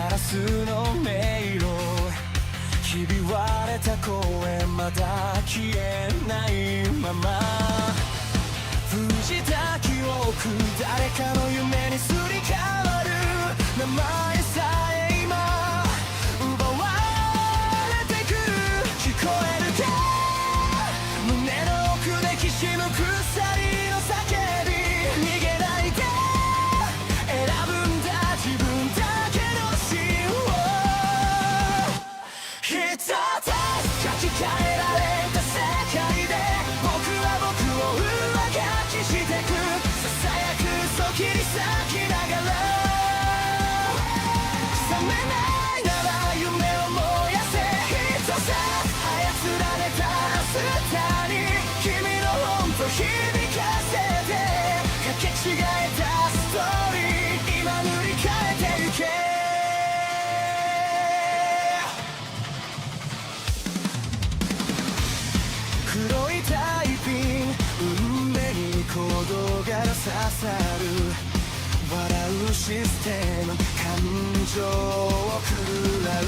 ラスの迷路ひび割れた声まだ消えないまま藤た記憶誰かの夢にすり替わる名前さえ今奪われてく聞こえるか胸の奥できしむ鎖の叫び逃げないで選ぶんだ自分だけの芯を一つ書き換えられた世界で僕は僕を上書きしてくささやく嘘切り裂きながら覚めないなら夢を燃やせ一つ操られた明日に君の本と響かせてかけ違えたストーリー今塗り替えてゆけ黒いタイピン運命に鼓動が刺さる笑うシステム感情を食らう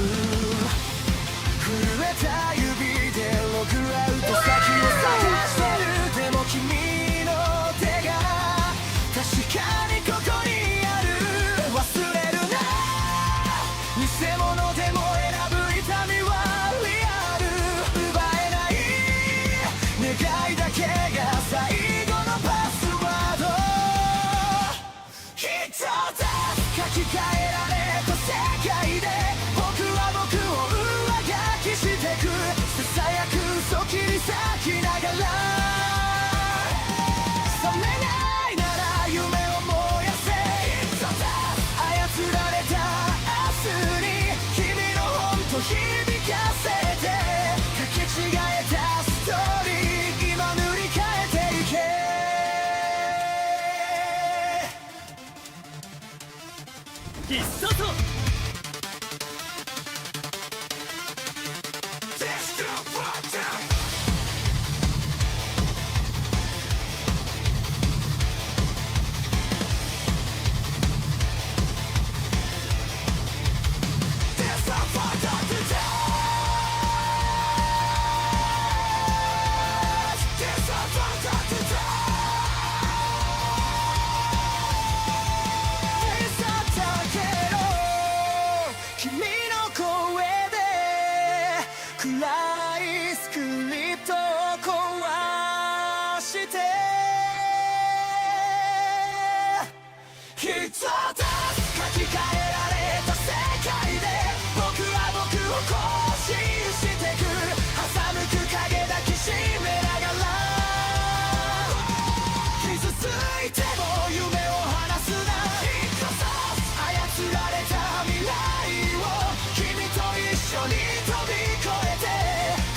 震えた指でログアウト先を探してるでも君の手が確かにここにある忘れるな偽物でも選ぶ痛みはリアル奪えない願いだけが最後のパスワード一つ書き換えられた世界で僕は僕を上書きしてくささやく嘘切り裂きながら覚めないなら夢を燃やせ一つ操られた明日に君の本と響かせてかけ違えたストーリー今塗り替えてゆけ必殺君の声で暗いスクリプトを壊して一つ書き換えられた世界で僕は僕を更新してく挟むく影抱きしめながら傷ついても夢を離すな一つ操られた未来君と一緒に飛び越えて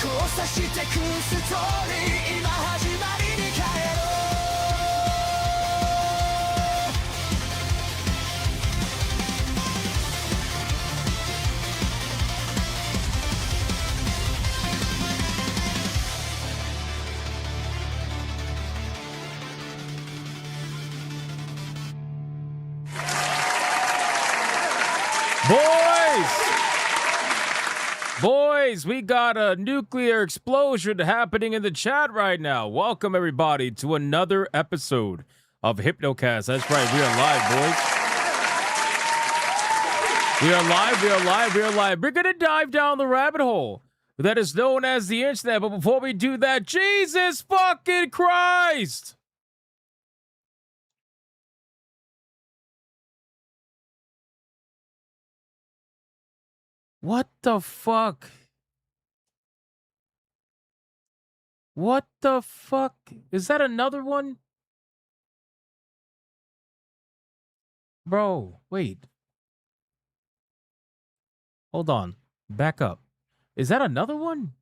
交差してくストーリー今始まりに帰ろうBoys, we got a nuclear explosion happening in the chat right now. Welcome, everybody, to another episode of Hypnocast. That's right, we are live, boys. We are live, we are live, we are live. We're going to dive down the rabbit hole that is known as the internet. But before we do that, Jesus fucking Christ! What the fuck? What the fuck? Is that another one? Bro, wait. Hold on. Back up. Is that another one?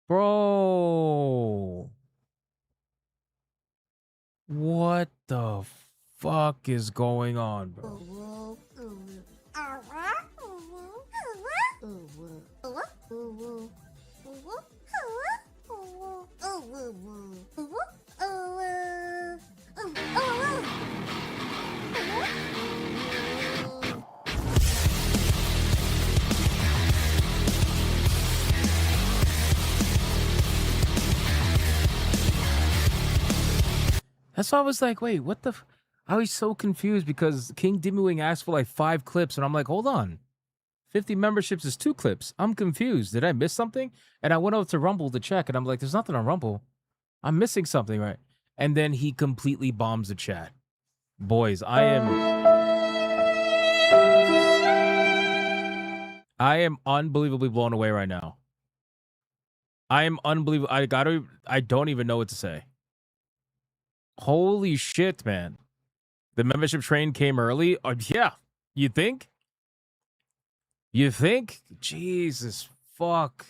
Bro. What the fuck is going on, bro? That's why I was like, wait, what the? I was so confused because King Dimwing asked for like 5 clips, and I'm like, hold on. 50 memberships is 2 clips. I'm confused. Did I miss something? And I went over to Rumble to check, and I'm like, there's nothing on Rumble. I'm missing something, right? And then he completely bombs the chat. Boys, I am unbelievably blown away right now. I am unbelievable. I don't even know what to say. Holy shit, man. The membership train came early. Yeah. You think? You think? Jesus fuck.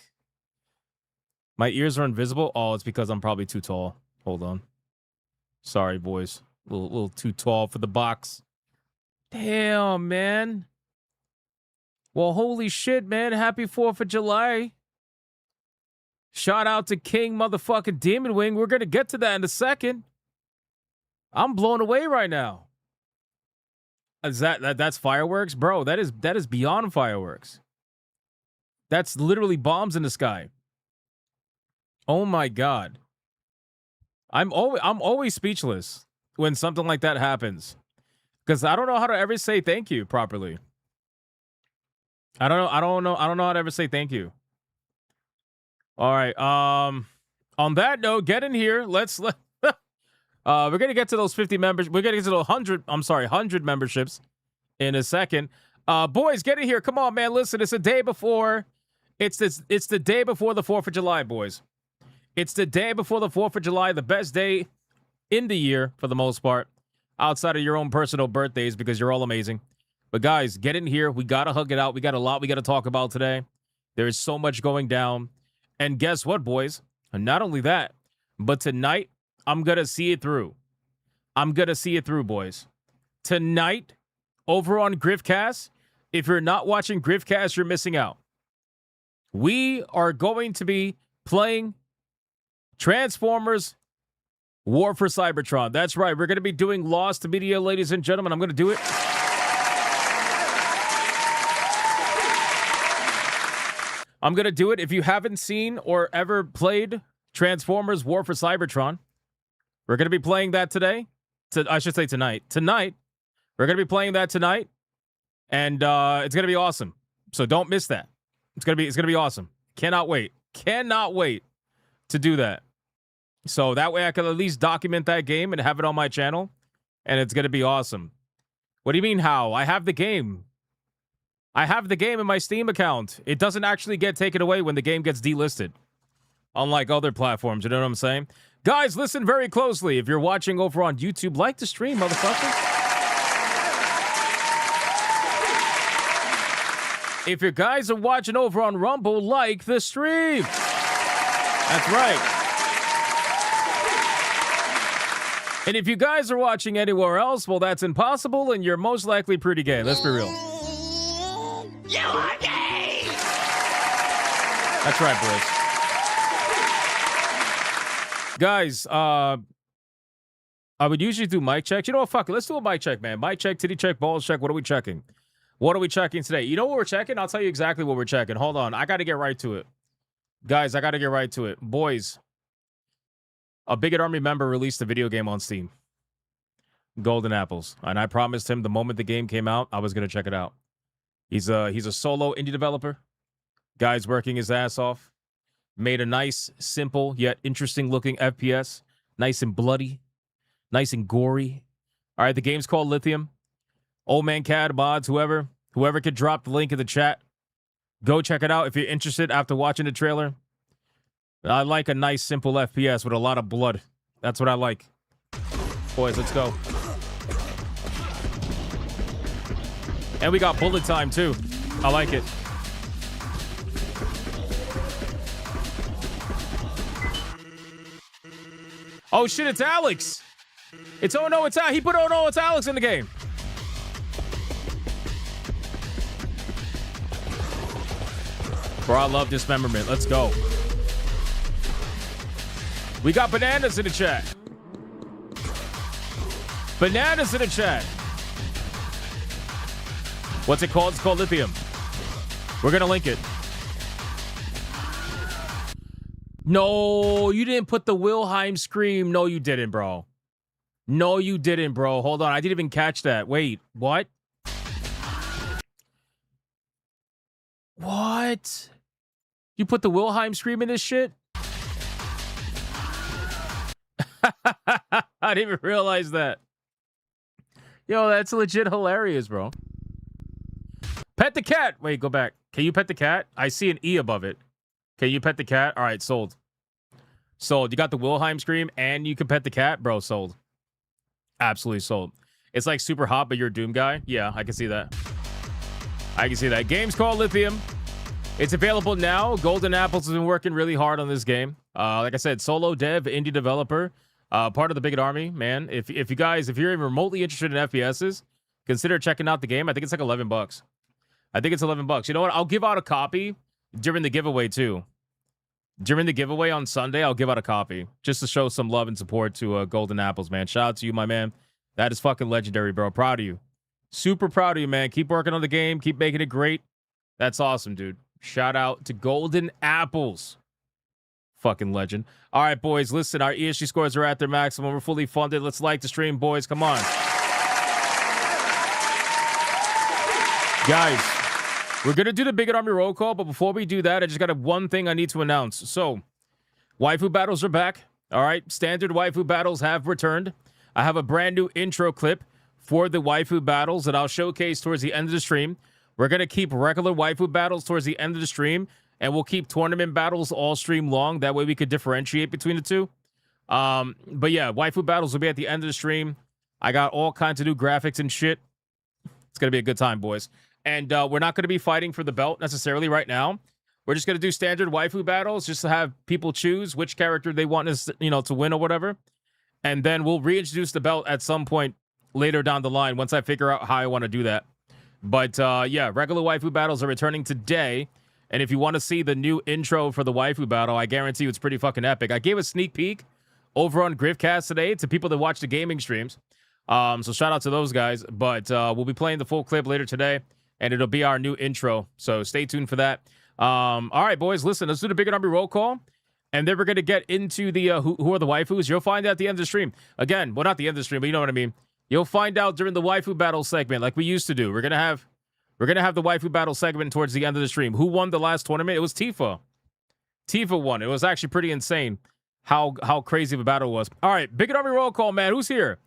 My ears are invisible. Oh, it's because I'm probably too tall. Hold on. Sorry, boys. A little too tall for the box. Damn, man. Well, holy shit, man. Happy 4th of July. Shout out to King motherfucking Demon Wing. We're going to get to that in a second. I'm blown away right now. Is that's fireworks? Bro, that is beyond fireworks. That's literally bombs in the sky. Oh my god. I'm always speechless when something like that happens. Cuz I don't know how to ever say thank you properly. I don't know how to ever say thank you. All right. On that note, get in here. We're going to get to those 50 members. We're going to get to those 100 memberships in a second. Boys, get in here. Come on, man. Listen, it's a day before. It's the day before the 4th of July, boys. It's the day before the 4th of July, the best day in the year for the most part, outside of your own personal birthdays because you're all amazing. But guys, get in here. We got to hug it out. We got a lot we got to talk about today. There is so much going down. And guess what, boys? And not only that, but tonight, I'm going to see it through. I'm going to see it through, boys. Tonight, over on Griffcast, if you're not watching Griffcast, you're missing out. We are going to be playing Transformers War for Cybertron. That's right. We're going to be doing Lost Media, ladies and gentlemen. I'm going to do it. I'm going to do it. If you haven't seen or ever played Transformers War for Cybertron, we're going to be playing that today. I should say tonight. Tonight. We're going to be playing that tonight. And it's going to be awesome. So don't miss that. It's going to be awesome. Cannot wait. Cannot wait to do that. So that way I can at least document that game and have it on my channel. And it's going to be awesome. What do you mean how? I have the game. I have the game in my Steam account. It doesn't actually get taken away when the game gets delisted. Unlike other platforms, you know what I'm saying? Guys, listen very closely. If you're watching over on YouTube, like the stream, motherfuckers. If you guys are watching over on Rumble, like the stream. That's right. And if you guys are watching anywhere else, well, that's impossible, and you're most likely pretty gay. Let's be real. You are gay! That's right, boys. Guys, I would usually do mic checks. You know what? Fuck it. Let's do a mic check, man. Mic check, titty check, balls check. What are we checking? What are we checking today? You know what we're checking? I'll tell you exactly what we're checking. Hold on. I got to get right to it. Guys, I got to get right to it. Boys, a Bigot Army member released a video game on Steam. Golden Apples. And I promised him the moment the game came out, I was going to check it out. He's a solo indie developer. Guy's working his ass off. Made a nice, simple, yet interesting-looking FPS. Nice and bloody. Nice and gory. All right, the game's called Lithium. Old Man Cad, mods, whoever could drop the link in the chat. Go check it out if you're interested after watching the trailer. I like a nice, simple FPS with a lot of blood. That's what I like. Boys, let's go. And we got bullet time, too. I like it. Oh, shit, it's Alex. It's oh, no, it's Alex. He put oh, no, it's Alex in the game. Bro, I love dismemberment. Let's go. We got bananas in the chat. Bananas in the chat. What's it called? It's called Lithium. We're going to link it. No, you didn't put the Wilhelm scream. No, you didn't, bro. No, you didn't, bro. Hold on. I didn't even catch that. Wait, what? What? You put the Wilhelm scream in this shit? I didn't even realize that. Yo, that's legit hilarious, bro. Pet the cat. Wait, go back. Can you pet the cat? I see an E above it. Can you pet the cat? All right, sold. Sold. You got the Wilhelm scream and you can pet the cat? Bro, sold. Absolutely sold. It's like super hot, but you're a Doom guy? Yeah, I can see that. I can see that. Game's called Lithium. It's available now. Golden Apples has been working really hard on this game. Like I said, solo dev, indie developer, part of the Bigot Army, man. If you're even remotely interested in FPSs, consider checking out the game. I think it's like $11. I think it's $11. You know what? I'll give out a copy during the giveaway too. During the giveaway on Sunday, I'll give out a copy just to show some love and support to Golden Apples, man. Shout out to you, my man. That is fucking legendary, bro. Proud of you. Super proud of you, man. Keep working on the game. Keep making it great. That's awesome, dude. Shout out to Golden Apples. Fucking legend. All right, boys, listen. Our ESG scores are at their maximum. We're fully funded. Let's like the stream, boys. Come on. Guys, we're going to do the Bigot Army roll call, but before we do that, I just got one thing I need to announce. So, Waifu Battles are back. All right, standard Waifu Battles have returned. I have a brand new intro clip for the Waifu Battles that I'll showcase towards the end of the stream. We're going to keep regular Waifu Battles towards the end of the stream, and we'll keep tournament battles all stream long. That way we could differentiate between the two. But yeah, Waifu Battles will be at the end of the stream. I got all kinds of new graphics and shit. It's going to be a good time, boys. And we're not going to be fighting for the belt necessarily right now. We're just going to do standard Waifu Battles just to have people choose which character they want us, to win or whatever. And then we'll reintroduce the belt at some point later down the line once I figure out how I want to do that. But yeah, regular Waifu Battles are returning today. And if you want to see the new intro for the Waifu Battle, I guarantee you it's pretty fucking epic. I gave a sneak peek over on Griffcast today to people that watch the gaming streams. So shout out to those guys. But we'll be playing the full clip later today, and it'll be our new intro. So stay tuned for that. All right, boys, listen, let's do the Bigot Army roll call. And then we're going to get into the who are the waifus. You'll find out at the end of the stream. Again, well, not the end of the stream, but you know what I mean. You'll find out during the Waifu Battle segment like we used to do. We're going to have the Waifu Battle segment towards the end of the stream. Who won the last tournament? It was Tifa. Tifa won. It was actually pretty insane how crazy of a battle it was. All right, Bigot Army roll call, man. Who's here?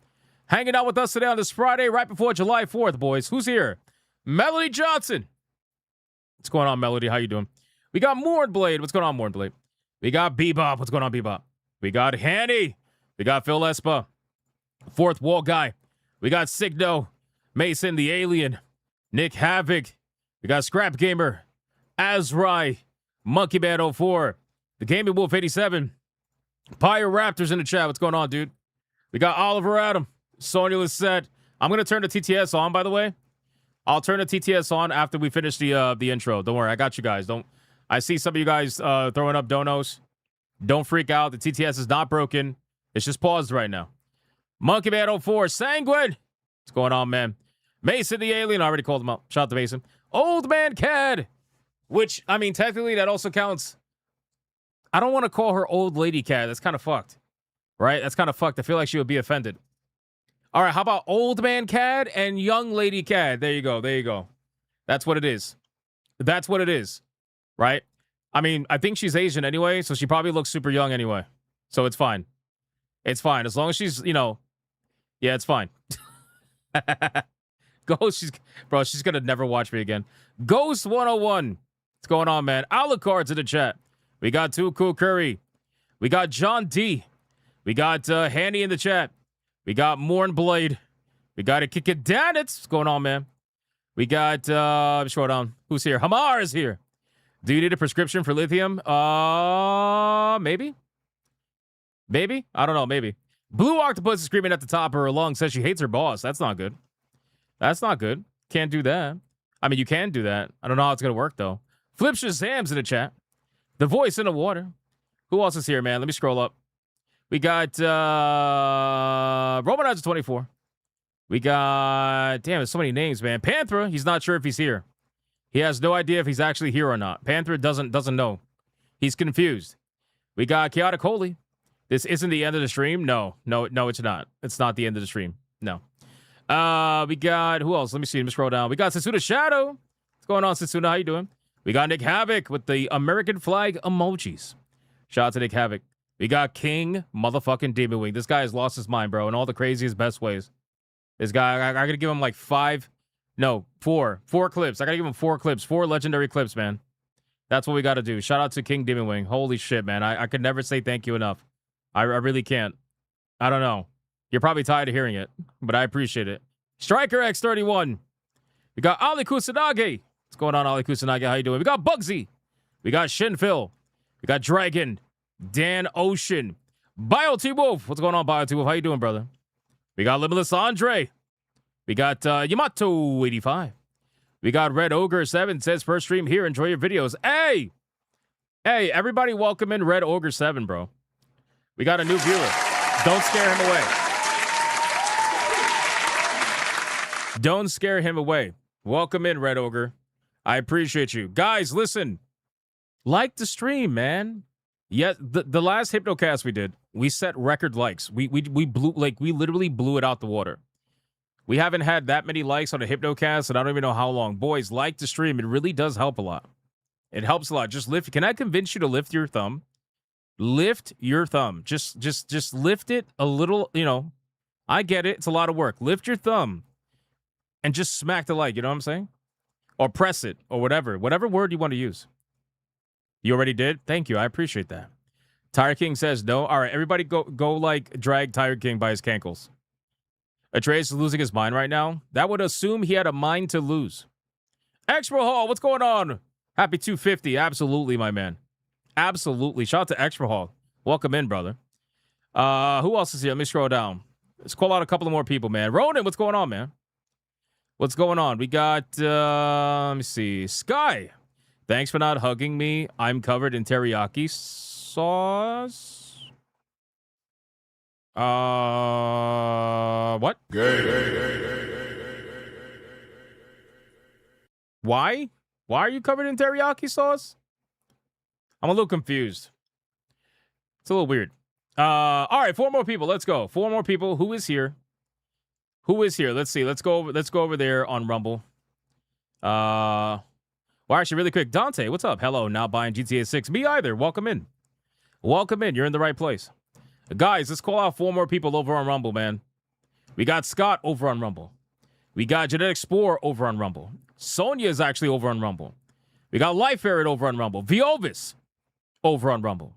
Hanging out with us today on this Friday right before July 4th, boys. Who's here? Melody Johnson. What's going on, Melody? How you doing? We got Mornblade. What's going on, Mornblade? We got Bebop. What's going on, Bebop? We got Hanny. We got Phil Espa. Fourth Wall Guy. We got Signo. Mason the Alien. Nick Havoc. We got Scrap Gamer. Azrai. Monkey Man 04. The Gaming Wolf 87. Pyre Raptors in the chat. What's going on, dude? We got Oliver Adam. Sonia Lissette. I'm going to turn the TTS on, by the way. I'll turn the TTS on after we finish the intro. Don't worry. I got you guys. I see some of you guys throwing up donos. Don't freak out. The TTS is not broken. It's just paused right now. Monkey Man 04. Sanguine. What's going on, man? Mason the Alien. I already called him up. Shout out to Mason. Old Man Cad. Which, I mean, technically that also counts. I don't want to call her Old Lady Cad. That's kind of fucked. Right? That's kind of fucked. I feel like she would be offended. All right, how about Old Man Cad and Young Lady Cad? There you go. There you go. That's what it is. That's what it is. Right? I mean, I think she's Asian anyway, so she probably looks super young anyway. So it's fine. It's fine. As long as she's, yeah, it's fine. Ghost, she's going to never watch me again. Ghost 101. What's going on, man? Alucard's in the chat. We got Too Cool Curry. We got John D. We got Hanny in the chat. We got Mornblade. We got a Kick It Down. What's going on, man? We got, scroll down. Who's here? Hamar is here. Do you need a prescription for lithium? Maybe? Maybe? I don't know, maybe. Blue Octopus is screaming at the top of her lungs, says she hates her boss. That's not good. That's not good. Can't do that. I mean, you can do that. I don't know how it's going to work, though. Flip Shazam's in the chat. The voice in the water. Who else is here, man? Let me scroll up. We got Romanizer 24. We got, damn, there's so many names, man. Panthera, he's not sure if he's here. He has no idea if he's actually here or not. Panthera doesn't know. He's confused. We got Chaotic Holy. This isn't the end of the stream. No, it's not. It's not the end of the stream. No. We got who else? Let me see. Let me scroll down. We got Setsuna Shadow. What's going on, Setsuna? How you doing? We got Nick Havoc with the American flag emojis. Shout out to Nick Havoc. We got King motherfucking Demon Wing. This guy has lost his mind, bro, in all the craziest best ways. This guy, I gotta give him like four clips. I gotta give him 4 clips, 4 legendary clips, man. That's what we gotta do. Shout out to King Demon Wing. Holy shit, man. I could never say thank you enough. I really can't. I don't know. You're probably tired of hearing it, but I appreciate it. Striker X31. We got Ali Kusanagi. What's going on, Ali Kusanagi? How you doing? We got Bugsy. We got Shinphil. We got Dragon. Dan Ocean. Bio T Wolf. What's going on, Bio T Wolf? How you doing, brother? We got Limitless Andre. We got Yamato 85. We got Red Ogre 7. Says first stream here. Enjoy your videos. Hey, everybody, welcome in Red Ogre 7, bro. We got a new viewer. Don't scare him away. Don't scare him away. Welcome in, Red Ogre. I appreciate you. Guys, listen. Like the stream, man. Yeah, the last Hypnocast we did, we set record likes. We literally blew it out the water. We haven't had that many likes on a Hypnocast, and I don't even know how long. Boys, like the stream. It really does help a lot. It helps a lot. Just lift. Can I convince you to lift your thumb? Lift your thumb. Just lift it a little, you know. I get it. It's a lot of work. Lift your thumb and just smack the like, you know what I'm saying? Or press it or whatever word you want to use. You already did? Thank you. I appreciate that. Tire King says no. All right, everybody go like drag Tire King by his cankles. Atreus is losing his mind right now. That would assume he had a mind to lose. Extra Hall, what's going on? Happy 250. Absolutely, my man. Absolutely. Shout out to Extra Hall. Welcome in, brother. Who else is here? Let me scroll down. Let's call out a couple of more people, man. Ronan, what's going on, man? What's going on? We got, let me see. Sky. Thanks for not hugging me. I'm covered in teriyaki sauce. What? Why? Why are you covered in teriyaki sauce? I'm a little confused. It's a little weird. All right, 4 more people. Let's go. 4 more people. Who is here? Who is here? Let's see. Let's go over there on Rumble. Well, actually, really quick. Dante, what's up? Hello, now buying GTA 6. Me either. Welcome in. Welcome in. You're in the right place. Guys, let's call out 4 more people over on Rumble, man. We got Scott over on Rumble. We got Genetic Spore over on Rumble. Sonia is actually over on Rumble. We got Life Ferret over on Rumble. Viovis over on Rumble.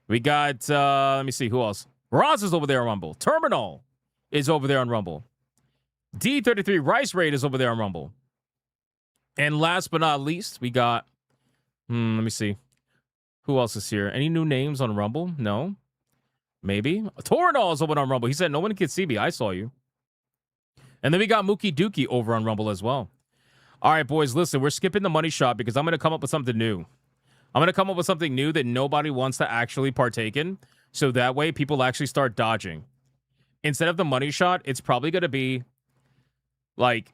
We got, let me see, who else? Roz is over there on Rumble. Terminal is over there on Rumble. D33 Rice Raid is over there on Rumble. And last but not least, we got, let me see. Who else is here? Any new names on Rumble? No. Maybe. Torinol is over on Rumble. He said, no one can see me. I saw you. And then we got Mookie Dookie over on Rumble as well. All right, boys, listen, we're skipping the money shot because I'm going to come up with something new. I'm going to come up with something new that nobody wants to actually partake in. So that way people actually start dodging. Instead of the money shot, it's probably going to be like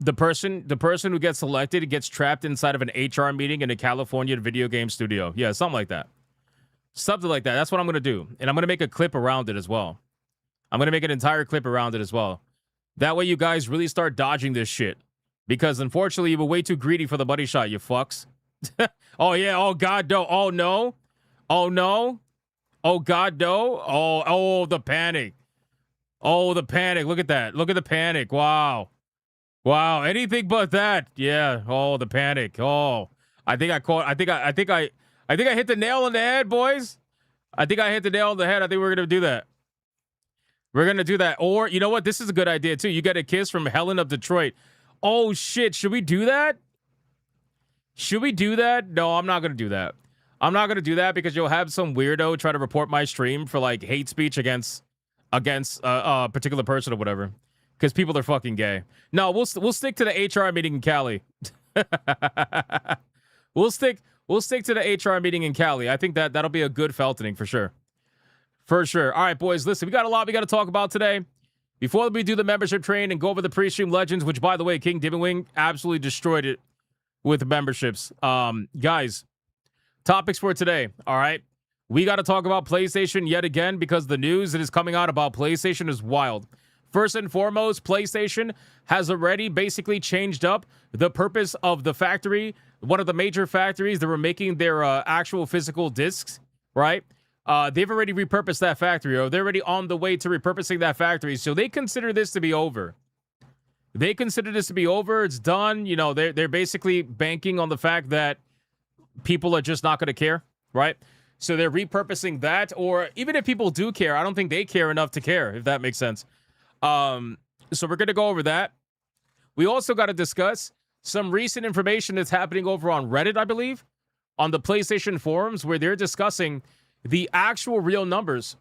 the person who gets selected gets trapped inside of an HR meeting in a California video game studio. Yeah, something like that. Something like that. That's what I'm going to do. And I'm going to make a clip around it as well. I'm going to make an entire clip around it as well. That way you guys really start dodging this shit. Because unfortunately, you were way too greedy for the money shot, you fucks. Oh, yeah. Oh, God, no. Oh, no. Oh, no. Oh, God, no. Oh, the panic. Oh, the panic. Look at that. Look at the panic. Wow. Wow. Anything but that. Yeah. Oh, the panic. Oh, I think I hit the nail on the head, boys. I think I hit the nail on the head. I think we're going to do that. We're going to do that. Or, you know what? This is a good idea, too. You get a kiss from Helen of Detroit. Oh, shit. Should we do that? Should we do that? No, I'm not going to do that. I'm not going to do that because you'll have some weirdo try to report my stream for, like, hate speech against a particular person or whatever. Because people are fucking gay. No, we'll stick to the HR meeting in Cali. We'll stick to the HR meeting in Cali. I think that'll be a good Feltoning for sure. For sure. All right, boys, listen, we got a lot we got to talk about today. Before we do the membership train and go over the pre-stream legends, which, by the way, King Dibbinwing absolutely destroyed it with memberships. Guys, topics for today, all right? we got to talk about PlayStation yet again because the news that is coming out about PlayStation is wild. First and foremost, PlayStation has already basically changed up the purpose of the factory. One of the major factories that were making their actual physical discs, right? They've already repurposed that factory, or they're already on the way to repurposing that factory. So they consider this to be over. They consider this to be over. It's done. You know, they're basically banking on the fact that people are just not going to care, right? So they're repurposing that, or even if people do care, I don't think they care enough to care, if that makes sense. So we're going to go over that. We also got to discuss some recent information that's happening over on Reddit, I believe, on the PlayStation forums, where they're discussing the actual real numbers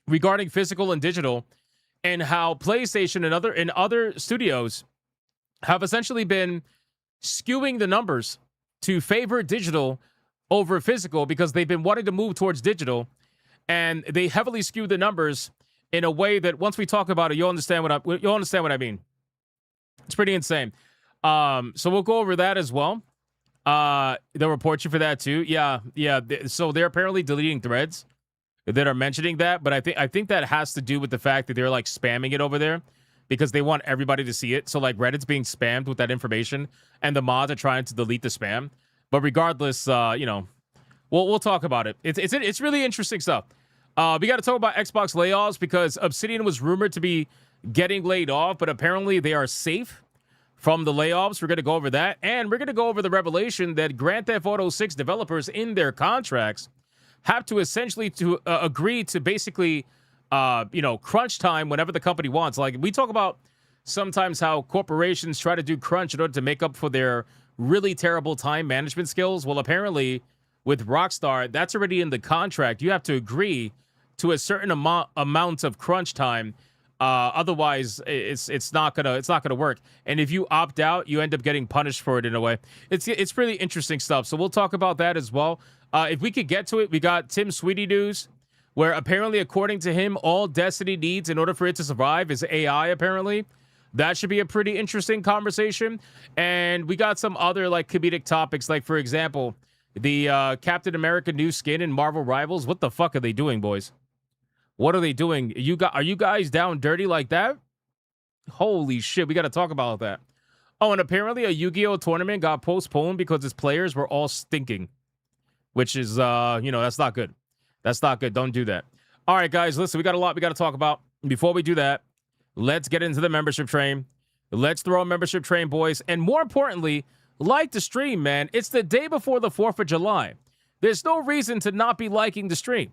regarding physical and digital, and how PlayStation and other studios have essentially been skewing the numbers to favor digital over physical because they've been wanting to move towards digital, and they heavily skew the numbers in a way that once we talk about it, you'll understand what I mean. It's pretty insane. So we'll go over that as well. They'll report you for that too. Yeah. So they're apparently deleting threads that are mentioning that, but I think that has to do with the fact that they're like spamming it over there because they want everybody to see it. So like Reddit's being spammed with that information, and the mods are trying to delete the spam. But regardless, we'll talk about it. It's really interesting stuff. We got to talk about Xbox layoffs because Obsidian was rumored to be getting laid off, but apparently they are safe from the layoffs. We're going to go over that, and we're going to go over the revelation that Grand Theft Auto 6 developers in their contracts have to essentially agree to basically, crunch time whenever the company wants. Like we talk about sometimes how corporations try to do crunch in order to make up for their really terrible time management skills. Well, apparently with Rockstar, that's already in the contract. You have to agree to a certain amount of crunch time. Otherwise, it's not gonna work. And if you opt out, you end up getting punished for it in a way. It's really interesting stuff. So we'll talk about that as well. If we could get to it, we got Tim Sweetie news, where apparently, according to him, all Destiny needs in order for it to survive is AI. Apparently, that should be a pretty interesting conversation. And we got some other like comedic topics, like for example, the Captain America new skin in Marvel Rivals. What the fuck are they doing, boys? What are they doing? Are you guys down dirty like that? Holy shit, we got to talk about that. Oh, and apparently a Yu-Gi-Oh tournament got postponed because its players were all stinking, which is, that's not good. That's not good. Don't do that. All right, guys, listen, we got a lot we got to talk about. Before we do that, let's get into the membership train. Let's throw a membership train, boys. And more importantly, like the stream, man. It's the day before the 4th of July. There's no reason to not be liking the stream.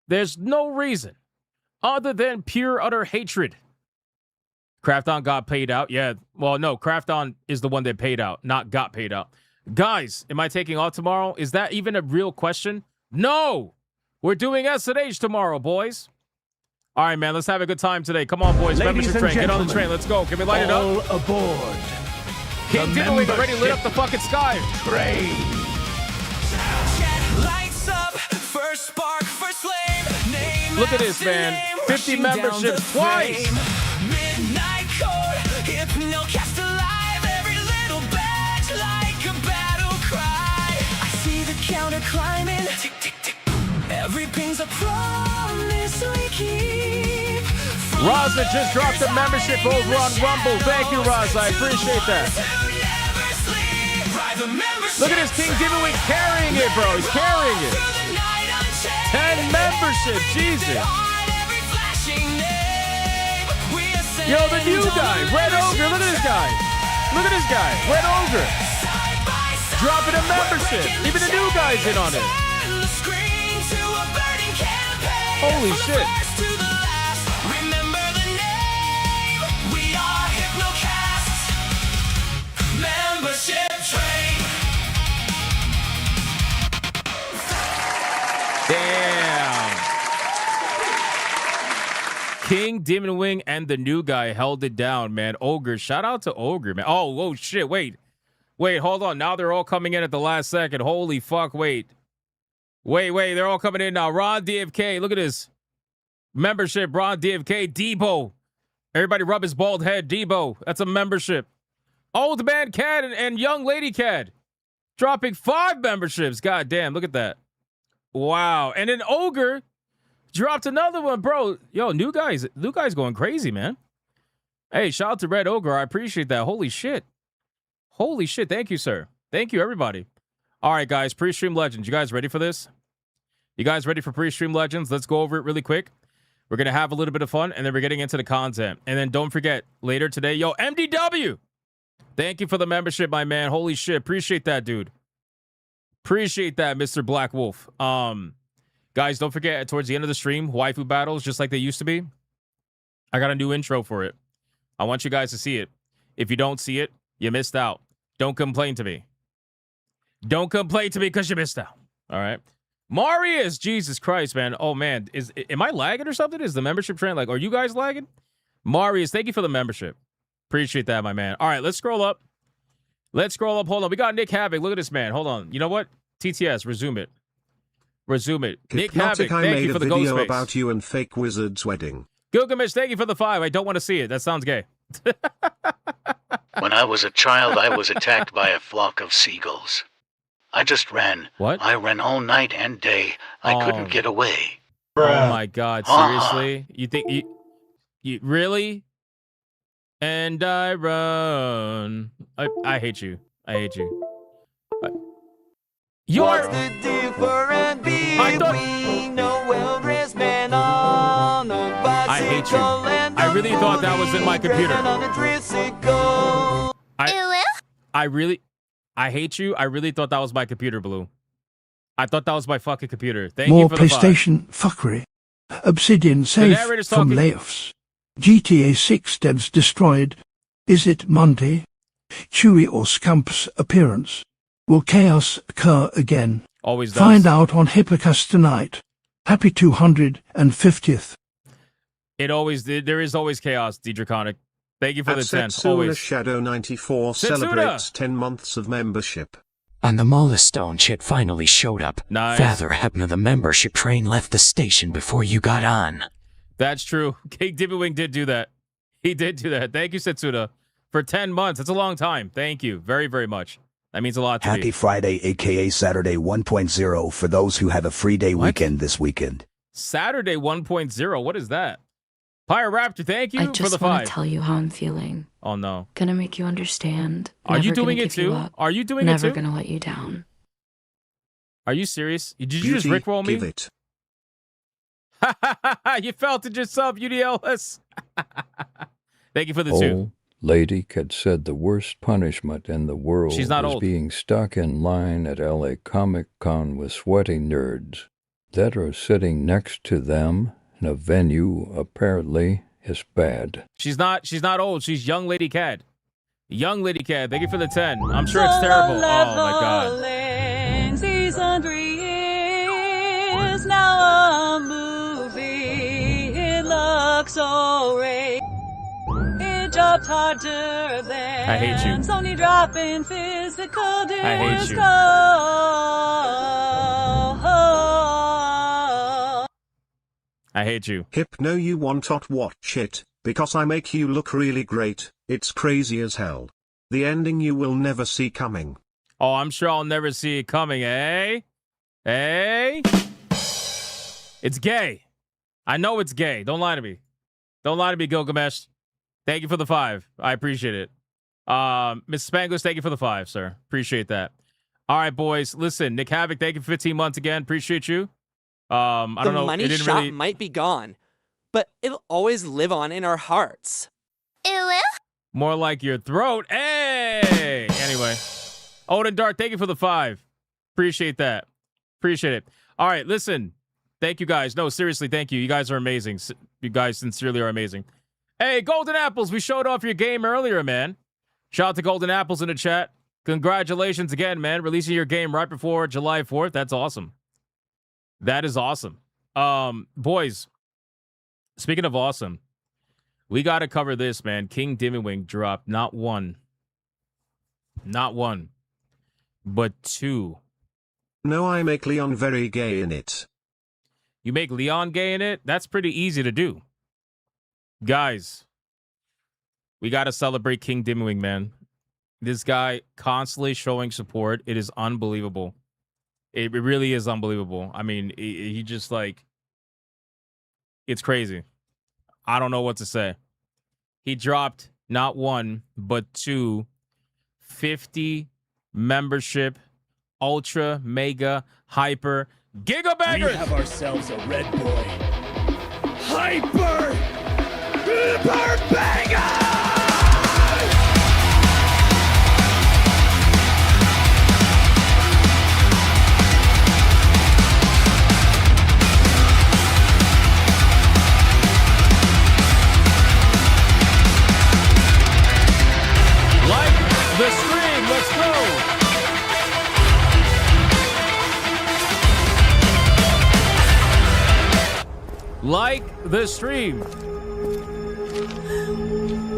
There's no reason other than pure, utter hatred. Krafton got paid out. Yeah, well, no, Krafton is the one that paid out, not got paid out. Guys, am I taking off tomorrow? Is that even a real question? No! We're doing S&H tomorrow, boys. All right, man, let's have a good time today. Come on, boys. Membership train. Get on the train. Let's go. Can we light it up? All aboard. King Diddling already lit up the fucking sky. Train. Lights up. First spark, first flame. Look at this, man. 50 memberships twice. Midnight code. Hypnocast alive. Every little badge like a battle cry. I see the counter climbing. Tick, tick, tick. Every ping's a promise we keep. Raza just dropped a membership over on Rumble. Thank you, Raza. I appreciate that. Look at this King Diddling carrying it, bro. He's carrying it. 10 memberships, Jesus. Yo, the new guy, Red Ogre. Look at this guy. Look at this guy, Red Ogre. Dropping a membership. Even the new guy's in on it. Holy shit. Remember the name. We are Hypnocast. Membership train. Damn. King, Demon Wing, and the new guy held it down, man. Ogre. Shout out to Ogre, man. Oh, whoa, shit. Wait, hold on. Now they're all coming in at the last second. Holy fuck, wait. They're all coming in now. Ron DFK, look at this. Membership, Ron DFK, Debo. Everybody rub his bald head, Debo. That's a membership. Old Man Cad and Young Lady Cad dropping 5 memberships. God damn, look at that. Wow. And then Ogre dropped another one, bro. Yo, new guy's going crazy, man. Hey, shout out to Red Ogre. I appreciate that. Holy shit. Holy shit. Thank you, sir. Thank you, everybody. All right, guys. Pre-stream legends. You guys ready for this? You guys ready for pre-stream legends? Let's go over it really quick. We're going to have a little bit of fun, and then we're getting into the content. And then don't forget, later today, yo, MDW. Thank you for the membership, my man. Holy shit. Appreciate that, dude. Appreciate that, Mr. Black Wolf. Guys, don't forget, towards the end of the stream, Waifu Battles, just like they used to be. I got a new intro for it. I want you guys to see it. If you don't see it, you missed out. Don't complain to me. Don't complain to me because you missed out. All right. Marius, Jesus Christ, man. Oh, man. Am I lagging or something? Is the membership train like, are you guys lagging? Marius, thank you for the membership. Appreciate that, my man. All right, let's scroll up. Let's scroll up. Hold on. We got Nick Havoc. Look at this, man. Hold on. You know what? TTS, resume it. Resume it. Nick Havoc, thank you for the ghost face. About you and fake wizard's wedding. Gilgamesh, thank you for the 5. I don't want to see it. That sounds gay. When I was a child, I was attacked by a flock of seagulls. I just ran. What? I ran all night and day. I couldn't get away. Oh my God! Seriously? You think you really? And I run. I hate you. I hate you. You're. What's the difference between a well-dressed man on a bicycle? I hate you. I really thought that was in my computer. I hate you. I really thought that was my computer, Blue. I thought that was my fucking computer. Thank you for the PlayStation fuckery. Obsidian safe from Layoffs. GTA 6 devs destroyed. Is it Monday? Chewie or Scump's appearance? Will chaos occur again? Always does. Find out on Hypnocast tonight. Happy 250th. It always did. There is always chaos, Draconic. Thank you for the 10. Setsuna Always. Shadow 94 Setsuna! celebrates 10 months of membership. And the milestone shit finally showed up. Nice. Father Hebner, the membership train left the station before you got on. That's true. King Dibbywing did do that. He did do that. Thank you, Setsuna. For 10 months. That's a long time. Thank you very, very much. That means a lot to me. Happy Friday, aka Saturday 1.0 for those who have a free day weekend this weekend. Saturday 1.0. What is that? Pyroraptor, thank you I for just the want 5. to tell you how I'm feeling. Oh, no. Gonna make you understand. Are you Never doing gonna it give you too? up. Are you doing it Never too? gonna let you down. Are you serious? Did you just Beauty, rickroll me? give it. You felt it yourself, UDLS. Thank you for the 2. Old lady Kid said the worst punishment in the world She's not was old. being stuck in line at LA Comic Con with sweaty nerds that are sitting next to them in a venue apparently is bad. She's not old. She's young lady Cad. Young lady Cad. Thank you for the 10. I'm sure it's terrible. Oh my God. Season 3 is now a movie. It looks so great. It dropped harder than I hate you. Sony dropping physical disco. I hate you. I hate you. Hypno, you want to watch it, because I make you look really great. It's crazy as hell. The ending you will never see coming. Oh, I'm sure I'll never see it coming, eh? Eh? It's gay. I know it's gay. Don't lie to me. Don't lie to me, Gilgamesh. Thank you for the 5. I appreciate it. Miss Spanglish, thank you for the 5, sir. Appreciate that. All right, boys. Listen, Nick Havoc, thank you for 15 months again. Appreciate you. I don't know. The money shot might be gone, but it'll always live on in our hearts. More like your throat. Hey! Anyway. Odin Dart, thank you for the 5. Appreciate that. Appreciate it. All right, listen. Thank you guys. No, seriously, thank you. You guys are amazing. You guys sincerely are amazing. Hey, Golden Apples, we showed off your game earlier, man. Shout out to Golden Apples in the chat. Congratulations again, man. Releasing your game right before July 4th. That's awesome. That is awesome. Boys, speaking of awesome, we got to cover this, man. King Dimmywing dropped not one, but 2. No, I make Leon very gay in it. You make Leon gay in it? That's pretty easy to do. Guys, we got to celebrate King Dimmywing, man. This guy constantly showing support. It is unbelievable. It really is unbelievable. I mean, he just like, it's crazy. I don't know what to say. He dropped not one, but 2 50 membership, ultra, mega, hyper, giga bangers. We have ourselves a red boy. Hyper banger! The stream, let's go! Like the stream.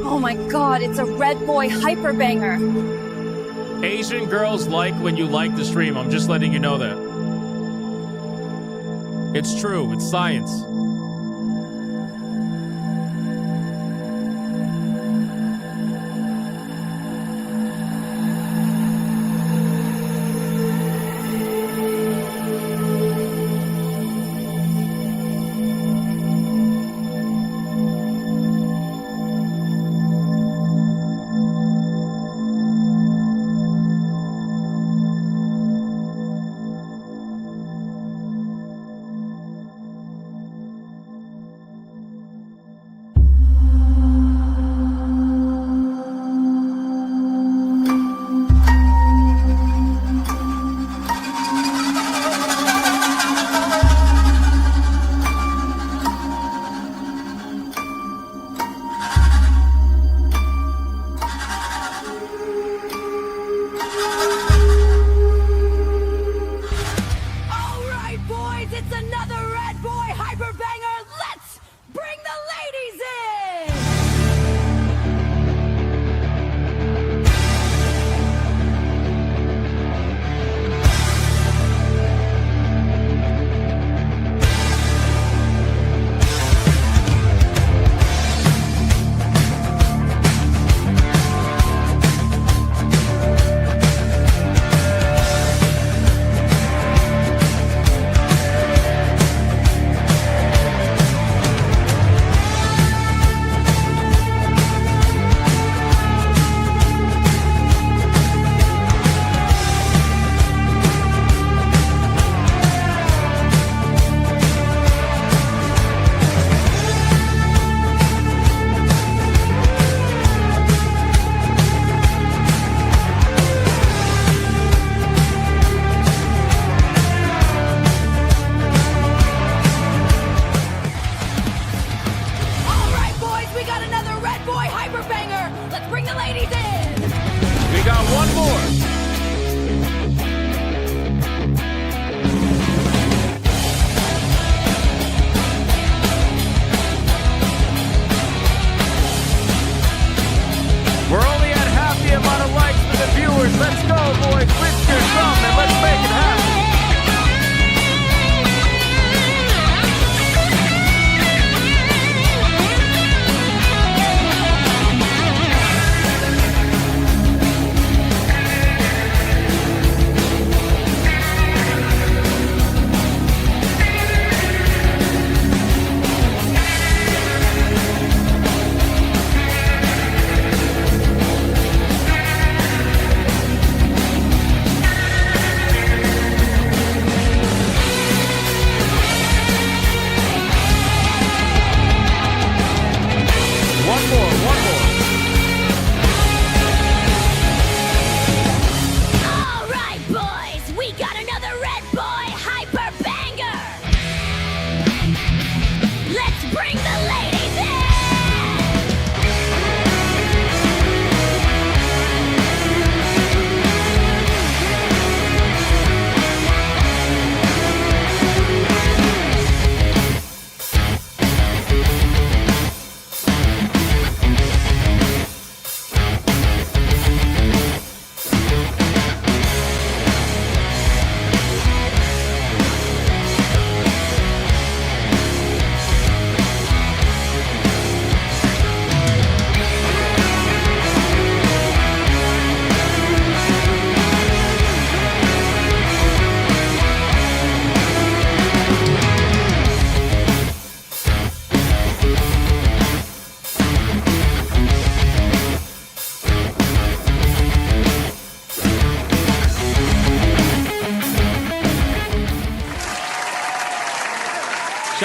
Oh my god, it's a red boy hyper banger. Asian girls like when you like the stream. I'm just letting you know that. It's true, it's science.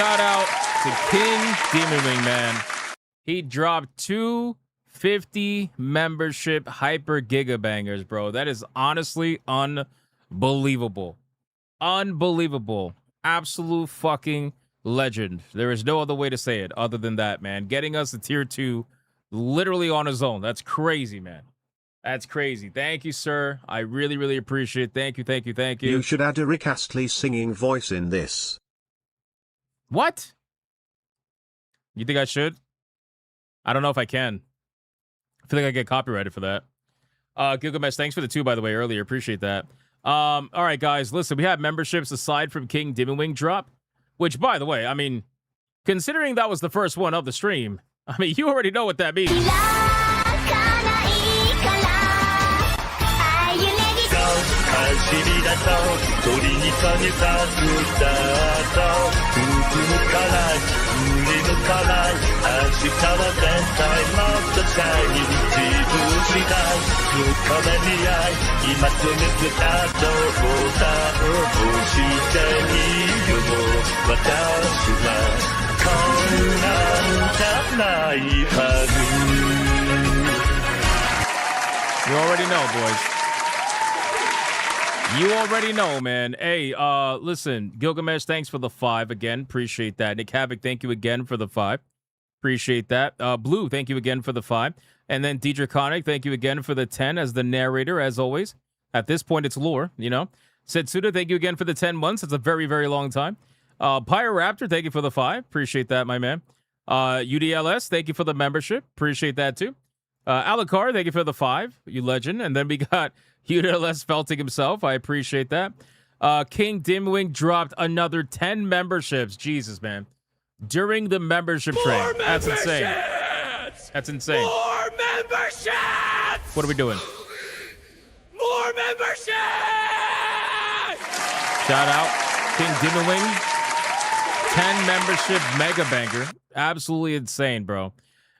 shout out to King Demon Wing, man. He dropped 250 membership hyper gigabangers, bro. That is honestly unbelievable. Unbelievable. Absolute fucking legend. There is no other way to say it other than that, man. Getting us to tier 2 literally on his own. That's crazy, man. That's crazy. Thank you, sir. I really, really appreciate it. Thank you, thank you, thank you. You should add a Rick Astley singing voice in this. What? You think I should? I don't know if I can. I feel like I get copyrighted for that. Gilgamesh, thanks for the 2, by the way, earlier. Appreciate that. All right, guys, listen, we have memberships aside from King Demon Wing drop, which, by the way, I mean, considering that was the first one of the stream, I mean, you already know what that means. You already know, boys. You already know, man. Hey, listen, Gilgamesh, thanks for the 5 again. Appreciate that. Nick Havoc, thank you again for the 5. Appreciate that. Blue, thank you again for the 5. And then Deidre Connick, thank you again for the 10 as the narrator, as always. At this point, it's lore, you know. Setsuda, thank you again for the 10 months. It's a very, very long time. Pyroraptor, thank you for the 5. Appreciate that, my man. UDLS, thank you for the membership. Appreciate that, too. Alucard, thank you for the 5. You legend. And then we got UDLS Felting himself. I appreciate that. King Dimwing dropped another 10 memberships. Jesus, man. During the membership train. That's insane. That's insane. More memberships! What are we doing? More memberships! Shout out King Dimwing. 10 membership mega banger. Absolutely insane, bro.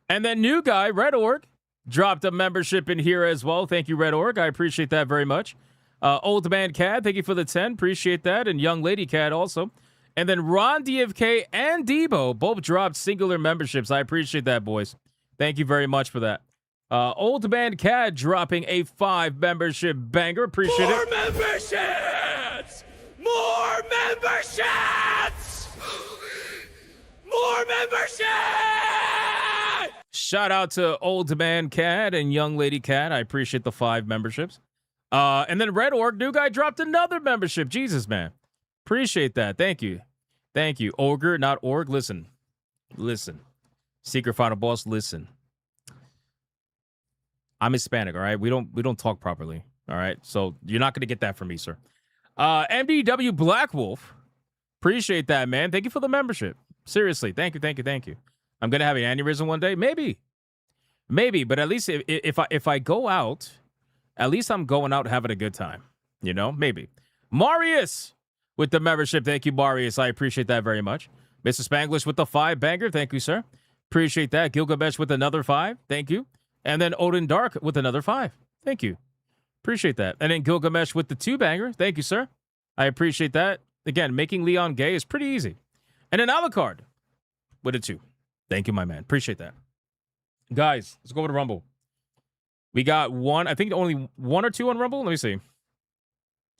And then new guy, Red Org, dropped a membership in here as well. Thank you, Red Org. I appreciate that very much. Old Man Cad, thank you for the 10. Appreciate that. And Young Lady Cad also. And then Ron DFK and Debo both dropped singular memberships. I appreciate that, boys. Thank you very much for that. Old Man Cad dropping a 5 membership banger. Appreciate it. More memberships! More memberships! More memberships! Shout out to Old Man Cad and Young Lady Cad. I appreciate the 5 memberships. And then Red Org, new guy, dropped another membership. Jesus, man. Appreciate that. Thank you. Thank you. Ogre, not org. Listen. Listen. Secret Final Boss, listen. I'm Hispanic, all right? We don't talk properly, all right? So you're not going to get that from me, sir. MDW Black Wolf. Appreciate that, man. Thank you for the membership. Seriously. Thank you, thank you, thank you. I'm going to have an aneurysm one day? Maybe. Maybe, but at least if I go out, at least I'm going out having a good time. You know? Maybe. Marius with the membership. Thank you, Marius. I appreciate that very much. Mr. Spanglish with the 5 banger. Thank you, sir. Appreciate that. Gilgamesh with another 5. Thank you. And then Odin Dark with another 5. Thank you. Appreciate that. And then Gilgamesh with the 2 banger. Thank you, sir. I appreciate that. Again, making Leon gay is pretty easy. And then Alucard with a 2. Thank you, my man. Appreciate that. Guys, let's go over to Rumble. We got one, I think only 1 or 2 on Rumble. Let me see.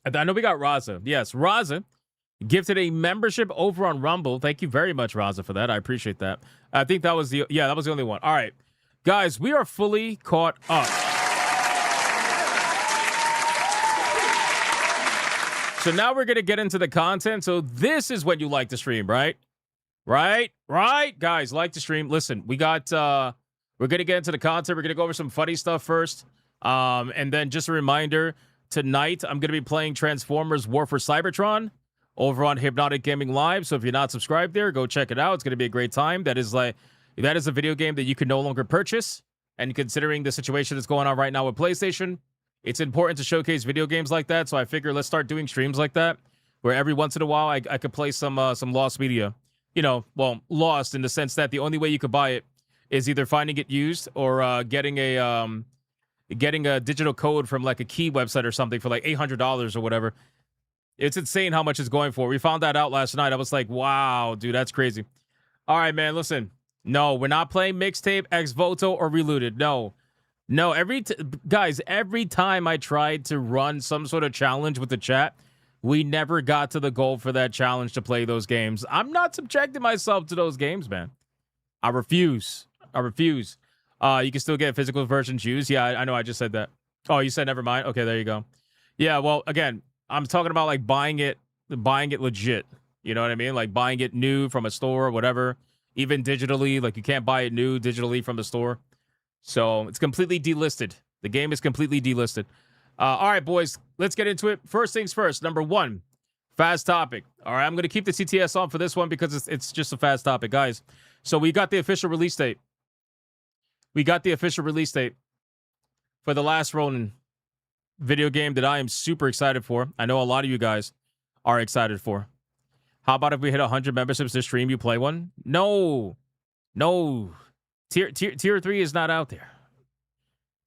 I know we got Raza. Yes, Raza gifted a membership over on Rumble. Thank you very much, Raza, for that. I appreciate that. I think that was the only one. All right. Guys, we are fully caught up. So now we're going to get into the content. So this is what you like to stream, right? Right? Guys, like to stream. Listen, we got, we're going to get into the content. We're going to go over some funny stuff first. And then just a reminder, tonight I'm going to be playing Transformers War for Cybertron over on Hypnotic Gaming Live. So if you're not subscribed there, go check it out. It's going to be a great time. That is a video game that you can no longer purchase. And considering the situation that's going on right now with PlayStation, it's important to showcase video games like that. So I figure let's start doing streams like that, where every once in a while I could play some lost media. You know, well, lost in the sense that the only way you could buy it is either finding it used or getting a digital code from like a key website or something for like $800 or whatever. It's insane how much it's going for. We found that out last night. I was like, wow, dude, that's crazy. All right, man, listen. No, we're not playing Mixtape, Ex Voto, or Reloaded. No. Guys, every time I tried to run some sort of challenge with the chat, we never got to the goal for that challenge to play those games. I'm not subjecting myself to those games, man. I refuse. You can still get physical versions used. Yeah, I know. I just said that. Oh, you said never mind. Okay, there you go. Yeah, well, again, I'm talking about like buying it legit. You know what I mean? Like buying it new from a store or whatever. Even digitally, like you can't buy it new digitally from the store. So it's completely delisted. The game is completely delisted. All right, boys, let's get into it. First things first. Number 1, fast topic. All right, I'm going to keep the CTS on for this one because it's just a fast topic, guys. So we got the official release date. For the Last Ronin video game that I am super excited for. I know a lot of you guys are excited for. How about if we hit 100 memberships this stream, you play one? No. Tier 3 is not out there.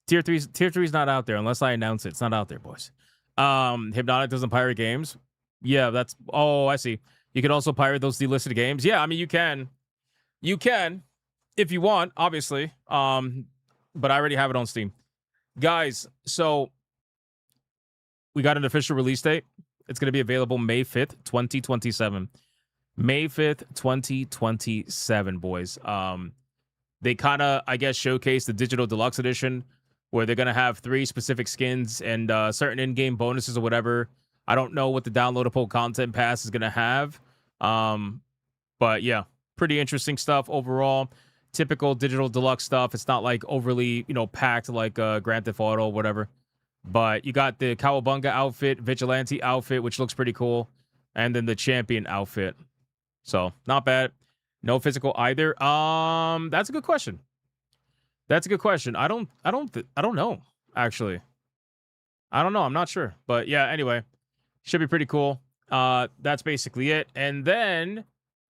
Tier 3 is not out there unless I announce it. It's not out there, boys. Hypnotic doesn't pirate games. Yeah, that's... Oh, I see. You can also pirate those delisted games. Yeah, I mean, you can. You can, if you want, obviously. But I already have it on Steam. Guys, so we got an official release date. It's going to be available May 5th, 2027. May 5th, 2027, boys. They kind of, I guess, showcase the Digital Deluxe Edition, where they're going to have 3 specific skins and certain in-game bonuses or whatever. I don't know what the downloadable content pass is going to have. But yeah, pretty interesting stuff overall. Typical Digital Deluxe stuff. It's not like overly, packed like Grand Theft Auto or whatever. But you got the Cowabunga outfit, Vigilante outfit, which looks pretty cool. And then the Champion outfit. So, not bad. No physical either. That's a good question. I don't know, actually. I don't know. I'm not sure. But yeah, anyway. Should be pretty cool. That's basically it. And then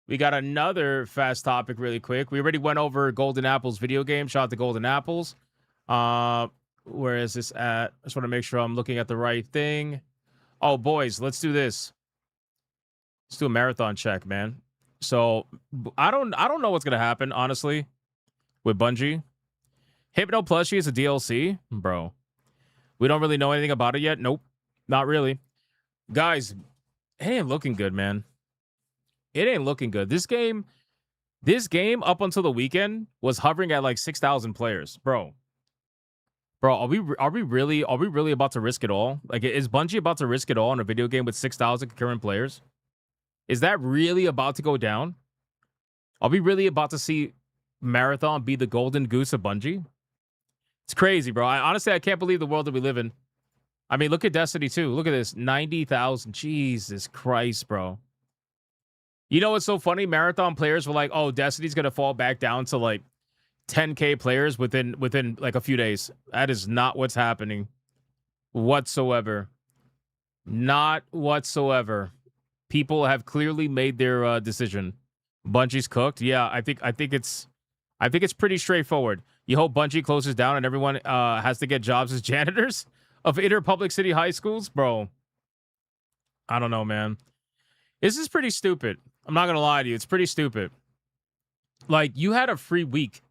we got another fast topic really quick. We already went over Golden Apple's video game. Shout out to Golden Apples. Where is this at? I just want to make sure I'm looking at the right thing. Oh, boys, let's do this. Let's do a marathon check, man. So I don't know what's gonna happen, honestly, with Bungie. Hypno Plushie is a DLC, bro. We don't really know anything about it yet. Nope, not really. Guys, it ain't looking good, man. It ain't looking good. This game up until the weekend was hovering at like 6,000 players, bro. Are we really about to risk it all? Like, is Bungie about to risk it all in a video game with 6,000 concurrent players? Is that really about to go down? Are we really about to see Marathon be the golden goose of Bungie? It's crazy, bro. Honestly, I can't believe the world that we live in. I mean, look at Destiny 2. Look at this. 90,000. Jesus Christ, bro. You know what's so funny? Marathon players were like, oh, Destiny's going to fall back down to like 10K players within like a few days. That is not what's happening whatsoever. Not whatsoever. People have clearly made their decision. Bungie's cooked. Yeah, I think it's pretty straightforward. You hope Bungie closes down and everyone has to get jobs as janitors of inner public city high schools, bro. I don't know, man. This is pretty stupid. I'm not gonna lie to you. It's pretty stupid. Like, you had a free week.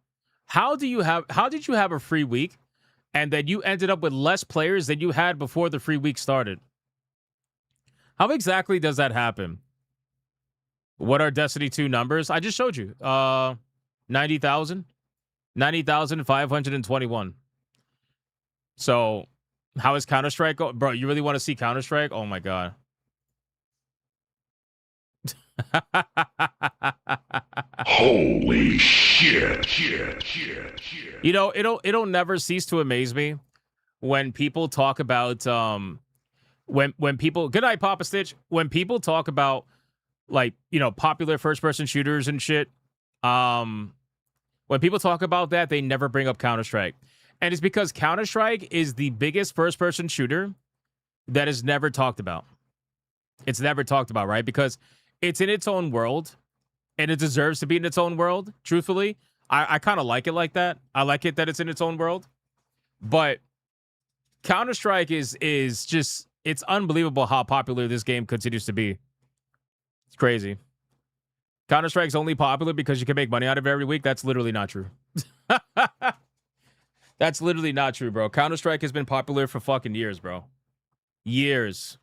How did you have a free week and then you ended up with less players than you had before the free week started? How exactly does that happen? What are Destiny 2 numbers? I just showed you. 90,000. 90,521. So, how is Counter-Strike going? Bro, you really want to see Counter-Strike? Oh my god. Holy shit. You know, it'll never cease to amaze me when people talk about when people, good night, Papa Stitch. When people talk about, like, popular first-person shooters and shit, when people talk about that, they never bring up Counter-Strike. And it's because Counter-Strike is the biggest first-person shooter that is never talked about. It's never talked about, right? Because it's in its own world, and it deserves to be in its own world, truthfully. I kind of like it like that. I like it that it's in its own world. But Counter-Strike is just it's unbelievable how popular this game continues to be. It's crazy. Counter-Strike's only popular because you can make money out of it every week. That's literally not true. That's literally not true, bro. Counter-Strike has been popular for fucking years, bro. Years,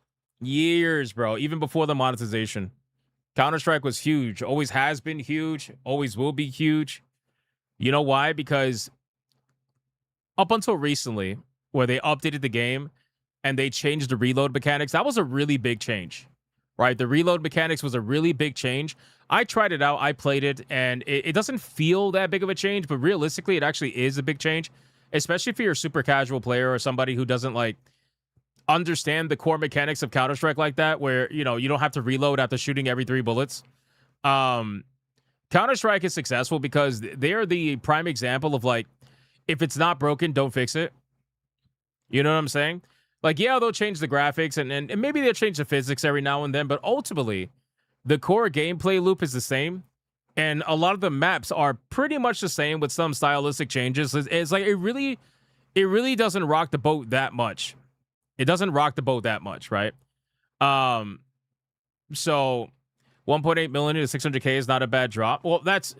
bro. Even before the monetization. Counter-Strike was huge. Always has been huge. Always will be huge. You know why? Because up until recently, where they updated the game and they changed the reload mechanics, that was a really big change, right? The reload mechanics was a really big change. I tried it out. I played it, and it doesn't feel that big of a change, but realistically, it actually is a big change, especially if you're a super casual player or somebody who doesn't, like, understand the core mechanics of Counter-Strike like that, where, you know, you don't have to reload after shooting every 3 bullets. Counter-Strike is successful because they're the prime example of, like, if it's not broken, don't fix it. You know what I'm saying? Like, yeah, they'll change the graphics, and maybe they'll change the physics every now and then, but ultimately, the core gameplay loop is the same, and a lot of the maps are pretty much the same with some stylistic changes. It's like, it really doesn't rock the boat that much. It doesn't rock the boat that much, right? So 1.8 million to 600K is not a bad drop. Well, that's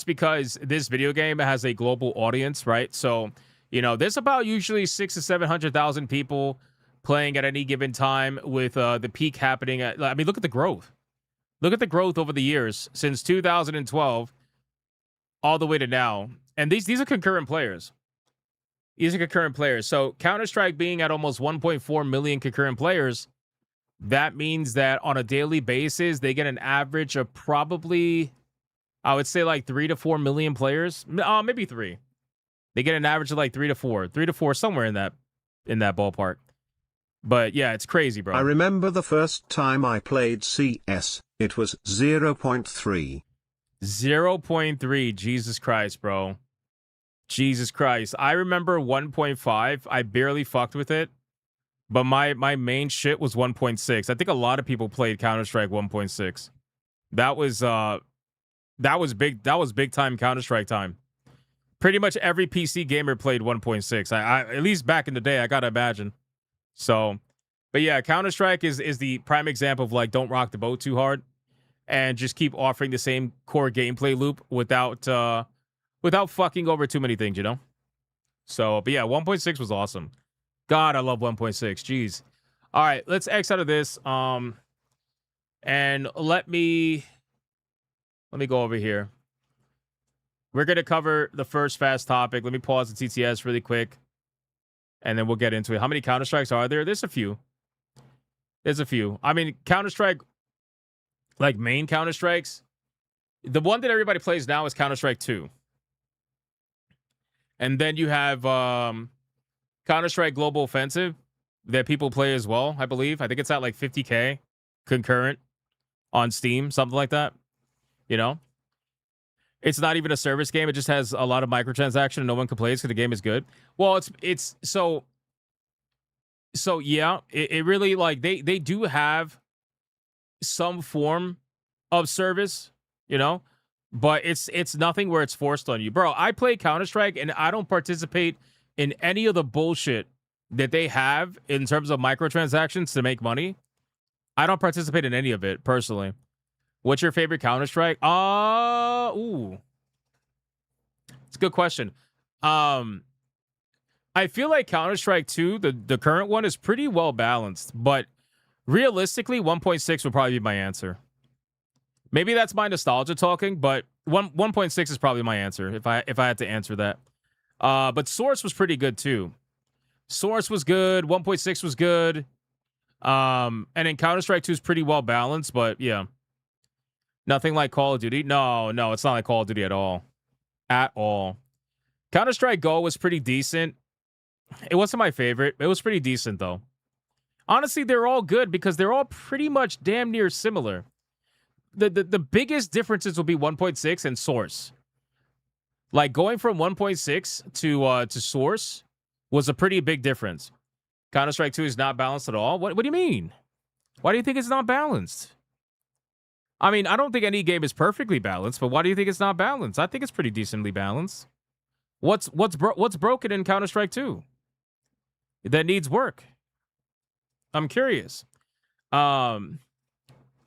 because this video game has a global audience, right? So, you know, there's about usually 600,000 to 700,000 people playing at any given time, with the peak happening at, I mean, look at the growth. Look at the growth over the years since 2012 all the way to now. And these are concurrent players. These are concurrent players. So Counter-Strike being at almost 1.4 million concurrent players, that means that on a daily basis, they get an average of probably, I would say, like 3 to 4 million players. Maybe 3. They get an average of like 3 to 4, somewhere in that ballpark. But yeah, it's crazy, bro. I remember the first time I played CS, it was 0.3. 0.3, Jesus Christ, bro. Jesus Christ. I remember 1.5. I barely fucked with it. But my main shit was 1.6. I think a lot of people played Counter-Strike 1.6. That was big time Counter-Strike time. Pretty much every PC gamer played 1.6. I at least back in the day, I gotta imagine. So, but yeah, Counter-Strike is the prime example of, like, don't rock the boat too hard and just keep offering the same core gameplay loop without fucking over too many things, you know? So, but yeah, 1.6 was awesome. God, I love 1.6. Jeez. All right, let's X out of this. And let me go over here. We're going to cover the first fast topic. Let me pause the TTS really quick, and then we'll get into it. How many Counter-Strikes are there? There's a few. I mean, Counter-Strike, like main Counter-Strikes, the one that everybody plays now is Counter-Strike 2. And then you have Counter-Strike Global Offensive that people play as well, I believe. I think it's at like 50K concurrent on Steam, something like that. You know? It's not even a service game. It just has a lot of microtransaction and no one complains because the game is good. Well, it's so yeah, it really, like, they do have some form of service, you know, but it's nothing where it's forced on you. Bro, I play Counter-Strike and I don't participate in any of the bullshit that they have in terms of microtransactions to make money. I don't participate in any of it personally. What's your favorite Counter-Strike? Ooh. It's a good question. I feel like Counter-Strike 2, the current one, is pretty well balanced, but realistically, 1.6 would probably be my answer. Maybe that's my nostalgia talking, but 1.6 is probably my answer if I had to answer that. But Source was pretty good too. Source was good. 1.6 was good. And then Counter-Strike 2 is pretty well balanced, but yeah. Nothing like Call of Duty. No, it's not like Call of Duty at all. At all. Counter-Strike Go was pretty decent. It wasn't my favorite. It was pretty decent, though. Honestly, they're all good because they're all pretty much damn near similar. The biggest differences will be 1.6 and Source. Like, going from 1.6 to Source was a pretty big difference. Counter-Strike 2 is not balanced at all. What do you mean? Why do you think it's not balanced? I mean, I don't think any game is perfectly balanced, but why do you think it's not balanced? I think it's pretty decently balanced. What's broken in Counter-Strike 2 that needs work? I'm curious. All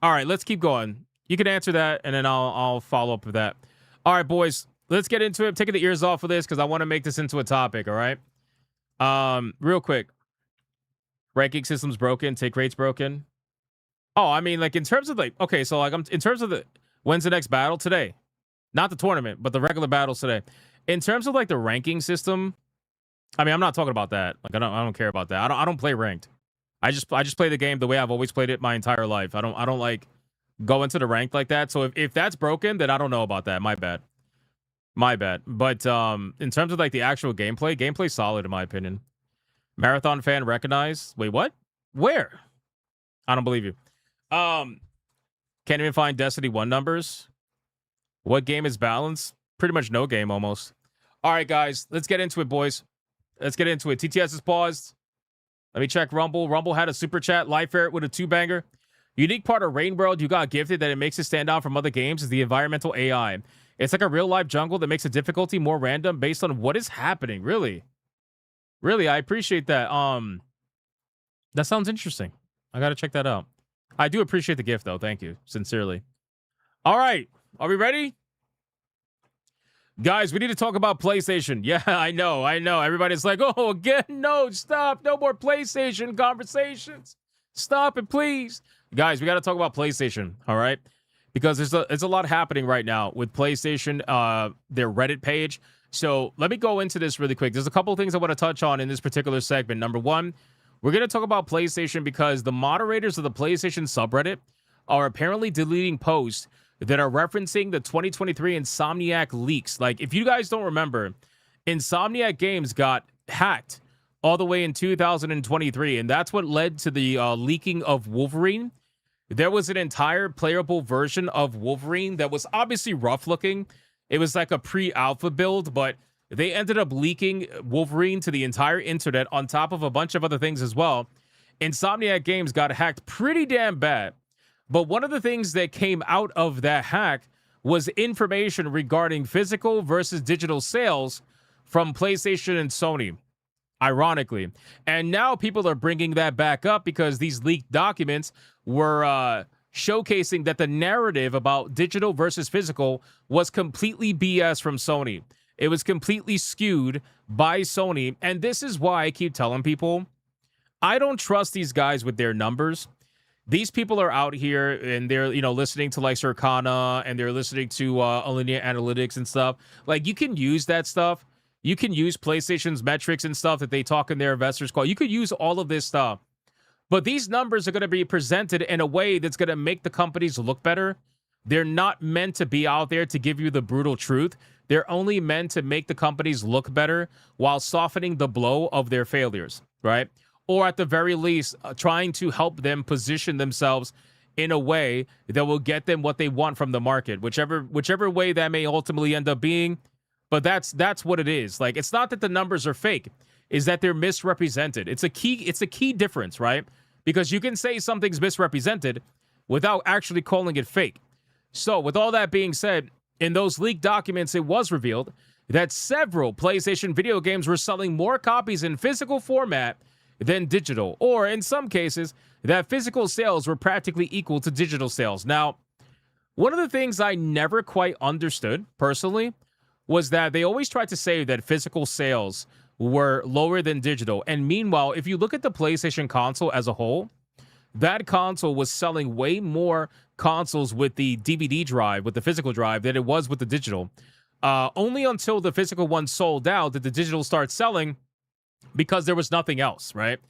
right, let's keep going. You can answer that, and then I'll follow up with that. All right, boys, let's get into it. I'm taking the ears off of this because I want to make this into a topic, all right? Real quick. Ranking system's broken, take rate's broken. Oh, I mean, like, in terms of, like, okay, so, like, in terms of when's the next battle? Today. Not the tournament, but the regular battles today. In terms of, like, the ranking system, I mean, I'm not talking about that. Like, I don't care about that. I don't play ranked. I just play the game the way I've always played it my entire life. I don't like go into the rank like that. So if that's broken, then I don't know about that. My bad. But in terms of, like, the actual gameplay's solid in my opinion. Marathon fan recognized. Wait, what? Where? I don't believe you. Can't even find Destiny 1 numbers. What game is balanced? Pretty much no game almost. All right, guys, let's get into it, boys. Let's get into it. TTS is paused. Let me check Rumble. Rumble had a super chat. Live Ferret with a 2-banger. Unique part of Rain World you got gifted that it makes it stand out from other games is the environmental AI. It's like a real-life jungle that makes the difficulty more random based on what is happening. Really? Really, I appreciate that. That sounds interesting. I got to check that out. I do appreciate the gift, though. Thank you. Sincerely. All right. Are we ready? Guys, we need to talk about PlayStation. Yeah, I know. Everybody's like, oh, again, no, stop. No more PlayStation conversations. Stop it, please. Guys, we got to talk about PlayStation, all right? Because there's a lot happening right now with PlayStation, their Reddit page. So let me go into this really quick. There's a couple of things I want to touch on in this particular segment. Number one, we're going to talk about PlayStation because the moderators of the PlayStation subreddit are apparently deleting posts that are referencing the 2023 Insomniac leaks. Like, if you guys don't remember, Insomniac Games got hacked all the way in 2023, and that's what led to the leaking of Wolverine. There was an entire playable version of Wolverine that was obviously rough looking. It was like a pre-alpha build, but they ended up leaking Wolverine to the entire internet on top of a bunch of other things as well. Insomniac Games got hacked pretty damn bad. But one of the things that came out of that hack was information regarding physical versus digital sales from PlayStation and Sony, ironically. And now people are bringing that back up because these leaked documents were showcasing that the narrative about digital versus physical was completely BS from Sony. It was completely skewed by Sony. And this is why I keep telling people, I don't trust these guys with their numbers. These people are out here and they're, listening to like Circana and they're listening to Alinea Analytics and stuff. Like, you can use that stuff. You can use PlayStation's metrics and stuff that they talk in their investors call. You could use all of this stuff. But these numbers are going to be presented in a way that's going to make the companies look better. They're not meant to be out there to give you the brutal truth. They're only meant to make the companies look better while softening the blow of their failures, right? Or at the very least, trying to help them position themselves in a way that will get them what they want from the market, whichever way that may ultimately end up being. But that's what it is. Like, it's not that the numbers are fake, is that they're misrepresented. It's a key difference, right? Because you can say something's misrepresented without actually calling it fake. So with all that being said, in those leaked documents, it was revealed that several PlayStation video games were selling more copies in physical format than digital, or in some cases, that physical sales were practically equal to digital sales. Now, one of the things I never quite understood, personally, was that they always tried to say that physical sales were lower than digital. And meanwhile, if you look at the PlayStation console as a whole, that console was selling way more consoles with the DVD drive, with the physical drive, than it was with the digital. Only until the physical one sold out did the digital start selling, because there was nothing else, right?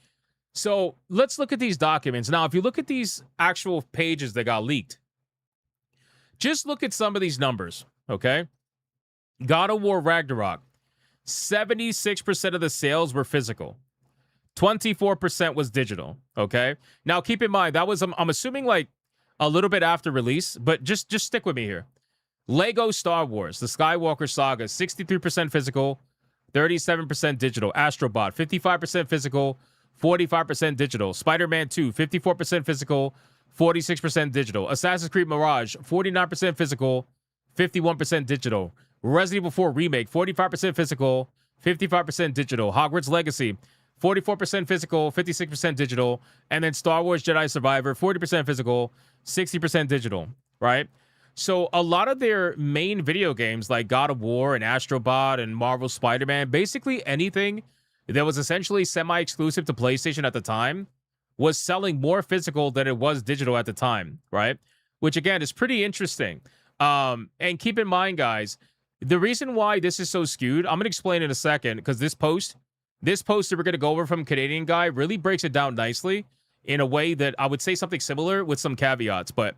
So let's look at these documents. Now, if you look at these actual pages that got leaked, just look at some of these numbers, okay? God of War Ragnarok, 76% of the sales were physical. 24% was digital, okay? Now, keep in mind, that was, I'm assuming, like, a little bit after release, but just stick with me here. Lego Star Wars, the Skywalker Saga, 63% physical, 37% digital. Astro Bot, 55% physical, 45% digital. Spider-Man 2, 54% physical, 46% digital. Assassin's Creed Mirage, 49% physical, 51% digital. Resident Evil 4 Remake, 45% physical, 55% digital. Hogwarts Legacy, 44% physical, 56% digital, and then Star Wars Jedi Survivor, 40% physical, 60% digital, right? So a lot of their main video games like God of War and Astro Bot and Marvel Spider-Man, basically anything that was essentially semi-exclusive to PlayStation at the time was selling more physical than it was digital at the time, right? Which again is pretty interesting. And keep in mind, guys, the reason why this is so skewed, I'm going to explain in a second, because this post that we're going to go over from Canadian Guy really breaks it down nicely in a way that I would say something similar with some caveats. But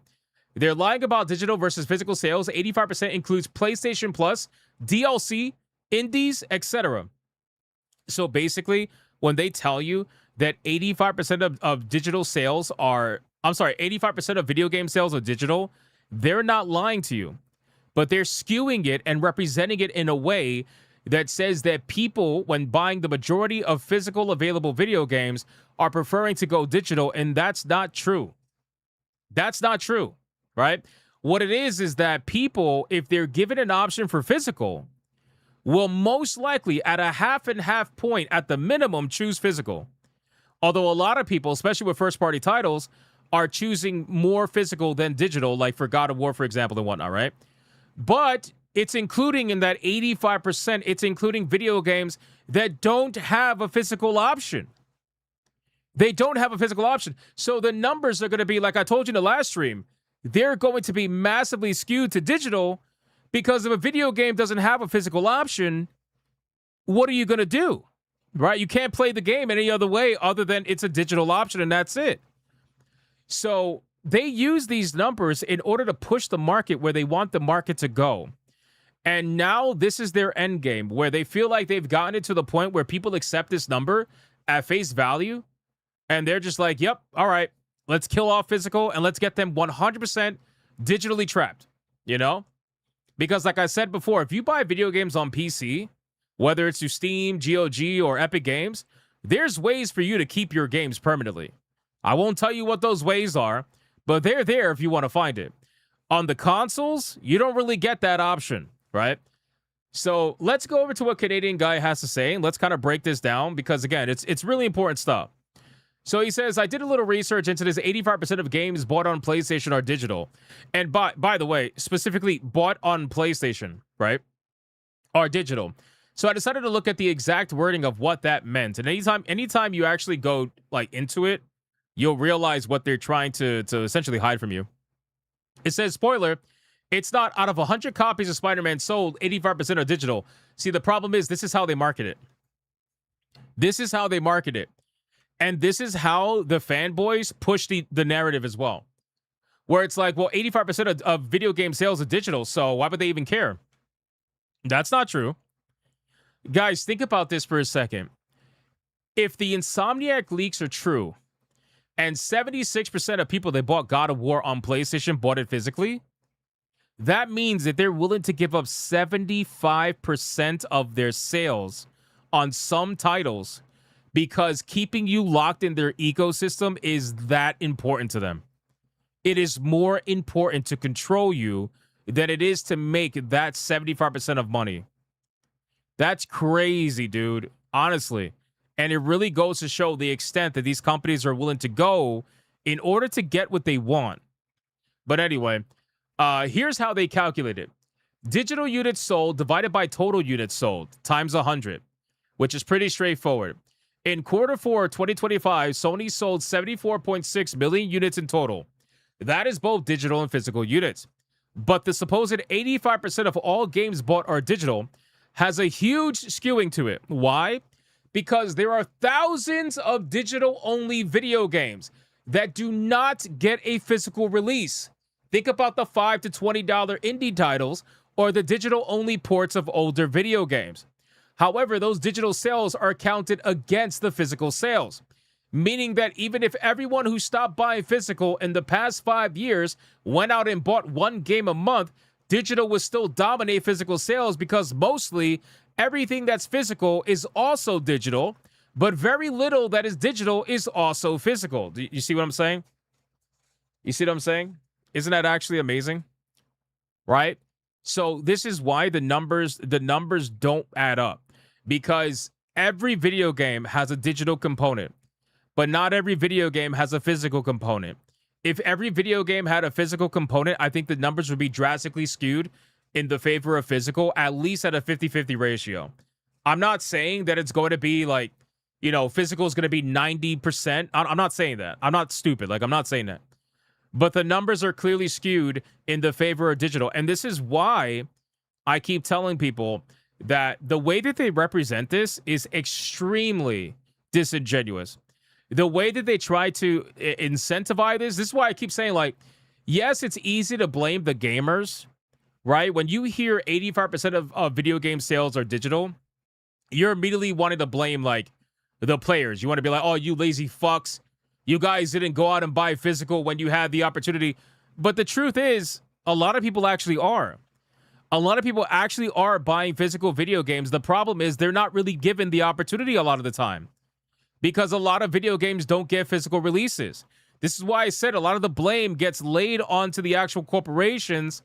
they're lying about digital versus physical sales. 85% includes PlayStation Plus, DLC, indies, etc. So basically, when they tell you that 85% of digital sales are, 85% of video game sales are digital, they're not lying to you. But they're skewing it and representing it in a way that says that people, when buying the majority of physical available video games, are preferring to go digital, and that's not true. That's not true, right? What it is that people, if they're given an option for physical, will most likely, at a half and half point at the minimum, choose physical. Although a lot of people, especially with first-party titles, are choosing more physical than digital, like for God of War, for example, and whatnot, right? But it's including in that 85%, it's including video games that don't have a physical option. They don't have a physical option. So the numbers are going to be, like I told you in the last stream, they're going to be massively skewed to digital, because if a video game doesn't have a physical option, what are you going to do? Right? You can't play the game any other way other than it's a digital option, and that's it. So they use these numbers in order to push the market where they want the market to go. And now this is their end game, where they feel like they've gotten it to the point where people accept this number at face value, and they're just like, yep, all right, let's kill off physical and let's get them 100% digitally trapped, you know? Because like I said before, if you buy video games on PC, whether it's through Steam, GOG, or Epic Games, there's ways for you to keep your games permanently. I won't tell you what those ways are, but they're there if you want to find it. On the consoles, you don't really get that option, right? So let's go over to what Canadian Guy has to say, and let's kind of break this down, because again, it's really important stuff. So he says, I did a little research into this. 85% of games bought on PlayStation are digital. And by the way, specifically bought on PlayStation, right, are digital. So I decided to look at the exact wording of what that meant. And anytime you actually go like into it, you'll realize what they're trying to essentially hide from you. It says, spoiler, it's not out of 100 copies of Spider-Man sold, 85% are digital. See, the problem is this is how they market it. This is how they market it. And this is how the fanboys push the narrative as well. Where it's like, well, 85% of video game sales are digital, so why would they even care? That's not true. Guys, think about this for a second. If the Insomniac leaks are true, and 76% of people that bought God of War on PlayStation bought it physically, that means that they're willing to give up 75% of their sales on some titles because keeping you locked in their ecosystem is that important to them. It is more important to control you than it is to make that 75% of money. That's crazy, dude. Honestly. And it really goes to show the extent that these companies are willing to go in order to get what they want. But anyway, here's how they calculate it. Digital units sold divided by total units sold times 100, which is pretty straightforward. In quarter 4 2025, Sony sold 74.6 million units in total. That is both digital and physical units. But the supposed 85% of all games bought are digital has a huge skewing to it. Why? Because there are thousands of digital-only video games that do not get a physical release. Think about the $5 to $20 indie titles or the digital-only ports of older video games. However, those digital sales are counted against the physical sales, meaning that even if everyone who stopped buying physical in the past 5 years went out and bought one game a month, digital would still dominate physical sales because mostly everything that's physical is also digital, but very little that is digital is also physical. Do you see what I'm saying? You see what I'm saying? Isn't that actually amazing? Right? So this is why the numbers don't add up. Because every video game has a digital component, but not every video game has a physical component. If every video game had a physical component, I think the numbers would be drastically skewed in the favor of physical, at least at a 50-50 ratio. I'm not saying that it's going to be like, you know, physical is going to be 90%. I'm not saying that. I'm not stupid. Like, I'm not saying that. But the numbers are clearly skewed in the favor of digital. And this is why I keep telling people that the way that they represent this is extremely disingenuous. The way that they try to incentivize this is why I keep saying, like, yes, it's easy to blame the gamers, right? When you hear 85% of video game sales are digital, you're immediately wanting to blame, like, the players. You want to be like, oh, you lazy fucks. You guys didn't go out and buy physical when you had the opportunity. But the truth is, a lot of people actually are. A lot of people actually are buying physical video games. The problem is they're not really given the opportunity a lot of the time, because a lot of video games don't get physical releases. This is why I said a lot of the blame gets laid onto the actual corporations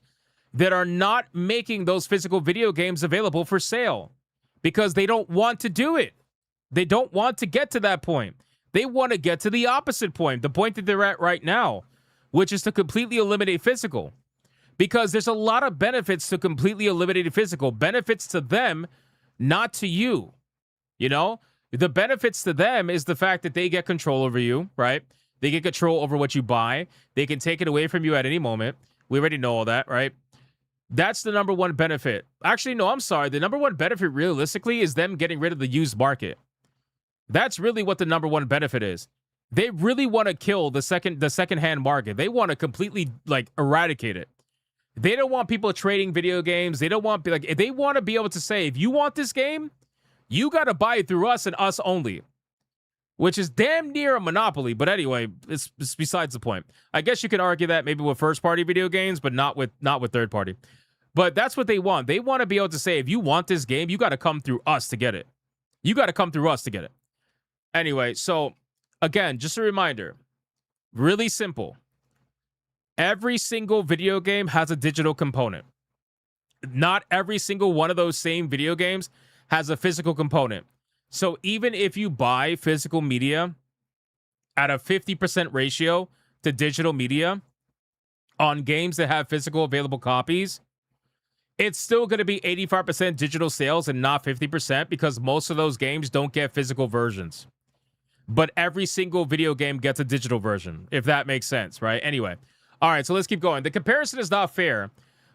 that are not making those physical video games available for sale, because they don't want to do it. They don't want to get to that point. They want to get to the opposite point, the point that they're at right now, which is to completely eliminate physical. Because there's a lot of benefits to completely eliminating physical. Benefits to them, not to you. You know? The benefits to them is the fact that they get control over you, right? They get control over what you buy. They can take it away from you at any moment. We already know all that, right? That's the number one benefit. Actually, no, I'm sorry. The number one benefit realistically is them getting rid of the used market. That's really what the number one benefit is. They really want to kill the secondhand market. They want to completely, like, eradicate it. They don't want people trading video games. They don't want, like, they want to be able to say, if you want this game, you got to buy it through us and us only, which is damn near a monopoly. But anyway, it's besides the point. I guess you can argue that maybe with first-party video games, but not with third-party. But that's what they want. They want to be able to say, if you want this game, you got to come through us to get it. You got to come through us to get it. Anyway, so again, just a reminder, really simple. Every single video game has a digital component. Not every single one of those same video games has a physical component. So even if you buy physical media at a 50% ratio to digital media on games that have physical available copies, it's still going to be 85% digital sales and not 50%, because most of those games don't get physical versions. But every single video game gets a digital version, if that makes sense, right? Anyway, all right, so let's keep going. The comparison is not fair.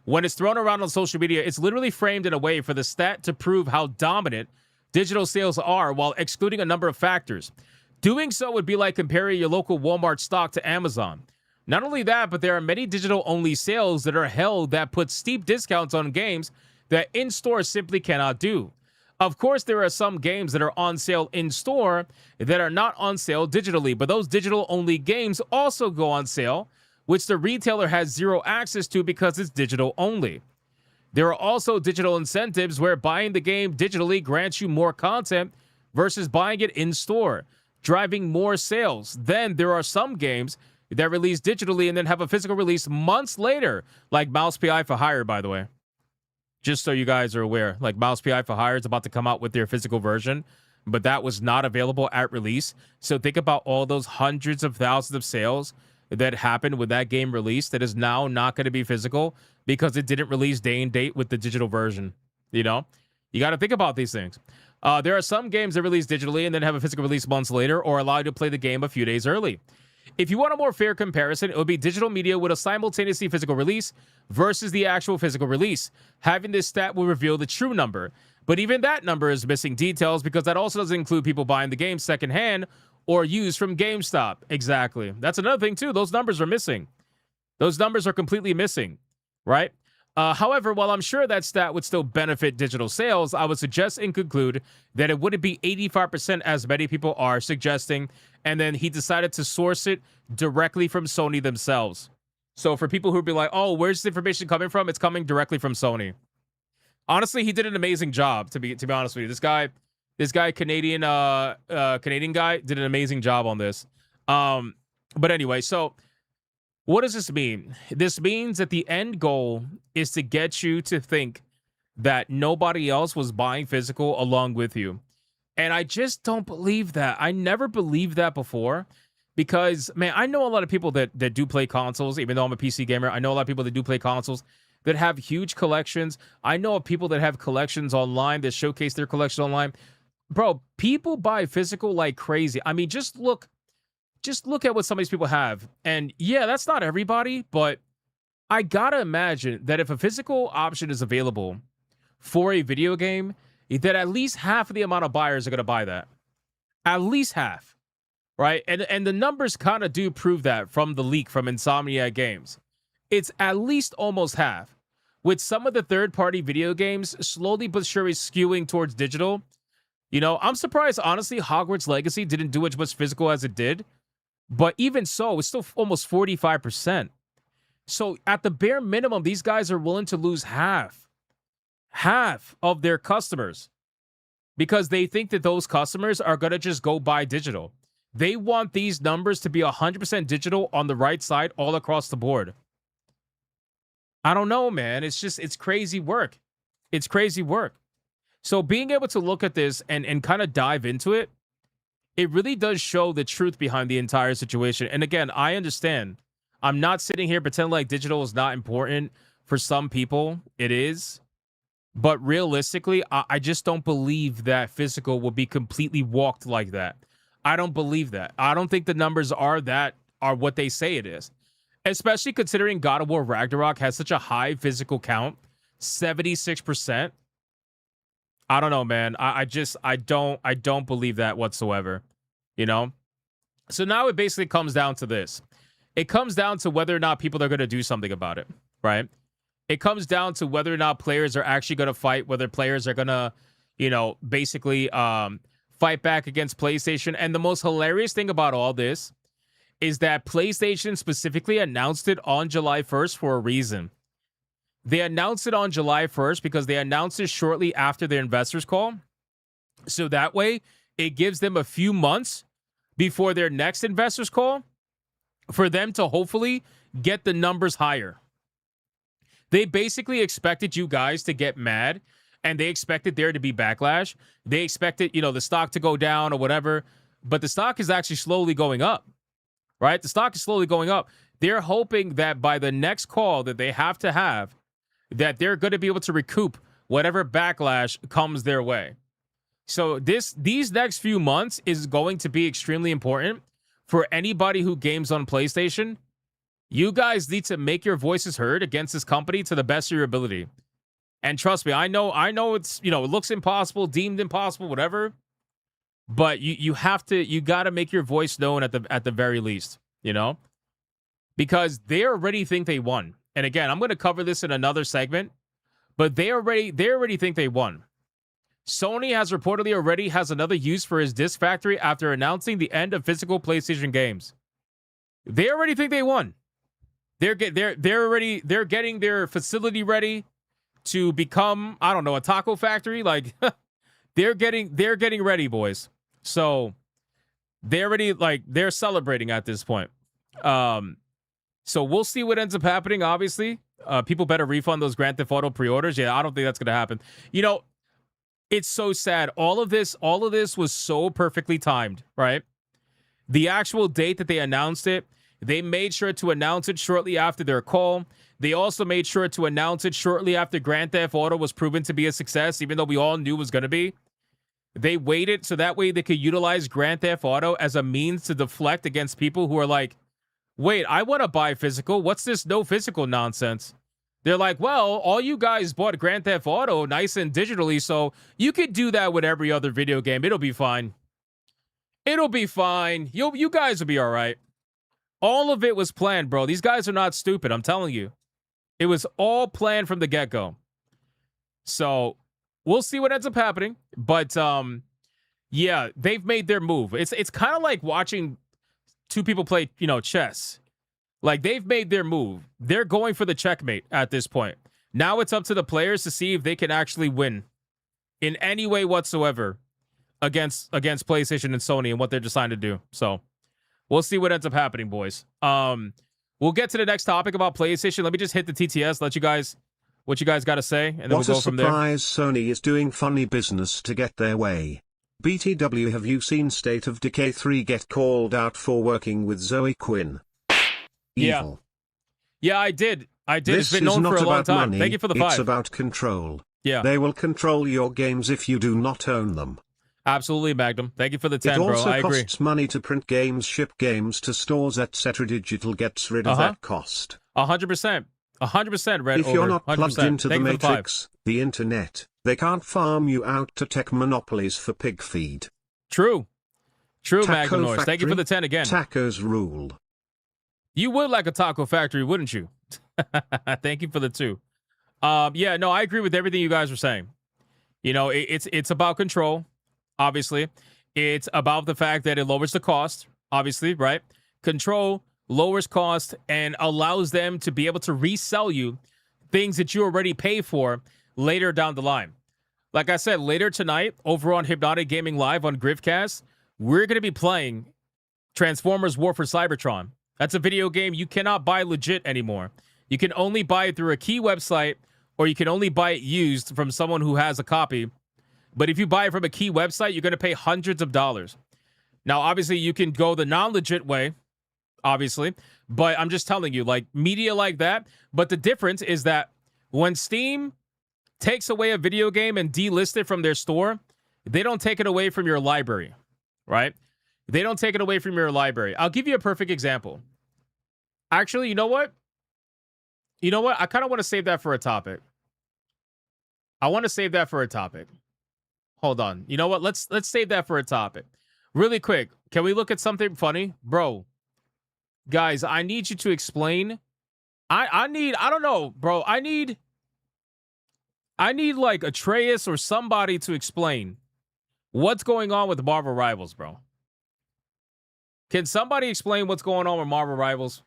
When it's thrown around on social media, it's literally framed in a way for the stat to prove how dominant digital sales are while excluding a number of factors. Doing so would be like comparing your local Walmart stock to Amazon. Not only that, but there are many digital-only sales that are held that put steep discounts on games that in-store simply cannot do. Of course, there are some games that are on sale in-store that are not on sale digitally, but those digital-only games also go on sale, which the retailer has zero access to because it's digital-only. There are also digital incentives where buying the game digitally grants you more content versus buying it in-store, driving more sales. Then there are some games that release digitally and then have a physical release months later, like Mouse PI for Hire, by the way. Just so you guys are aware, like Mouse PI for Hire is about to come out with their physical version, but that was not available at release. So think about all those hundreds of thousands of sales that happened when that game released that is now not going to be physical because it didn't release day and date with the digital version. You know, you got to think about these things. There are some games that release digitally and then have a physical release months later, or allow you to play the game a few days early. If you want a more fair comparison, it would be digital media with a simultaneously physical release versus the actual physical release. Having this stat will reveal the true number. But even that number is missing details because that also doesn't include people buying the game secondhand or used from GameStop. Exactly. That's another thing, too. Those numbers are missing. Those numbers are completely missing, right? However, while I'm sure that stat would still benefit digital sales, I would suggest and conclude that it wouldn't be 85% as many people are suggesting, and then he decided to source it directly from Sony themselves. So for people who would be like, oh, where's this information coming from? It's coming directly from Sony. Honestly, he did an amazing job, to be honest with you. This guy, Canadian guy, did an amazing job on this. But anyway, so what does this mean? This means that the end goal is to get you to think that nobody else was buying physical along with you. And I just don't believe that. I never believed that before because, man, I know a lot of people that do play consoles, even though I'm a PC gamer. I know a lot of people that do play consoles that have huge collections. I know of people that have collections online that showcase their collection online. Bro, people buy physical like crazy. I mean, just look at what some of these people have. And yeah, that's not everybody, but I gotta imagine that if a physical option is available for a video game, that at least half of the amount of buyers are going to buy that. At least half, right? And the numbers kind of do prove that from the leak from Insomniac Games. It's at least almost half. With some of the third-party video games slowly but surely skewing towards digital, you know, I'm surprised, honestly, Hogwarts Legacy didn't do as much physical as it did. But even so, it's still almost 45%. So at the bare minimum, these guys are willing to lose half of their customers because they think that those customers are going to just go buy digital. They want these numbers to be 100% digital on the right side all across the board. I don't know, man. It's crazy work. It's crazy work. So being able to look at this and kind of dive into it, it really does show the truth behind the entire situation. And again, I understand. I'm not sitting here pretending like digital is not important. For some people, it is. But realistically, I just don't believe that physical will be completely walked like that. I don't believe that. I don't think the numbers are what they say it is. Especially considering God of War Ragnarok has such a high physical count, 76%. I don't know, man. I don't believe that whatsoever. You know? So now it basically comes down to this. It comes down to whether or not people are going to do something about it, right? It comes down to whether or not players are actually going to fight, whether players are going to, you know, basically fight back against PlayStation. And the most hilarious thing about all this is that PlayStation specifically announced it on July 1st for a reason. They announced it on July 1st because they announced it shortly after their investors call. So that way, it gives them a few months before their next investors call for them to hopefully get the numbers higher. They basically expected you guys to get mad, and they expected there to be backlash. They expected, you know, the stock to go down or whatever, but the stock is actually slowly going up, right? The stock is slowly going up. They're hoping that by the next call that they have to have, that they're going to be able to recoup whatever backlash comes their way. So these next few months is going to be extremely important for anybody who games on PlayStation. You guys need to make your voices heard against this company to the best of your ability. And trust me, I know it's, you know, it looks impossible, deemed impossible, whatever. But you got to make your voice known at the very least, you know? Because they already think they won. And again, I'm going to cover this in another segment, but they already think they won. Sony has reportedly already has another use for his disc factory after announcing the end of physical PlayStation games. They already think they won. They're getting their facility ready to become, I don't know, a taco factory. Like they're getting ready, boys. So they're already they're celebrating at this point. So we'll see what ends up happening. Obviously, people better refund those Grand Theft Auto pre-orders. Yeah, I don't think that's gonna happen. You know, it's so sad. All of this was so perfectly timed, right? The actual date that they announced it, they made sure to announce it shortly after their call. They also made sure to announce it shortly after Grand Theft Auto was proven to be a success, even though we all knew it was going to be. They waited so that way they could utilize Grand Theft Auto as a means to deflect against people who are like, wait, I want to buy physical. What's this no physical nonsense? They're like, well, all you guys bought Grand Theft Auto nice and digitally, so you could do that with every other video game. It'll be fine. It'll be fine. You guys will be all right. All of it was planned, bro. These guys are not stupid. I'm telling you. It was all planned from the get-go. So we'll see what ends up happening. But yeah, they've made their move. It's kind of like watching two people play, you know, chess. Like, they've made their move. They're going for the checkmate at this point. Now it's up to the players to see if they can actually win in any way whatsoever against PlayStation and Sony and what they're deciding to do. So we'll see what ends up happening, boys. We'll get to the next topic about PlayStation. Let me just hit the TTS, let you guys, what you guys got to say, and then we'll go from there. What a surprise, Sony is doing funny business to get their way. BTW, have you seen State of Decay 3 get called out for working with Zoe Quinn? Evil. Yeah, I did. This It's been known is not for a long about time. money, Thank you for the it's 5. about control. Yeah. They will control your games if you do not own them. Absolutely, Magnum. Thank you for the 10, it also bro. I agree. costs money to print games, ship games to stores, etc. Digital gets rid of that cost. 100%. 100%, Red. If you're not 100%. plugged into the Thank you for matrix, the internet, they can't farm you out to tech monopolies for pig feed. True. True, Taco Magnum Norse. Thank you for the 10 again. Tacos rule. You would like a taco factory, wouldn't you? Thank you for the 2. Yeah, no, I agree with everything you guys were saying. You know, it's about control, obviously. It's about the fact that it lowers the cost, obviously, right? Control lowers cost and allows them to be able to resell you things that you already pay for later down the line. Like I said, later tonight, over on Hypnotic Gaming Live on Griffcast, we're going to be playing Transformers War for Cybertron. That's a video game you cannot buy legit anymore. You can only buy it through a key website, or you can only buy it used from someone who has a copy. But if you buy it from a key website, you're going to pay hundreds of dollars. Now, obviously, you can go the non-legit way, obviously. But I'm just telling you, like, media like that. But the difference is that when Steam takes away a video game and delists it from their store, they don't take it away from your library, right? They don't take it away from your library. I'll give you a perfect example. Actually, you know what? You know what? I kind of want to save that for a topic. I want to save that for a topic. Hold on. You know what? Let's save that for a topic. Really quick. Can we look at something funny? Bro. Guys, I need you to explain. I don't know, bro. I need like Atreus or somebody to explain what's going on with Marvel Rivals, bro. Can somebody explain what's going on with Marvel Rivals?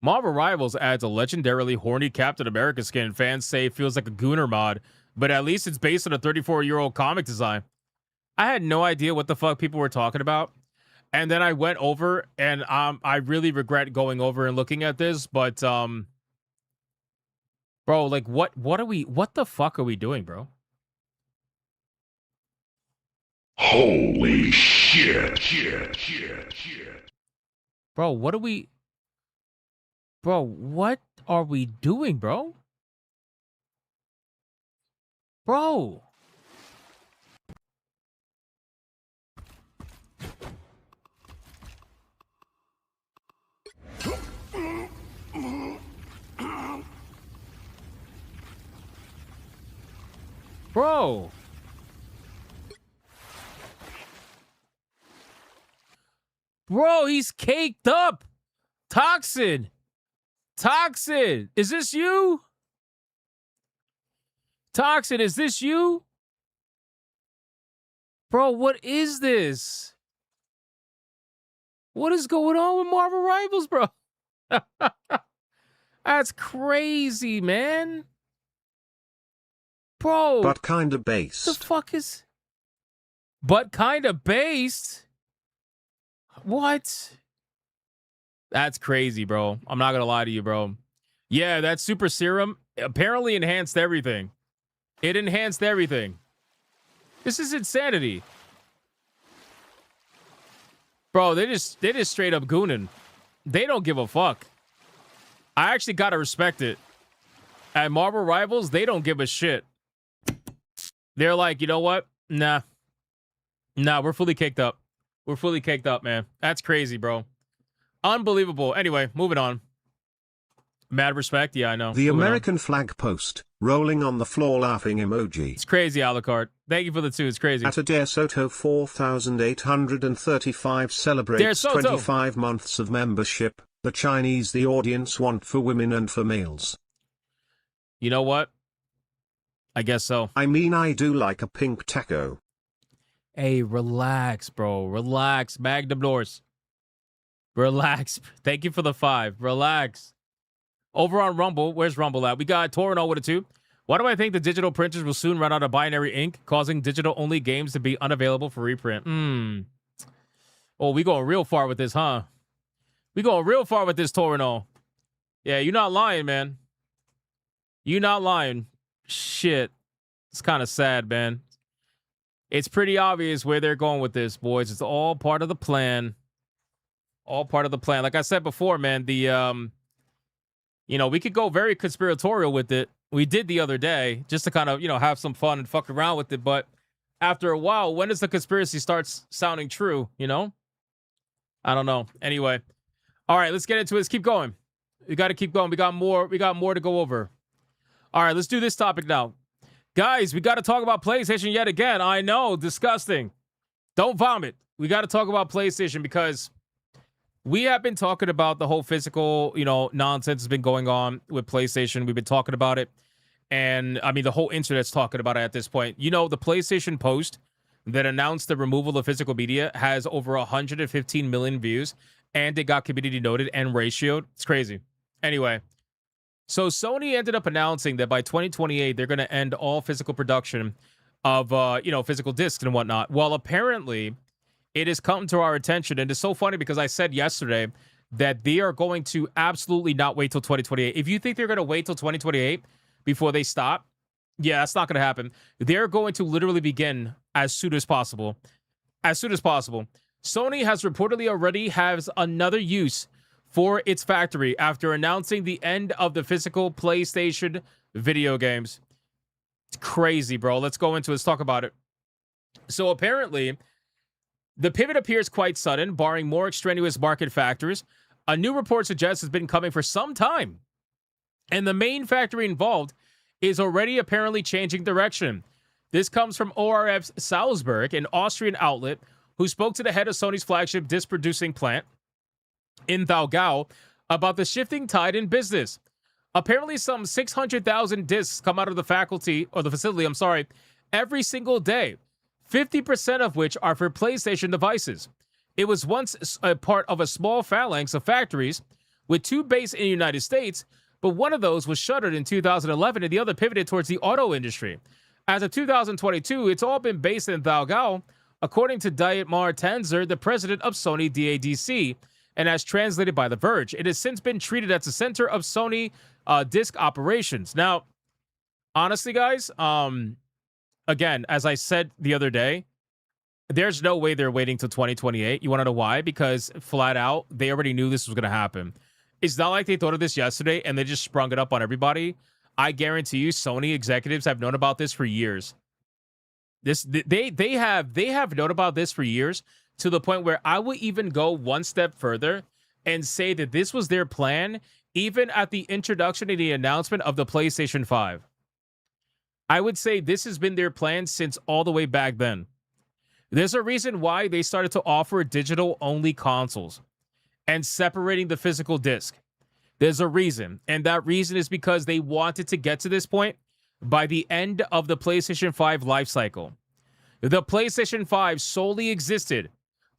Marvel Rivals adds a legendarily horny Captain America skin fans say feels like a Gooner mod, but at least it's based on a 34-year-old comic design. I had no idea what the fuck people were talking about. And then I went over and I really regret going over and looking at this, but bro, like what the fuck are we doing, bro? Holy shit. Bro, what are we doing, bro? Bro. Bro. Bro, he's caked up. Toxin. Toxin. Is this you? Toxin, is this you? Bro, what is this? What is going on with Marvel Rivals, bro? That's crazy, man. Bro. But kinda based. The fuck is... But kinda based? What? That's crazy, bro. I'm not gonna lie to you, bro. Yeah, that super serum apparently enhanced everything. It enhanced everything. This is insanity. Bro, they just straight up gooning. They don't give a fuck. I actually gotta respect it. At Marvel Rivals, they don't give a shit. They're like, you know what? Nah, we're fully caked up. We're fully caked up, man. That's crazy, bro. Unbelievable. Anyway, moving on. Mad respect. Yeah, I know. The Moving American on. flag post, rolling on the floor laughing emoji. It's crazy, Alucard. Thank you for the 2. It's crazy. At a DeSoto 4,835 celebrates 25 months of membership. The Chinese the audience want for women and for males. You know what? I guess so. I mean, I do like a pink taco. Hey, relax, bro. Relax. Magnum Norse. Relax. Thank you for the 5. Relax. Over on Rumble, where's Rumble at? We got Torino with a 2. Why do I think the digital printers will soon run out of binary ink, causing digital-only games to be unavailable for reprint? Oh, we going real far with this, huh? We going real far with this, Torino. Yeah, you're not lying, man. You're not lying. Shit. It's kind of sad, man. It's pretty obvious where they're going with this, boys. It's all part of the plan. All part of the plan. Like I said before, man, we could go very conspiratorial with it. We did the other day just to kind of, have some fun and fuck around with it. But after a while, when does the conspiracy start sounding true, I don't know. Anyway. All right, let's get into it. Let's keep going. We got to keep going. We got more to go over. All right, let's do this topic now. Guys, we got to talk about PlayStation yet again. I know, disgusting. Don't vomit. We got to talk about PlayStation because we have been talking about the whole physical, nonsense has been going on with PlayStation. We've been talking about it. And, I mean, the whole internet's talking about it at this point. The PlayStation post that announced the removal of physical media has over 115 million views. And it got community noted and ratioed. It's crazy. Anyway, so Sony ended up announcing that by 2028, they're going to end all physical production of, physical discs and whatnot. Well, apparently, it has come to our attention. And it's so funny because I said yesterday that they are going to absolutely not wait till 2028. If you think they're going to wait till 2028 before they stop, yeah, that's not going to happen. They're going to literally begin as soon as possible. As soon as possible. Sony has reportedly already has another use for its factory after announcing the end of the physical PlayStation video games. It's crazy, bro. Let's go into it. Let's talk about it. So apparently, the pivot appears quite sudden, barring more extraneous market factors. A new report suggests it's been coming for some time. And the main factory involved is already apparently changing direction. This comes from ORF's Salzburg, an Austrian outlet, who spoke to the head of Sony's flagship disc-producing plant in Thurgau about the shifting tide in business. Apparently, some 600,000 discs come out of the facility, every single day, 50% of which are for PlayStation devices. It was once a part of a small phalanx of factories with two based in the United States, but one of those was shuttered in 2011 and the other pivoted towards the auto industry. As of 2022, it's all been based in Thurgau, according to Dietmar Tanzer, the president of Sony DADC, and as translated by The Verge. It has since been treated as the center of Sony disc operations. Now, honestly, guys, again, as I said the other day, there's no way they're waiting till 2028. You want to know why? Because flat out, they already knew this was going to happen. It's not like they thought of this yesterday and they just sprung it up on everybody. I guarantee you, Sony executives have known about this for years. They have known about this for years, to the point where I will even go one step further and say that this was their plan even at the introduction and the announcement of the PlayStation 5. I would say this has been their plan since all the way back then. There's a reason why they started to offer digital-only consoles and separating the physical disc. There's a reason, and that reason is because they wanted to get to this point by the end of the PlayStation 5 lifecycle. The PlayStation 5 solely existed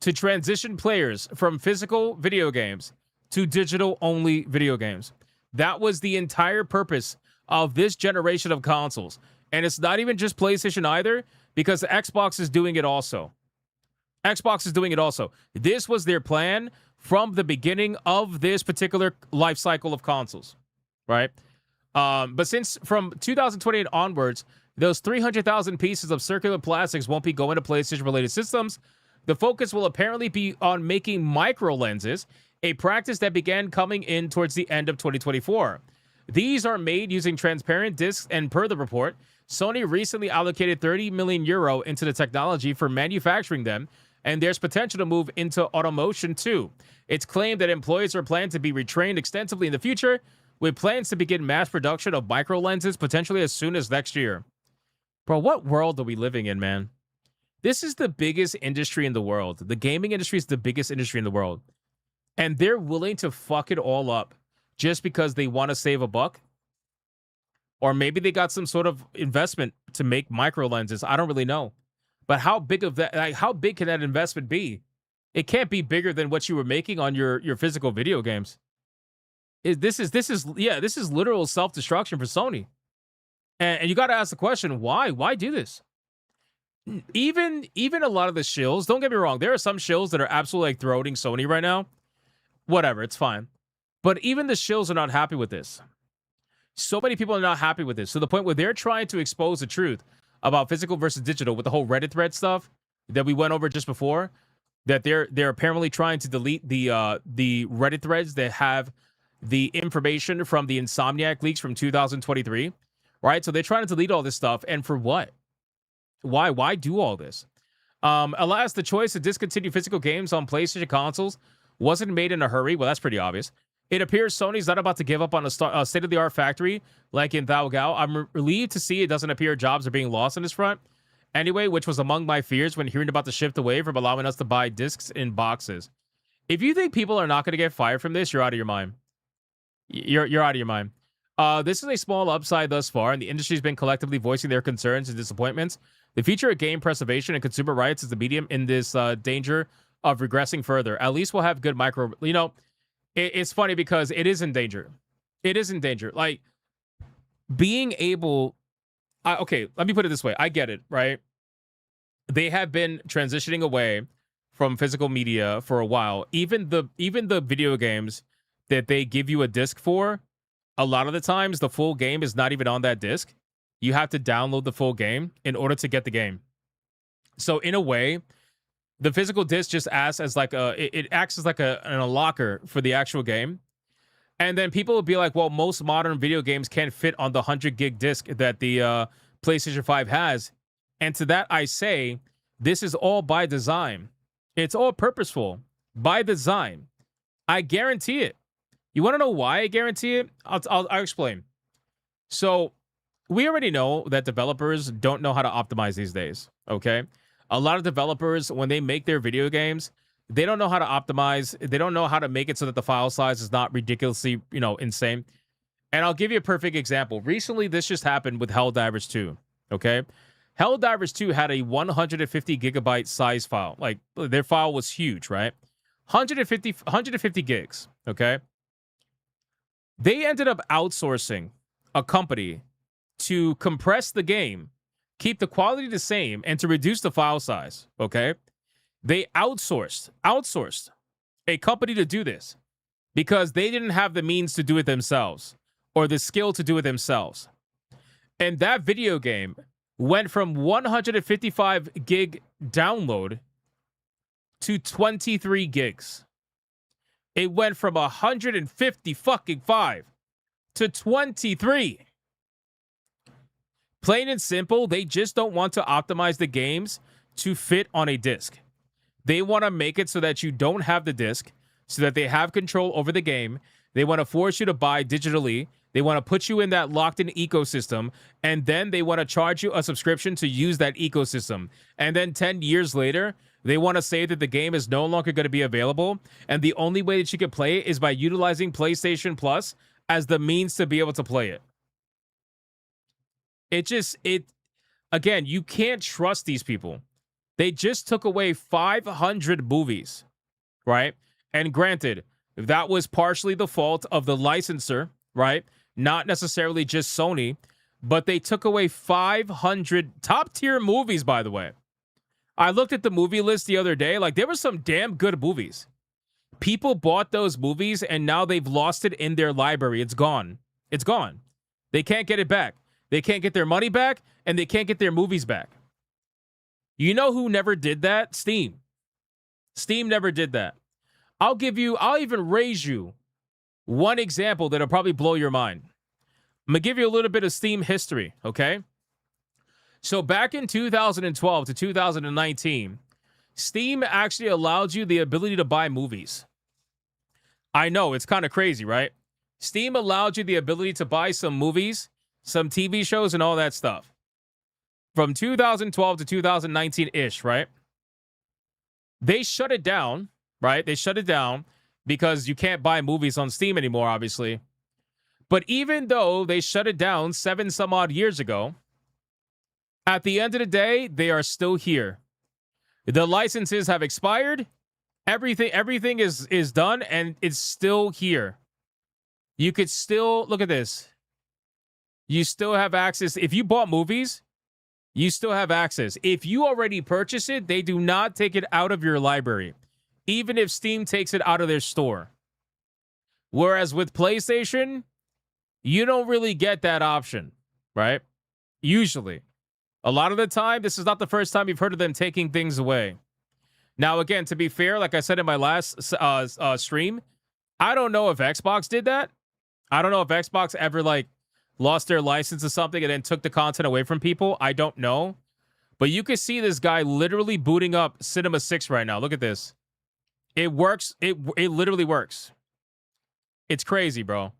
to transition players from physical video games to digital-only video games. That was the entire purpose of this generation of consoles. And it's not even just PlayStation either, because Xbox is doing it also. Xbox is doing it also. This was their plan from the beginning of this particular life cycle of consoles, right? But since from 2028 onwards, those 300,000 pieces of circular plastics won't be going to PlayStation-related systems. The focus will apparently be on making micro lenses, a practice that began coming in towards the end of 2024. These are made using transparent discs, and per the report, Sony recently allocated 30 million euro into the technology for manufacturing them, and there's potential to move into automotion too. It's claimed that employees are planned to be retrained extensively in the future, with plans to begin mass production of micro lenses potentially as soon as next year. Bro, what world are we living in, man? This is the biggest industry in the world. The gaming industry is the biggest industry in the world. And they're willing to fuck it all up just because they want to save a buck? Or maybe they got some sort of investment to make micro lenses. I don't really know. But how big of that, like, how big can that investment be? It can't be bigger than what you were making on your physical video games. This is literal self-destruction for Sony. And you got to ask the question, why? Why do this? Even a lot of the shills, don't get me wrong, there are some shills that are absolutely like throating Sony right now. Whatever, it's fine. But even the shills are not happy with this. So many people are not happy with this, to the point where they're trying to expose the truth about physical versus digital with the whole Reddit thread stuff that we went over just before, that they're apparently trying to delete the Reddit threads that have the information from the Insomniac leaks from 2023, right? So they're trying to delete all this stuff, and for what? Why do all this? Alas, the choice to discontinue physical games on PlayStation consoles wasn't made in a hurry. Well, that's pretty obvious. It appears Sony's not about to give up on a state-of-the-art factory like in Thao Gao. I'm relieved to see it doesn't appear jobs are being lost on this front. Anyway, which was among my fears when hearing about the shift away from allowing us to buy discs in boxes. If you think people are not going to get fired from this, you're out of your mind. You're out of your mind. This is a small upside thus far, and the industry's been collectively voicing their concerns and disappointments. The future of game preservation and consumer rights is the medium in this danger of regressing further. At least we'll have good micro... You know, it's funny because it is in danger. It is in danger. Like, being able... okay, let me put it this way. I get it, right? They have been transitioning away from physical media for a while. Even the video games that they give you a disc for, a lot of the times the full game is not even on that disc. You have to download the full game in order to get the game. So in a way, the physical disc just acts as like it acts as like a locker for the actual game. And then people will be like, well, most modern video games can't fit on the 100 gig disc that the PlayStation 5 has. And to that I say, this is all by design. It's all purposeful by design. I guarantee it. You want to know why I guarantee it? I'll explain. So we already know that developers don't know how to optimize these days, okay? A lot of developers, when they make their video games, they don't know how to optimize. They don't know how to make it so that the file size is not ridiculously, insane. And I'll give you a perfect example. Recently, this just happened with Helldivers 2, okay? Helldivers 2 had a 150 gigabyte size file. Like, their file was huge, right? 150 gigs, okay? They ended up outsourcing a company to compress the game, keep the quality the same, and to reduce the file size, okay? They outsourced a company to do this because they didn't have the means to do it themselves or the skill to do it themselves. And that video game went from 155 gig download to 23 gigs. It went from 150 fucking 5 to 23. Plain and simple, they just don't want to optimize the games to fit on a disc. They want to make it so that you don't have the disc, so that they have control over the game. They want to force you to buy digitally. They want to put you in that locked-in ecosystem, and then they want to charge you a subscription to use that ecosystem. And then 10 years later, they want to say that the game is no longer going to be available, and the only way that you can play it is by utilizing PlayStation Plus as the means to be able to play it. Again, you can't trust these people. They just took away 500 movies, right? And granted, that was partially the fault of the licensor, right? Not necessarily just Sony, but they took away 500 top-tier movies, by the way. I looked at the movie list the other day. Like, there were some damn good movies. People bought those movies, and now they've lost it in their library. It's gone. It's gone. They can't get it back. They can't get their money back, and they can't get their movies back. You know who never did that? Steam. Steam never did that. I'll even raise you one example that'll probably blow your mind. I'm going to give you a little bit of Steam history, okay? So back in 2012 to 2019, Steam actually allowed you the ability to buy movies. I know, it's kind of crazy, right? Steam allowed you the ability to buy some movies, some TV shows, and all that stuff. From 2012 to 2019-ish, right? They shut it down, right? They shut it down because you can't buy movies on Steam anymore, obviously. But even though they shut it down 7 some odd years ago, at the end of the day, they are still here. The licenses have expired. Everything is done, and it's still here. You could still, look at this. You still have access. If you bought movies, you still have access. If you already purchased it, they do not take it out of your library, even if Steam takes it out of their store. Whereas with PlayStation, you don't really get that option, right? Usually. A lot of the time, this is not the first time you've heard of them taking things away. Now, again, to be fair, like I said in my last stream, I don't know if Xbox did that. I don't know if Xbox ever, like, lost their license or something and then took the content away from people. I don't know. But you can see this guy literally booting up Cinema 6 right now. Look at this. It works. It literally works. It's crazy, bro.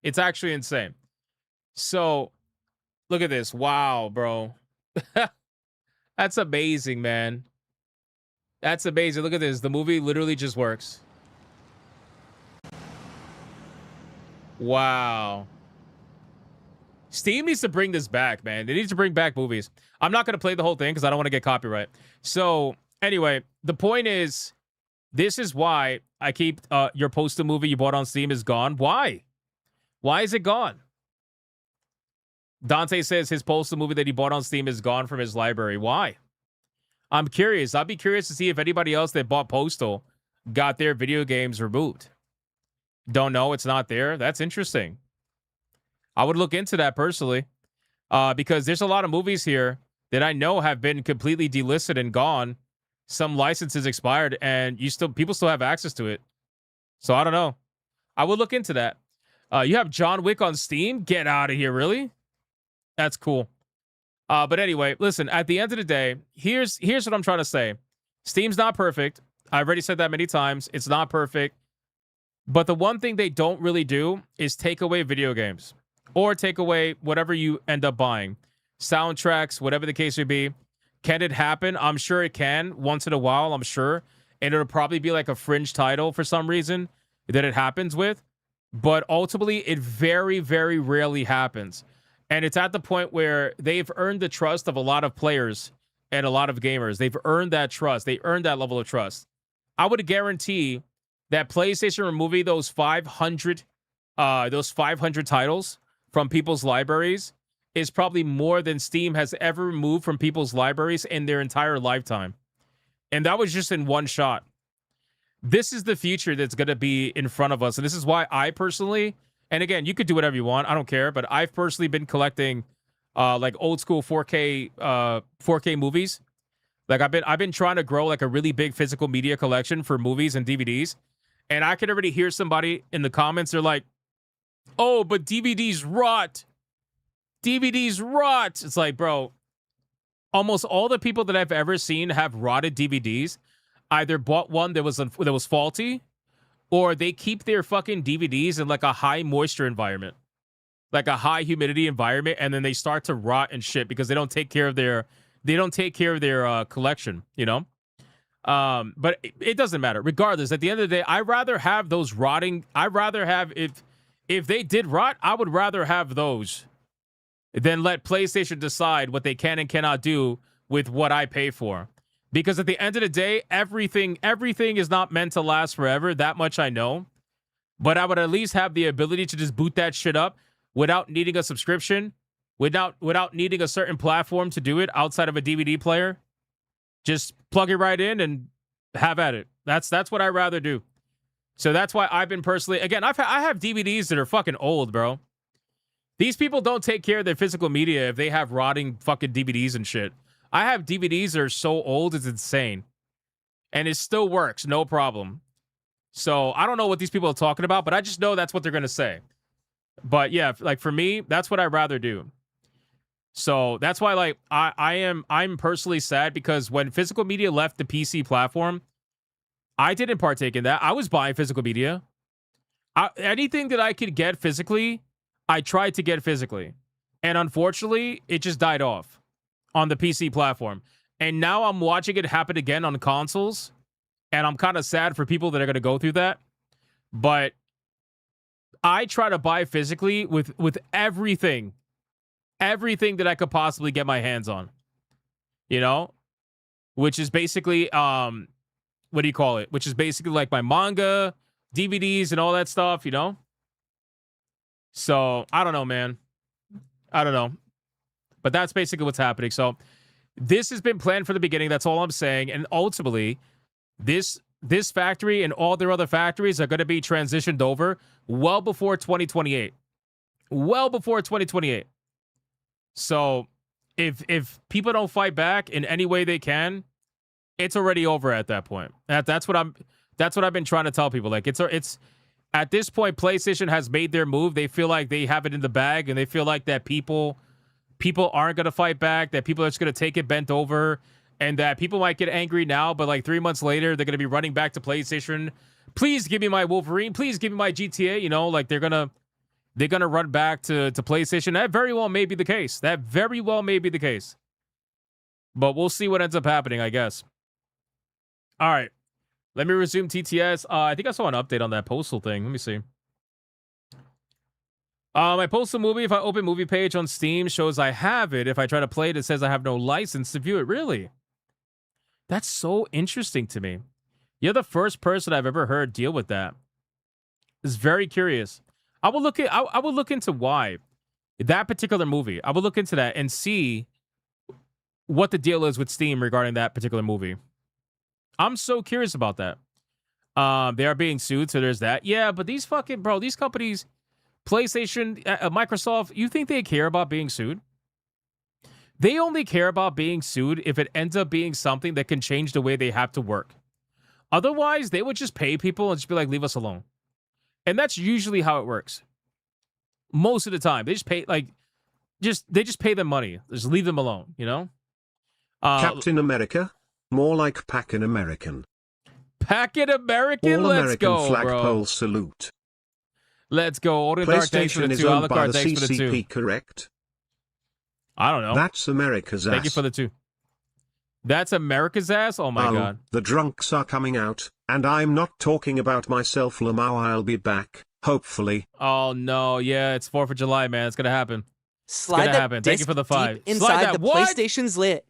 It's actually insane. So, look at this. Wow, bro. That's amazing, man. That's amazing. Look at this. The movie literally just works. Wow. Steam needs to bring this back, man. They need to bring back movies. I'm not going to play the whole thing because I don't want to get copyright. So, anyway, the point is, this is why I keep your poster movie you bought on Steam is gone. Why? Why is it gone? Dante says his poster movie that he bought on Steam is gone from his library. Why? I'm curious. I'd be curious to see if anybody else that bought Postal got their video games removed. Don't know. It's not there. That's interesting. I would look into that personally because there's a lot of movies here that I know have been completely delisted and gone. Some licenses expired and people still have access to it. So I don't know. I would look into that. You have John Wick on Steam? Get out of here, really? That's cool. But anyway, listen, at the end of the day, here's what I'm trying to say. Steam's not perfect. I've already said that many times. It's not perfect. But the one thing they don't really do is take away video games or take away whatever you end up buying. Soundtracks, whatever the case may be. Can it happen? I'm sure it can once in a while, I'm sure. And it'll probably be like a fringe title for some reason that it happens with. But ultimately, it very, very rarely happens. And it's at the point where they've earned the trust of a lot of players and a lot of gamers. They've earned that trust. They earned that level of trust. I would guarantee that PlayStation removing those 500 titles from people's libraries is probably more than Steam has ever removed from people's libraries in their entire lifetime. And that was just in one shot. This is the future that's going to be in front of us. And this is why I personally, and again, you could do whatever you want. I don't care. But I've personally been collecting like old school 4K movies. Like I've been trying to grow like a really big physical media collection for movies and DVDs. And I can already hear somebody in the comments. They're like, oh, but DVDs rot. DVDs rot. It's like, bro, almost all the people that I've ever seen have rotted DVDs either bought one that was faulty, or they keep their fucking DVDs in like a high moisture environment, like a high humidity environment, and then they start to rot and shit because they don't take care of their collection, you know. But it doesn't matter. Regardless, at the end of the day, I'd rather have those rotting. I'd rather have if they did rot, I would rather have those than let PlayStation decide what they can and cannot do with what I pay for. Because at the end of the day, everything is not meant to last forever. That much I know. But I would at least have the ability to just boot that shit up without needing a subscription, without needing a certain platform to do it outside of a DVD player. Just plug it right in and have at it. That's what I'd rather do. So that's why I've been personally, again, I have DVDs that are fucking old, bro. These people don't take care of their physical media if they have rotting fucking DVDs and shit. I have DVDs that are so old, it's insane. And it still works, no problem. So I don't know what these people are talking about, but I just know that's what they're going to say. But yeah, like for me, that's what I'd rather do. So that's why, like, I'm personally sad because when physical media left the PC platform, I didn't partake in that. I was buying physical media. Anything that I could get physically, I tried to get physically. And unfortunately, it just died off on the PC platform. And now I'm watching it happen again on consoles. And I'm kind of sad for people that are going to go through that. But I try to buy physically with everything that I could possibly get my hands on, you know, which is basically, what do you call it? Which is basically like my manga, DVDs and all that stuff, you know? So I don't know, man. I don't know. But that's basically what's happening. So this has been planned from the beginning. That's all I'm saying. And ultimately, this factory and all their other factories are going to be transitioned over well before 2028. Well before 2028. So if people don't fight back in any way they can, it's already over at that point. That's what I've been trying to tell people. Like it's at this point, PlayStation has made their move. They feel like they have it in the bag, and they feel like that people aren't gonna fight back, that people are just gonna take it bent over, and that people might get angry now, but like 3 months later, they're gonna be running back to PlayStation. Please give me my Wolverine. Please give me my GTA. You know, like they're gonna run back to PlayStation. That very well may be the case. That very well may be the case. But we'll see what ends up happening, I guess. All right. Let me resume TTS. I think I saw an update on that Postal thing. Let me see. My Postal movie, if I open movie page on Steam, shows I have it. If I try to play it, it says I have no license to view it. Really? That's so interesting to me. You're the first person I've ever heard deal with that. It's very curious. I will look into why that particular movie. I will look into that and see what the deal is with Steam regarding that particular movie. I'm so curious about that. They are being sued, so there's that. Yeah, but these companies, PlayStation, Microsoft, you think they care about being sued? They only care about being sued if it ends up being something that can change the way they have to work. Otherwise, they would just pay people and just be like, leave us alone. And that's usually how it works. Most of the time, they just pay they just pay them money. Just leave them alone, you know? Captain America? More like Packin' American. Packin' American? All Let's American go, flagpole salute. Let's go. Order Dark, thanks for the PlayStation is 2. owned by Alucard, the thanks for the 2. CCP, correct? I don't know. That's America's ass. Thank you for the 2. That's America's ass? Oh my god. The drunks are coming out, and I'm not talking about myself, Lamau. I'll be back, hopefully. Oh no, yeah, it's 4th of July, man. It's gonna happen. Slide that that happen. Thank you for the 5. Deep inside the what? PlayStation's lid,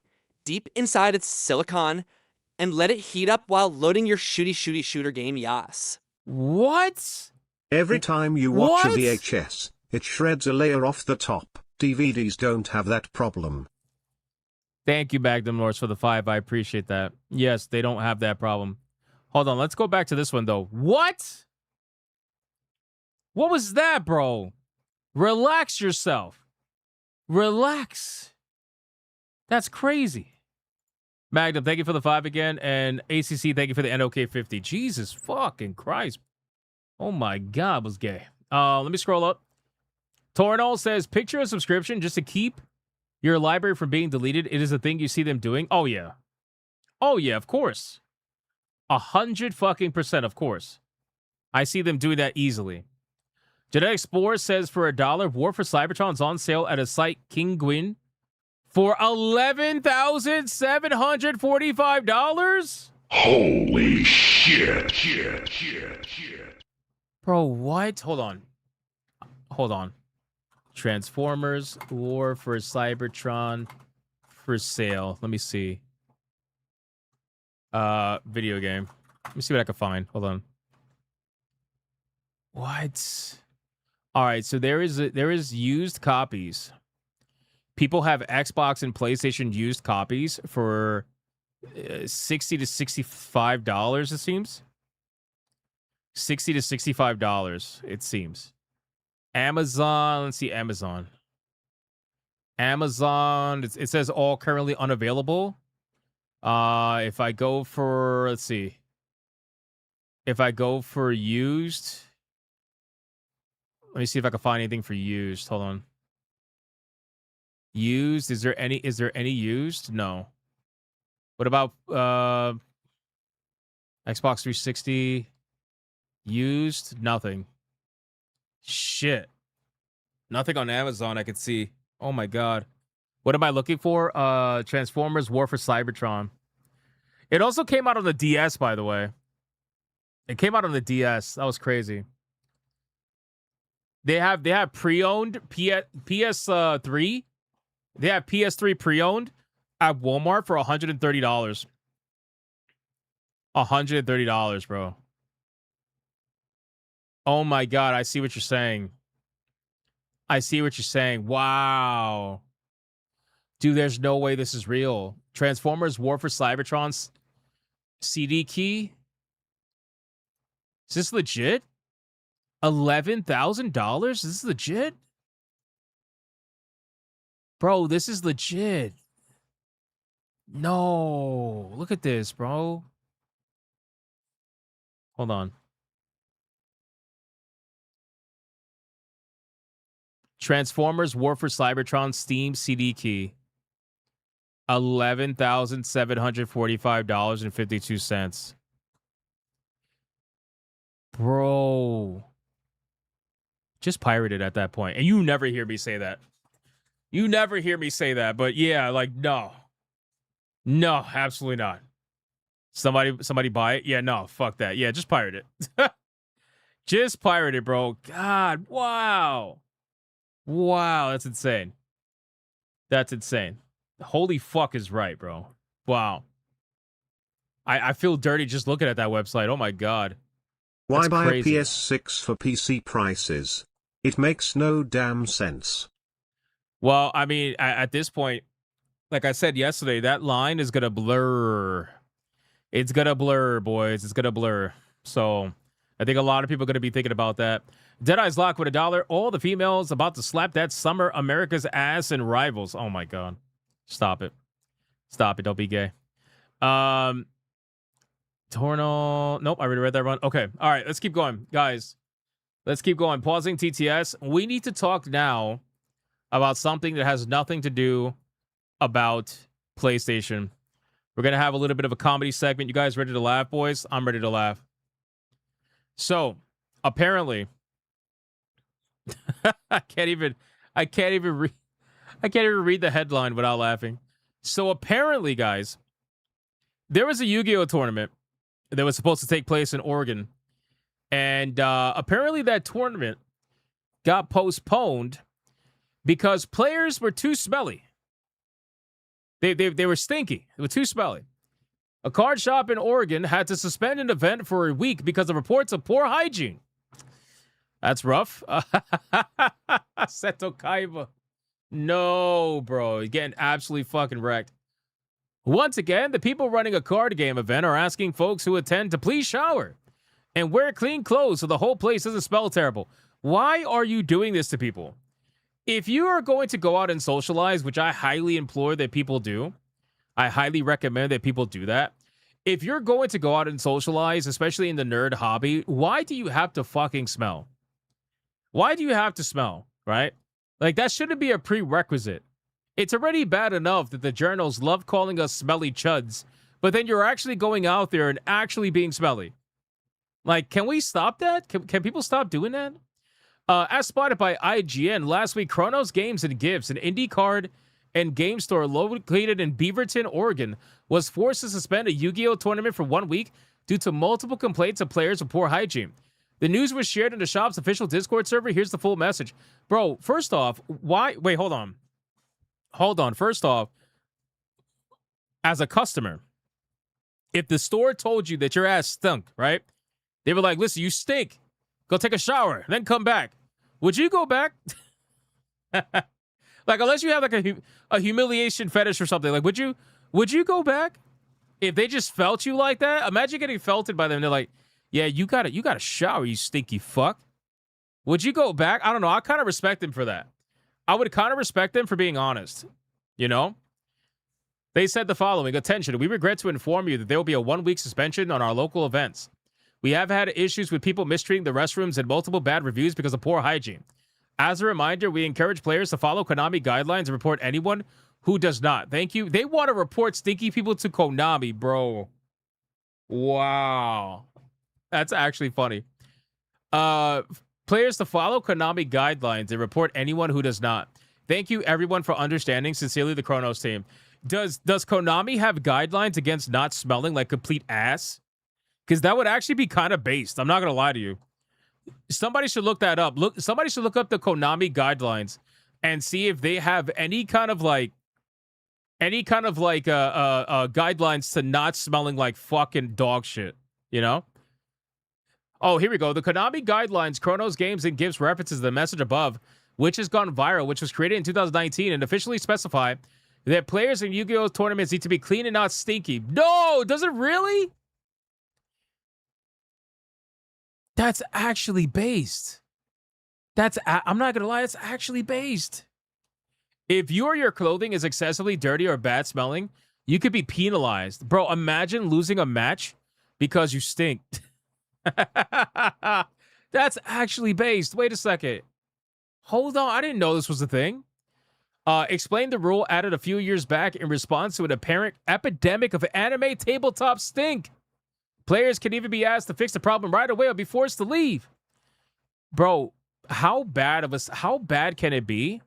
deep inside its silicon, and let it heat up while loading your shooter game, yas. What? Every time you watch What? a VHS, it shreds a layer off the top. DVDs don't have that problem. Thank you, Magnum Lords, for the 5. I appreciate that. Yes, they don't have that problem. Hold on, let's go back to this one, though. What? What was that, bro? Relax yourself. Relax. That's crazy. Magnum, thank you for the 5 again. And ACC, thank you for the NOK50. Jesus fucking Christ. Oh my God, was gay. Let me scroll up. Tornall says, picture a subscription just to keep your library from being deleted. It is a thing you see them doing. Oh, yeah. Oh, yeah, of course. 100% of course. I see them doing that easily. Genetic Spore says, for $1, War for Cybertron's on sale at a site, King Gwyn, for $11,745? Holy shit. Bro, what? Hold on. Transformers, War for Cybertron, for sale. Let me see. Video game. Let me see what I can find. Hold on. What? All right, so there is used copies. People have Xbox and PlayStation used copies for $60 to $65, it seems. $60 to $65, it seems. Amazon, let's see, Amazon, it says all currently unavailable. If I go for, let's see. If I go for used, let me see if I can find anything for used. Hold on. Used, is there any used? No. What about Xbox 360? Used? Nothing. Shit. Nothing on Amazon I could see. Oh my God. What am I looking for? Transformers War for Cybertron. It also came out on the DS, by the way. It came out on the DS. That was crazy. They have pre-owned PS3. They have PS3 pre-owned at Walmart for $130. $130, bro. Oh my God, I see what you're saying. Wow. Dude, there's no way this is real. Transformers War for Cybertron's CD key? Is this legit? $11,000? Is this legit? Bro, this is legit. No. Look at this, bro. Hold on. Transformers War for Cybertron Steam CD key. $11,745.52. Bro. Just pirated at that point. And you never hear me say that. You never hear me say that. But yeah, like, no. No, absolutely not. Somebody buy it? Yeah, no, fuck that. Yeah, just pirate it. Just pirate it, bro. God, wow. Wow, that's insane. That's insane. Holy fuck is right, bro. Wow. I feel dirty just looking at that website. Oh my god. Why That's buy crazy. a PS6 for PC prices? It makes no damn sense. Well, I mean, at this point, like I said yesterday, that line is going to blur. It's going to blur, boys. It's going to blur. So I think a lot of people are going to be thinking about that. Deadeye's Lock with $1. All the females about to slap that summer America's ass and rivals. Oh, my God. Stop it. Stop it. Don't be gay. Torno. Nope, I already read that one. Okay. All right, let's keep going. Guys, let's keep going. Pausing TTS. We need to talk now about something that has nothing to do about PlayStation. We're going to have a little bit of a comedy segment. You guys ready to laugh, boys? I'm ready to laugh. So, apparently, I can't even read the headline without laughing. So, apparently, guys, there was a Yu-Gi-Oh tournament that was supposed to take place in Oregon. And apparently that tournament got postponed because players were too smelly. They were stinky. They were too smelly. A card shop in Oregon had to suspend an event for a week because of reports of poor hygiene. That's rough. Seto Kaiba. No, bro. You're getting absolutely fucking wrecked. Once again, the people running a card game event are asking folks who attend to please shower and wear clean clothes so the whole place doesn't smell terrible. Why are you doing this to people? If you are going to go out and socialize, which I highly implore that people do, I highly recommend that people do that. If you're going to go out and socialize, especially in the nerd hobby, why do you have to fucking smell? Why do you have to smell, right? Like, that shouldn't be a prerequisite. It's already bad enough that the journals love calling us smelly chuds, but then you're actually going out there and actually being smelly. Like, can we stop that? Can people stop doing that? As spotted by IGN, last week, Chronos Games and Gifts, an indie card and game store located in Beaverton, Oregon, was forced to suspend a Yu-Gi-Oh tournament for 1 week due to multiple complaints of players with poor hygiene. The news was shared in the shop's official Discord server. Here's the full message. Bro, first off, why? Wait, hold on. Hold on. First off, as a customer, if the store told you that your ass stunk, right? They were like, listen, you stink. Go take a shower, then come back. Would you go back? Like, unless you have like a humiliation fetish or something, like, would you go back if they just felt you like that? Imagine getting felted by them. They're like, yeah, you gotta shower, you stinky fuck. Would you go back? I don't know. I kind of respect them for that. I would kind of respect them for being honest. You know? They said the following. Attention, we regret to inform you that there will be a 1-week suspension on our local events. We have had issues with people mistreating the restrooms and multiple bad reviews because of poor hygiene. As a reminder, we encourage players to follow Konami guidelines and report anyone who does not. Thank you. They want to report stinky people to Konami, bro. Wow. That's actually funny. Players to follow Konami guidelines and report anyone who does not. Thank you, everyone, for understanding. Sincerely, the Chronos team. Does Konami have guidelines against not smelling like complete ass? Because that would actually be kind of based. I'm not going to lie to you. Somebody should look that up. Somebody should look up the Konami guidelines and see if they have any kind of guidelines to not smelling like fucking dog shit, you know? Oh, here we go. The Konami guidelines, Chronos Games and Gifts references the message above, which has gone viral, which was created in 2019 and officially specify that players in Yu-Gi-Oh tournaments need to be clean and not stinky. No, does it really? That's actually based. I'm not going to lie, it's actually based. If you or your clothing is excessively dirty or bad smelling, you could be penalized. Bro, imagine losing a match because you stink. That's actually based. Wait a second. Hold on. I didn't know this was a thing. Explained the rule added a few years back in response to an apparent epidemic of anime tabletop stink. Players can even be asked to fix the problem right away or be forced to leave. Bro, how bad can it be?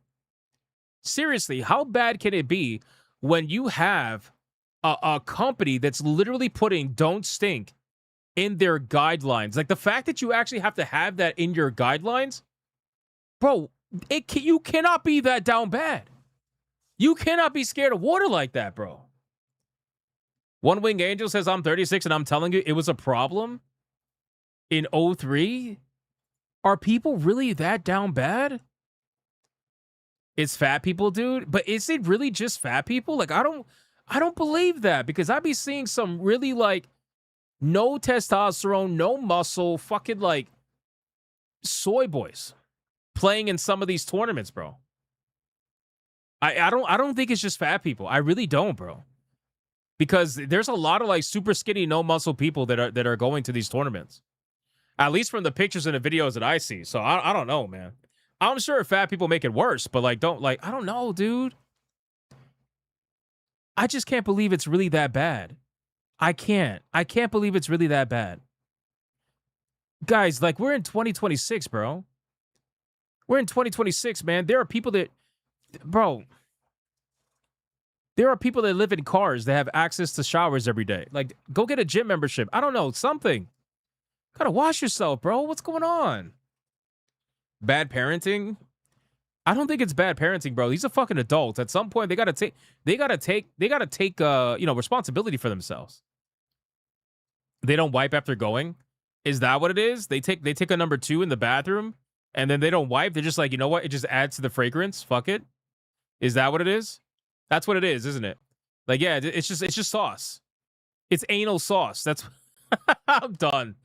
Seriously, how bad can it be when you have a company that's literally putting "don't stink" in their guidelines? Like the fact that you actually have to have that in your guidelines, bro. You cannot be that down bad. You cannot be scared of water like that, bro. One Wing Angel says, I'm 36 and I'm telling you it was a problem in 03. Are people really that down bad? It's fat people, dude. But is it really just fat people? Like, I don't believe that, because I be seeing some really like no testosterone, no muscle, fucking like soy boys playing in some of these tournaments, bro. I don't think it's just fat people. I really don't, bro. Because there's a lot of like super skinny, no muscle people that are going to these tournaments. At least from the pictures and the videos that I see. So I don't know, man. I'm sure fat people make it worse, but like I don't know, dude. I just can't believe it's really that bad. I can't believe it's really that bad. Guys, like, we're in 2026, bro. We're in 2026, man. There are people that, bro, there are people that live in cars that have access to showers every day. Like, go get a gym membership. I don't know, something. Gotta wash yourself, bro. What's going on? Bad parenting? I don't think it's bad parenting, bro. These are fucking adults. At some point, they gotta take responsibility for themselves. They don't wipe after going. Is that what it is? They take a number 2 in the bathroom, and then they don't wipe. They're just like, you know what? It just adds to the fragrance. Fuck it. Is that what it is? That's what it is, isn't it? Like, yeah, it's just sauce. It's anal sauce. That's. I'm done,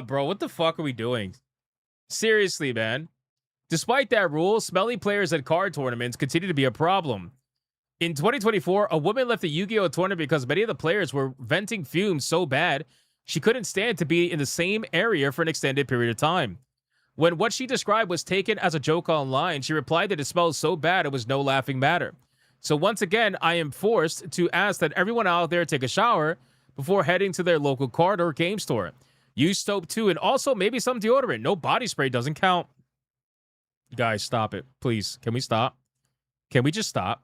bro. What the fuck are we doing? Seriously, man. Despite that rule, smelly players at card tournaments continue to be a problem. In 2024, a woman left the Yu-Gi-Oh! Tournament because many of the players were venting fumes so bad she couldn't stand to be in the same area for an extended period of time. When what she described was taken as a joke online, she replied that it smelled so bad it was no laughing matter. So once again, I am forced to ask that everyone out there take a shower before heading to their local card or game store. Use soap too, and also maybe some deodorant. No body spray doesn't count. Guys, stop it. Please, can we stop? Can we just stop?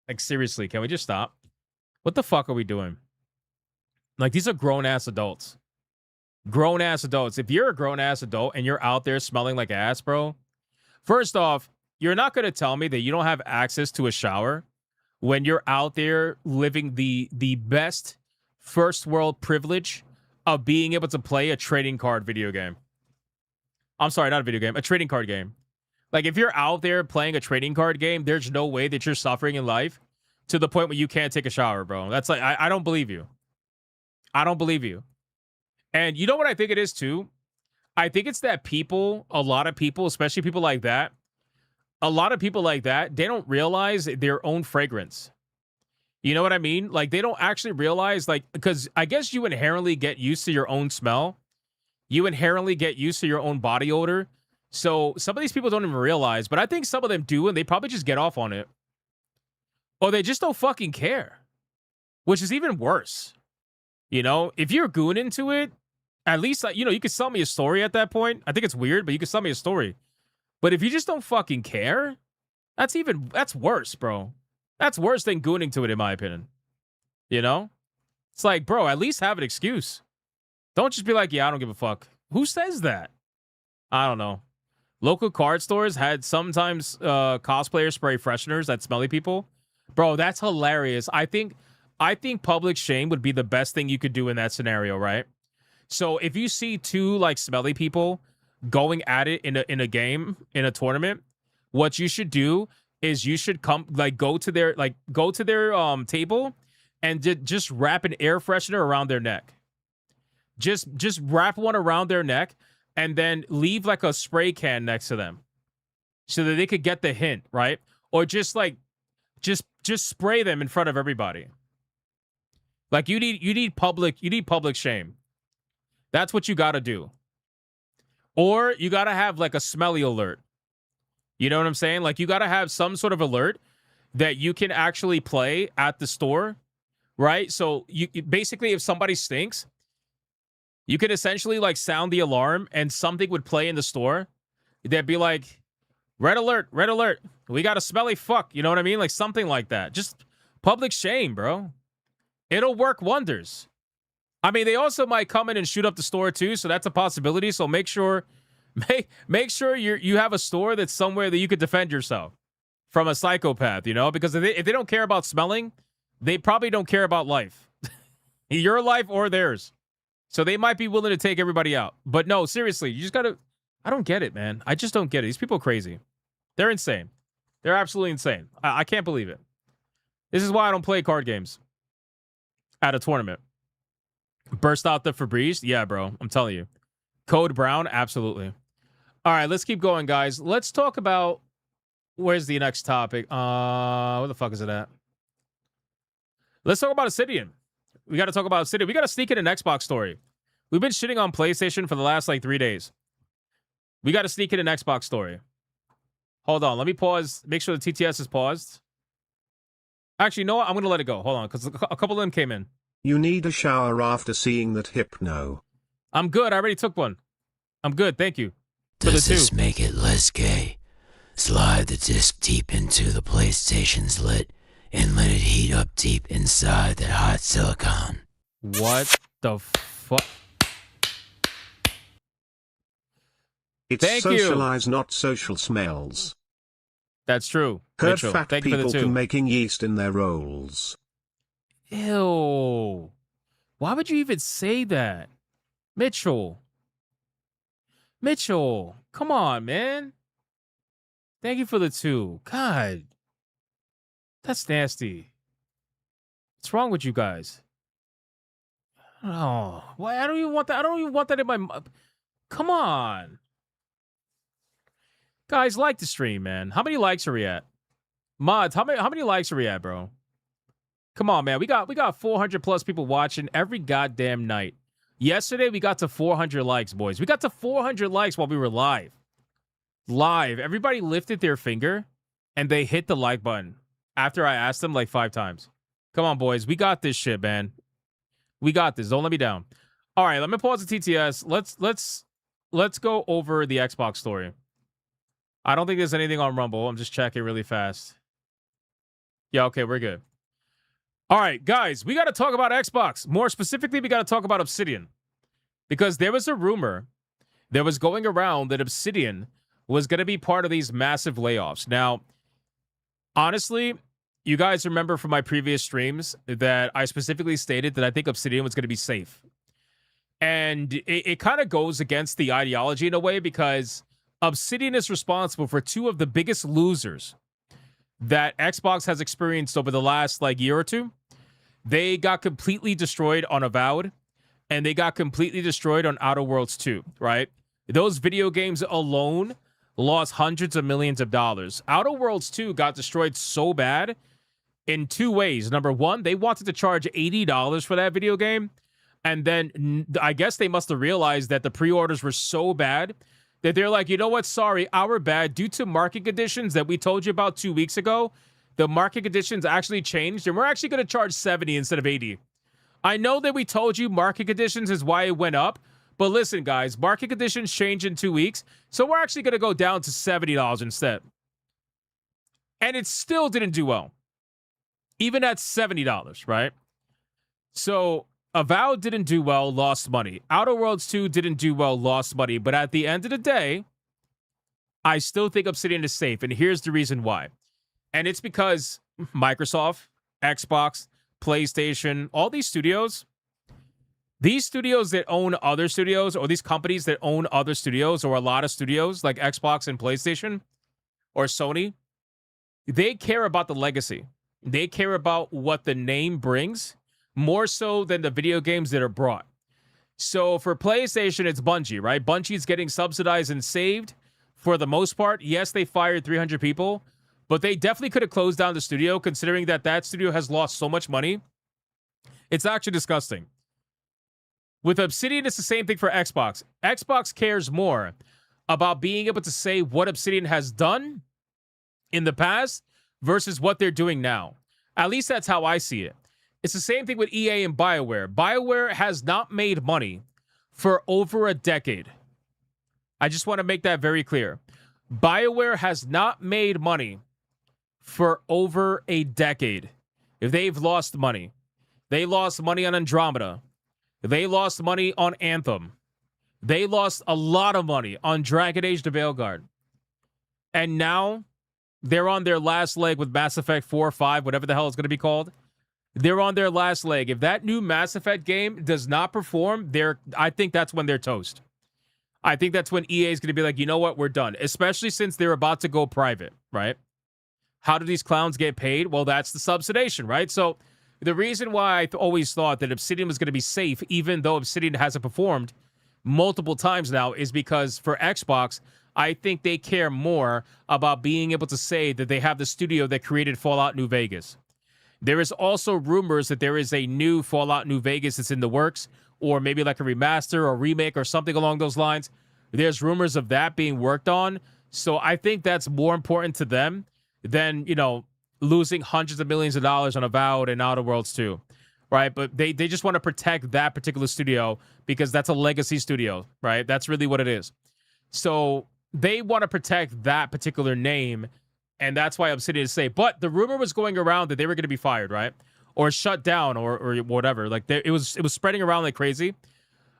Like, seriously, can we just stop? What the fuck are we doing? Like, these are grown-ass adults. Grown-ass adults. If you're a grown-ass adult and you're out there smelling like ass, bro, first off, you're not going to tell me that you don't have access to a shower when you're out there living the best first world privilege of being able to play a trading card video game. I'm sorry, not a video game, a trading card game. Like, if you're out there playing a trading card game, there's no way that you're suffering in life to the point where you can't take a shower, bro. That's like, I don't believe you. I don't believe you. And you know what I think it is, too? I think it's that people, a lot of people, especially people like that, a lot of people like that, they don't realize their own fragrance. You know what I mean? Like, they don't actually realize, like, because I guess you inherently get used to your own smell. You inherently get used to your own body odor. So some of these people don't even realize, but I think some of them do, and they probably just get off on it. Or they just don't fucking care, which is even worse. You know, if you're goon into it, at least, you know, you could sell me a story at that point. I think it's weird, but you could sell me a story. But if you just don't fucking care, that's worse, bro. That's worse than gooning to it, in my opinion. You know? It's like, bro, at least have an excuse. Don't just be like, yeah, I don't give a fuck. Who says that? I don't know. Local card stores had sometimes cosplayers spray fresheners at smelly people. Bro, that's hilarious. I think public shame would be the best thing you could do in that scenario, right? So if you see two like smelly people going at it in a game, in a tournament, what you should do is you should go to their table and just wrap an air freshener around their neck. Just wrap one around their neck and then leave like a spray can next to them so that they could get the hint, right? or just like just spray them in front of everybody. Like you need public shame. That's what you got to do. Or you got to have like a smelly alert. You know what I'm saying? Like you got to have some sort of alert that you can actually play at the store, right? So you basically, if somebody stinks, you could essentially like sound the alarm and something would play in the store. They'd be like, red alert, we got a smelly fuck. You know what I mean? Like something like that. Just public shame, bro. It'll work wonders. I mean, they also might come in and shoot up the store too, so that's a possibility. So make sure you have a store that's somewhere that you could defend yourself from a psychopath, you know? Because if they don't care about smelling, they probably don't care about life. Your life or theirs. So they might be willing to take everybody out. But no, seriously, you just gotta... I don't get it, man. I just don't get it. These people are crazy. They're insane. They're absolutely insane. I can't believe it. This is why I don't play card games at a tournament. Burst out the Febreze? Yeah, bro. I'm telling you. Code Brown? Absolutely. All right, let's keep going, guys. Let's talk about... Where's the next topic? Where the fuck is it at? Let's talk about Obsidian. We got to talk about Obsidian. We got to sneak in an Xbox story. We've been shitting on PlayStation for the last, 3 days. We got to sneak in an Xbox story. Hold on. Let me pause. Make sure the TTS is paused. Actually, you know what? I'm going to let it go. Hold on, because a couple of them came in. You need a shower after seeing that Hypno. I'm good. I already took one. I'm good. Thank you. Does this make it less gay? Slide the disc deep into the PlayStation's lid and let it heat up deep inside that hot silicone. What the fuck? It's Thank socialize, not social smells. That's true. Heard Mitchell, fat thank you for people the two. can making yeast in their rolls. Ew. Why would you even say that? Mitchell, come on, man. Thank you for the two. God. That's nasty. What's wrong with you guys? Oh, why? I don't even want that. I don't even want that in my... Come on. Guys, like the stream, man. How many likes are we at? Mods, how many likes are we at, bro? Come on, man. We got 400 plus people watching every goddamn night. Yesterday, we got to 400 likes, boys. We got to 400 likes while we were live. Everybody lifted their finger, and they hit the like button after I asked them 5 times. Come on, boys. We got this shit, man. We got this. Don't let me down. All right, let me pause the TTS. Let's go over the Xbox story. I don't think there's anything on Rumble. I'm just checking really fast. Yeah, okay, we're good. All right, guys, we got to talk about Xbox. More specifically, we got to talk about Obsidian. Because there was a rumor that was going around that Obsidian was going to be part of these massive layoffs. Now, honestly, you guys remember from my previous streams that I specifically stated that I think Obsidian was going to be safe. And it kind of goes against the ideology in a way because Obsidian is responsible for 2 of the biggest losers that Xbox has experienced over the last year or two. They got completely destroyed on Avowed, and they got completely destroyed on Outer Worlds 2, right? Those video games alone lost hundreds of millions of dollars. Outer Worlds 2 got destroyed so bad in 2 ways. Number one, they wanted to charge $80 for that video game, and then I guess they must have realized that the pre-orders were so bad that they're like, you know what? Sorry, our bad. Due to market conditions that we told you about 2 weeks ago, the market conditions actually changed, and we're actually going to charge 70 instead of 80. I know that we told you market conditions is why it went up, but listen, guys, market conditions change in 2 weeks, so we're actually going to go down to $70 instead. And it still didn't do well, even at $70, right? So Avowed didn't do well, lost money. Outer Worlds 2 didn't do well, lost money. But at the end of the day, I still think Obsidian is safe. And here's the reason why. And it's because Microsoft, Xbox, PlayStation, all these studios that own other studios, or these companies that own other studios, or a lot of studios like Xbox and PlayStation or Sony, they care about the legacy. They care about what the name brings, more so than the video games that are brought. So for PlayStation, it's Bungie, right? Bungie's getting subsidized and saved for the most part. Yes, they fired 300 people, But they definitely could have closed down the studio, considering that studio has lost so much money. It's actually disgusting. With Obsidian, it's the same thing for Xbox. Xbox cares more about being able to say what Obsidian has done in the past versus what they're doing now. At least that's how I see it. It's the same thing with EA and BioWare. BioWare has not made money for over a decade. I just want to make that very clear. BioWare has not made money for over a decade. If they've lost money, they lost money on Andromeda. They lost money on Anthem. They lost a lot of money on Dragon Age the Veilguard. And now they're on their last leg with Mass Effect 4 or 5, whatever the hell it's going to be called. They're on their last leg. If that new Mass Effect game does not perform, I think that's when they're toast. I think that's when EA is going to be like, you know what, we're done. Especially since they're about to go private, right? How do these clowns get paid? Well, that's the subsidization, right? So the reason why I always thought that Obsidian was going to be safe, even though Obsidian hasn't performed multiple times now, is because for Xbox, I think they care more about being able to say that they have the studio that created Fallout New Vegas. There is also rumors that there is a new Fallout New Vegas that's in the works, or maybe like a remaster or remake or something along those lines. There's rumors of that being worked on. So I think that's more important to them than, losing hundreds of millions of dollars on Avowed and Outer Worlds 2, right? But they just want to protect that particular studio because that's a legacy studio, right? That's really what it is. So they want to protect that particular name, and that's why Obsidian is safe. But the rumor was going around that they were going to be fired, right? Or shut down or whatever. Like it was spreading around like crazy.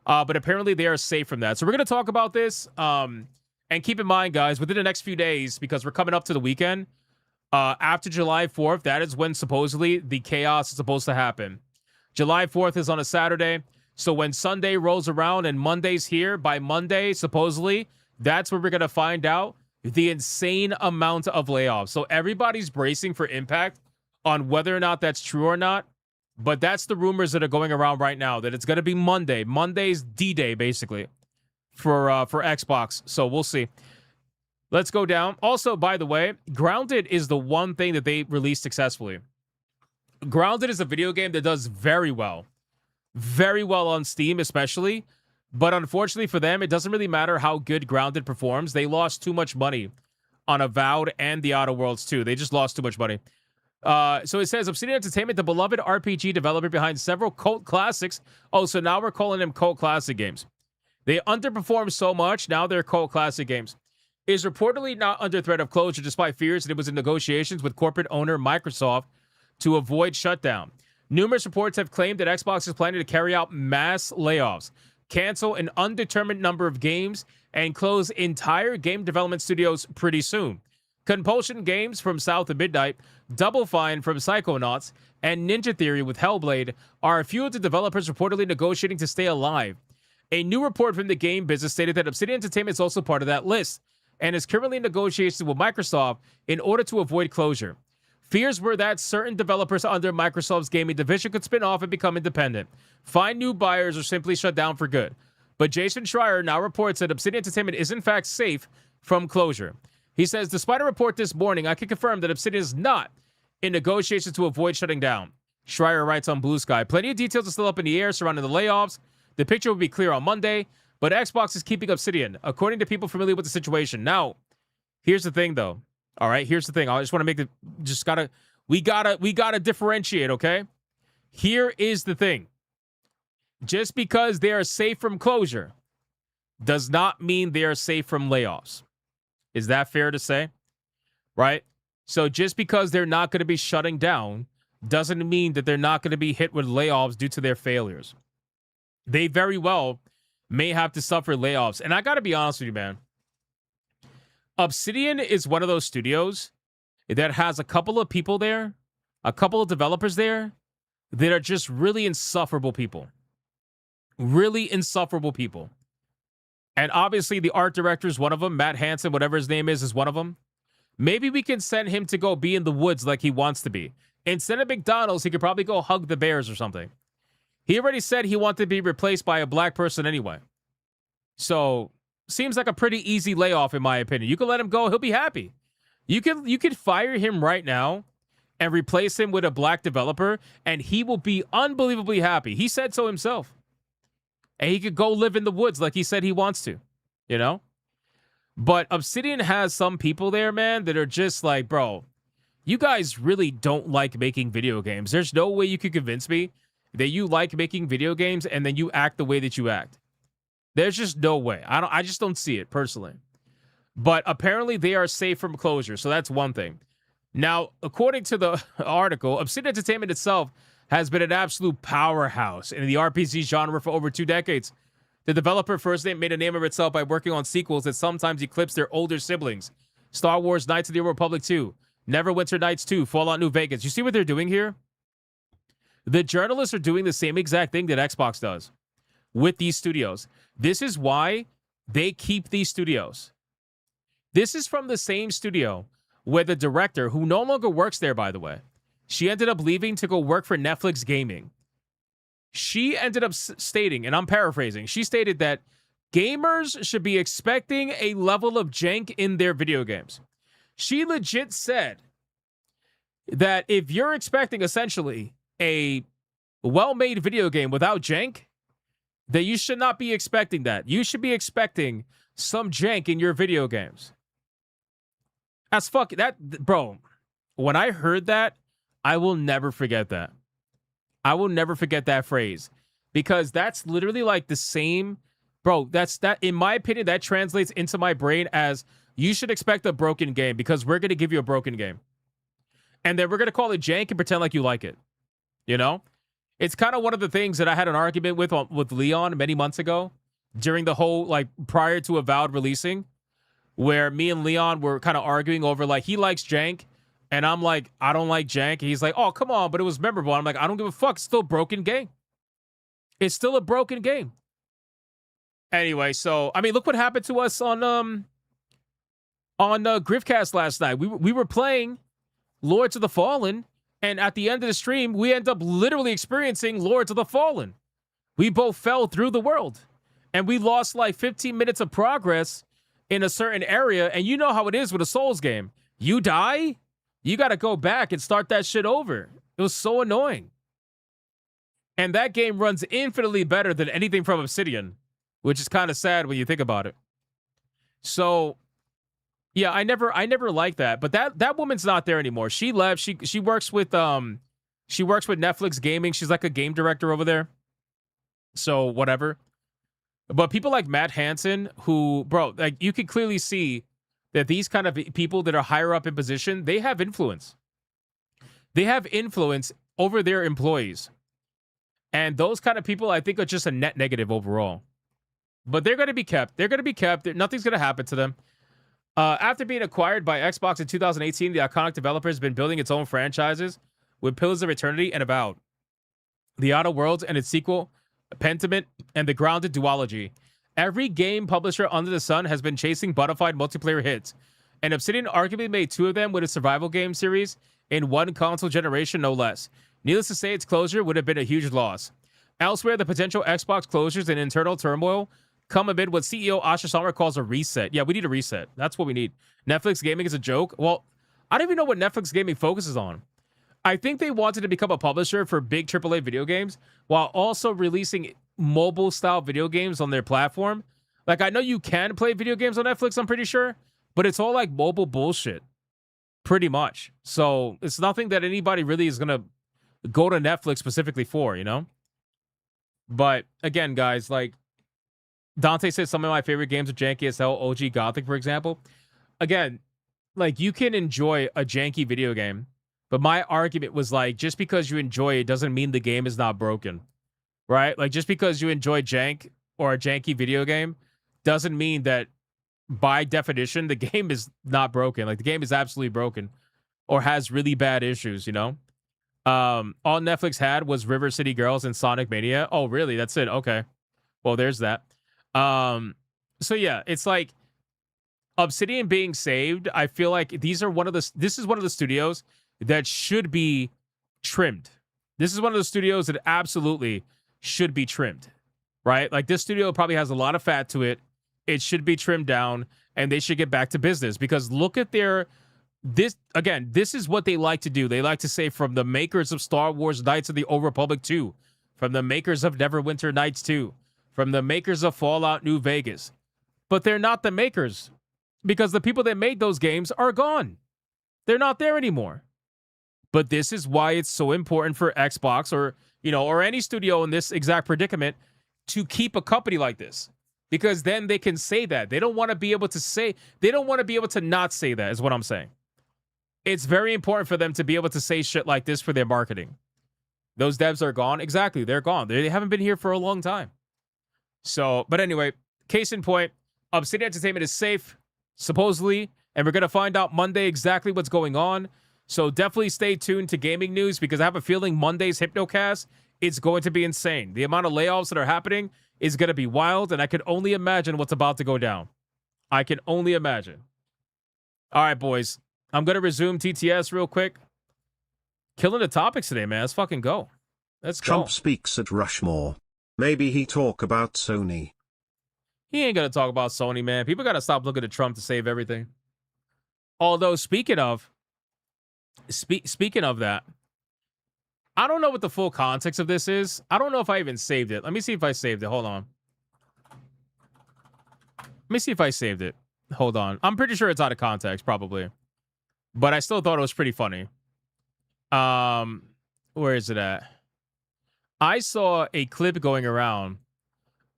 But apparently they are safe from that. So we're going to talk about this. And keep in mind, guys, within the next few days, because we're coming up to the weekend, after July 4th, that is when supposedly the chaos is supposed to happen. July 4th is on a Saturday. So when Sunday rolls around and Monday's here, by Monday, supposedly, that's where we're going to find out the insane amount of layoffs. So everybody's bracing for impact on whether or not that's true or not. But that's the rumors that are going around right now, that it's going to be Monday. Monday's D-Day, basically, for Xbox. So we'll see. Let's go down. Also, by the way, Grounded is the one thing that they released successfully. Grounded is a video game that does very well on Steam especially. But unfortunately for them, it doesn't really matter how good Grounded performs. They lost too much money on Avowed and the Outer Worlds 2. They just lost too much money. So it says, Obsidian Entertainment, the beloved RPG developer behind several cult classics. Oh, so now we're calling them cult classic games. They underperformed so much, now they're cult classic games. Is reportedly not under threat of closure despite fears that it was in negotiations with corporate owner Microsoft to avoid shutdown. Numerous reports have claimed that Xbox is planning to carry out mass layoffs, cancel an undetermined number of games, and close entire game development studios pretty soon. Compulsion Games from South of Midnight, Double Fine from Psychonauts, and Ninja Theory with Hellblade are a few of the developers reportedly negotiating to stay alive. A new report from the game business stated that Obsidian Entertainment is also part of that list and is currently in negotiations with Microsoft in order to avoid closure. Fears were that certain developers under Microsoft's gaming division could spin off and become independent, find new buyers, or simply shut down for good. But Jason Schreier now reports that Obsidian Entertainment is in fact safe from closure. He says, despite a report this morning, I can confirm that Obsidian is not in negotiations to avoid shutting down. Schreier writes on Blue Sky, plenty of details are still up in the air surrounding the layoffs. The picture will be clear on Monday, but Xbox is keeping Obsidian, according to people familiar with the situation. Now, here's the thing, though. All right, here's the thing. I just want to make it, we gotta differentiate, okay? Here is the thing. Just because they are safe from closure does not mean they are safe from layoffs. Is that fair to say? Right? So just because they're not going to be shutting down doesn't mean that they're not going to be hit with layoffs due to their failures. They very well may have to suffer layoffs. And I got to be honest with you, man. Obsidian is one of those studios that has a couple of people there, a couple of developers there that are just really insufferable people. Really insufferable people. And obviously the art director is one of them. Matt Hansen, whatever his name is one of them. Maybe we can send him to go be in the woods like he wants to be. Instead of McDonald's, he could probably go hug the bears or something. He already said he wanted to be replaced by a black person anyway. So, seems like a pretty easy layoff in my opinion. You can let him go. He'll be happy. You could fire him right now and replace him with a black developer, and he will be unbelievably happy. He said so himself. And he could go live in the woods like he said he wants to, you know? But Obsidian has some people there, man, that are just like, bro, you guys really don't like making video games. There's no way you could convince me that you like making video games and then you act the way that you act. There's just no way. I just don't see it personally. But apparently they are safe from closure, so that's one thing. Now, according to the article, Obsidian Entertainment itself has been an absolute powerhouse in the RPG genre for over 2 decades. The developer first made a name of itself by working on sequels that sometimes eclipse their older siblings. Star Wars Knights of the Old Republic 2, Neverwinter Nights 2, Fallout New Vegas. You see what they're doing here? The journalists are doing the same exact thing that Xbox does with these studios. This is why they keep these studios. This is from the same studio where the director, who no longer works there, by the way, she ended up leaving to go work for Netflix Gaming. She ended up stating, and I'm paraphrasing, she stated that gamers should be expecting a level of jank in their video games. She legit said that if you're expecting essentially a well-made video game without jank, that you should not be expecting that. You should be expecting some jank in your video games. That's fucking that, bro. When I heard that, I will never forget that. I will never forget that phrase, because that's literally like the same, bro. That in my opinion, that translates into my brain as you should expect a broken game because we're gonna give you a broken game, and then we're gonna call it jank and pretend like you like it. You know, it's kind of one of the things that I had an argument with Leon many months ago during the whole like prior to Avowed releasing, where me and Leon were kind of arguing over like he likes jank. And I'm like, I don't like jank. He's like, oh, come on, but it was memorable. I'm like, I don't give a fuck. It's still a broken game. It's still a broken game. Anyway, so, I mean, look what happened to us on Griffcast last night. We were playing Lords of the Fallen, and at the end of the stream, we end up literally experiencing Lords of the Fallen. We both fell through the world, and we lost like 15 minutes of progress in a certain area, and you know how it is with a Souls game. You die, you got to go back and start that shit over. It was so annoying. And that game runs infinitely better than anything from Obsidian, which is kind of sad when you think about it. So, yeah, I never liked that. But that woman's not there anymore. She left. She works with Netflix Gaming. She's like a game director over there. So, whatever. But people like Matt Hansen, who, bro, like you can clearly see that these kind of people that are higher up in position, they have influence. They have influence over their employees. And those kind of people, I think, are just a net negative overall. But they're going to be kept. They're going to be kept. Nothing's going to happen to them. After being acquired by Xbox in 2018, the iconic developer has been building its own franchises with Pillars of Eternity and Avowed, The Outer Worlds and its sequel, Pentiment, and the Grounded duology. Every game publisher under the sun has been chasing bona fide multiplayer hits, and Obsidian arguably made 2 of them with a survival game series in 1 console generation, no less. Needless to say, its closure would have been a huge loss. Elsewhere, the potential Xbox closures and internal turmoil come amid what CEO Asha Samar calls a reset. Yeah, we need a reset. That's what we need. Netflix Gaming is a joke. Well, I don't even know what Netflix Gaming focuses on. I think they wanted to become a publisher for big AAA video games while also releasing mobile-style video games on their platform. Like, I know you can play video games on Netflix, I'm pretty sure, but it's all like mobile bullshit, pretty much. So it's nothing that anybody really is going to go to Netflix specifically for, you know? But again, guys, like Dante said, some of my favorite games are janky as hell. OG Gothic, for example. Again, like you can enjoy a janky video game, but my argument was like, just because you enjoy it doesn't mean the game is not broken, right? Like just because you enjoy jank or a janky video game doesn't mean that by definition, the game is not broken. Like the game is absolutely broken or has really bad issues, you know? All Netflix had was River City Girls and Sonic Mania. Oh, really? That's it. Okay. Well, there's that. So yeah, it's like Obsidian being saved. I feel like this is one of the studios that should be trimmed. This is one of the studios that absolutely should be trimmed, right? Like this studio probably has a lot of fat to it. It should be trimmed down and they should get back to business because look at their this is what they like to do. They like to say, from the makers of Star Wars Knights of the Old Republic 2, from the makers of Neverwinter Nights 2, from the makers of Fallout New Vegas. But they're not the makers, because the people that made those games are gone. They're not there anymore. But this is why it's so important for Xbox or any studio in this exact predicament to keep a company like this. Because then they can say that. They don't want to be able to not say that, is what I'm saying. It's very important for them to be able to say shit like this for their marketing. Those devs are gone. Exactly. They're gone. They haven't been here for a long time. So, but anyway, case in point, Obsidian Entertainment is safe, supposedly, and we're going to find out Monday exactly what's going on. So definitely stay tuned to gaming news, because I have a feeling Monday's Hypnocast, it's going to be insane. The amount of layoffs that are happening is going to be wild, and I can only imagine what's about to go down. I can only imagine. All right, boys. I'm going to resume TTS real quick. Killing the topics today, man. Let's fucking go. Let's go. Trump speaks at Rushmore. Maybe he talk about Sony. He ain't going to talk about Sony, man. People got to stop looking at Trump to save everything. Although, speaking of that, I don't know what the full context of this is. I don't know if I even saved it. Let me see if I saved it. Hold on. Let me see if I saved it. Hold on. I'm pretty sure it's out of context, probably. But I still thought it was pretty funny. Where is it at? I saw a clip going around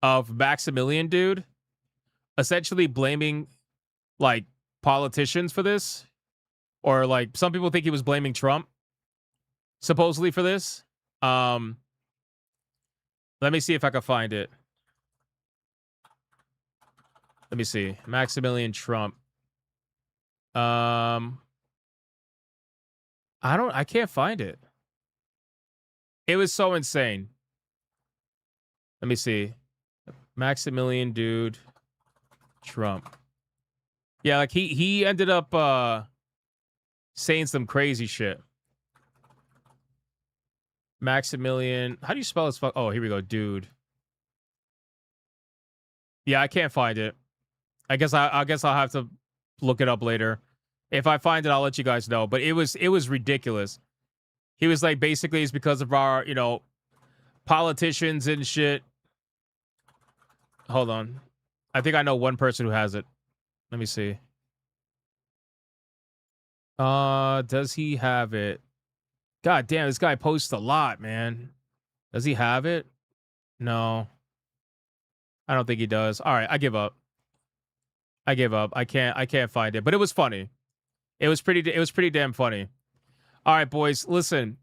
of Maximilian dude essentially blaming like politicians for this. Or like some people think he was blaming Trump supposedly for this. Let me see if I can find it. Let me see. Maximilian Trump. I can't find it. It was so insane. Let me see. Maximilian dude Trump. Yeah, like he ended up saying some crazy shit. Maximilian, how do you spell his fuck? Oh, here we go, dude. Yeah, I can't find it. I guess I'll have to look it up later. If I find it, I'll let you guys know. But it was ridiculous. He was like, basically, it's because of our, politicians and shit. Hold on. I think I know one person who has it. Let me see. Does he have it? God damn, this guy posts a lot, man. Does he have it? No. I don't think he does. All right, I give up. I can't find it. But it was funny. It was pretty damn funny. All right, boys, listen.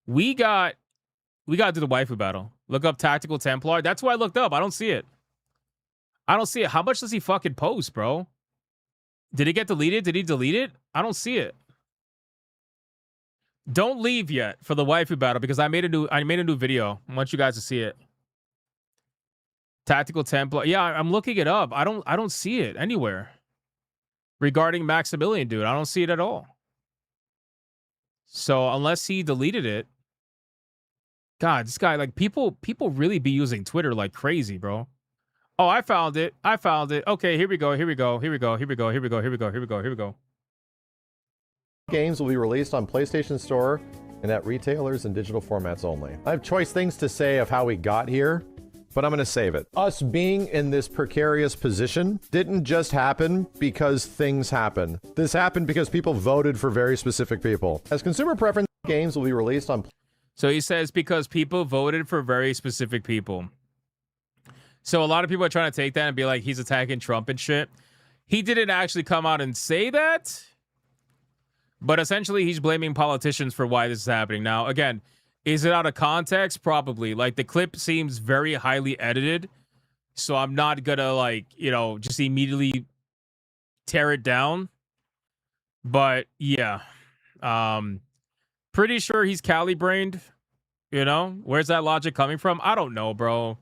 We got to do the waifu battle. Look up Tactical Templar. That's why I looked up. I don't see it. How much does he fucking post, bro? Did it get deleted? Did he delete it? I don't see it. Don't leave yet for the waifu battle, because I made a new video. I want you guys to see it. Tactical Templar. Yeah, I'm looking it up. I don't see it anywhere. Regarding Maximilian, dude, I don't see it at all. So unless he deleted it, God, this guy, like, people really be using Twitter like crazy, bro. Oh, I found it. Okay, here we go. Games will be released on PlayStation Store and at retailers and digital formats only. I have choice things to say of how we got here, but I'm going to save it. Us being in this precarious position didn't just happen because things happen. This happened because people voted for very specific people. As consumer preference, games will be released on... So he says because people voted for very specific people. So a lot of people are trying to take that and be like, he's attacking Trump and shit. He didn't actually come out and say that. But essentially, he's blaming politicians for why this is happening. Now, again, is it out of context? Probably. Like, the clip seems very highly edited. So I'm not gonna, like, just immediately tear it down. But, yeah. Pretty sure he's Cali-brained. Where's that logic coming from? I don't know, bro.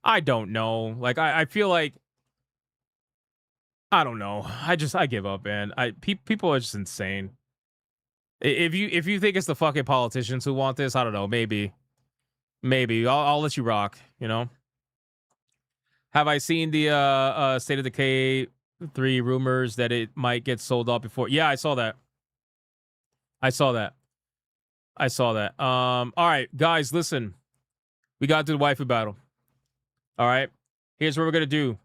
I don't know. Like, I feel like... I don't know. I give up, man. People are just insane. If you think it's the fucking politicians who want this, I don't know. Maybe I'll let you rock. Have I seen the State of Decay 3 rumors that it might get sold out before. Yeah, I saw that. All right, guys, listen. We got to do the waifu battle. All right. Here's what we're going to do.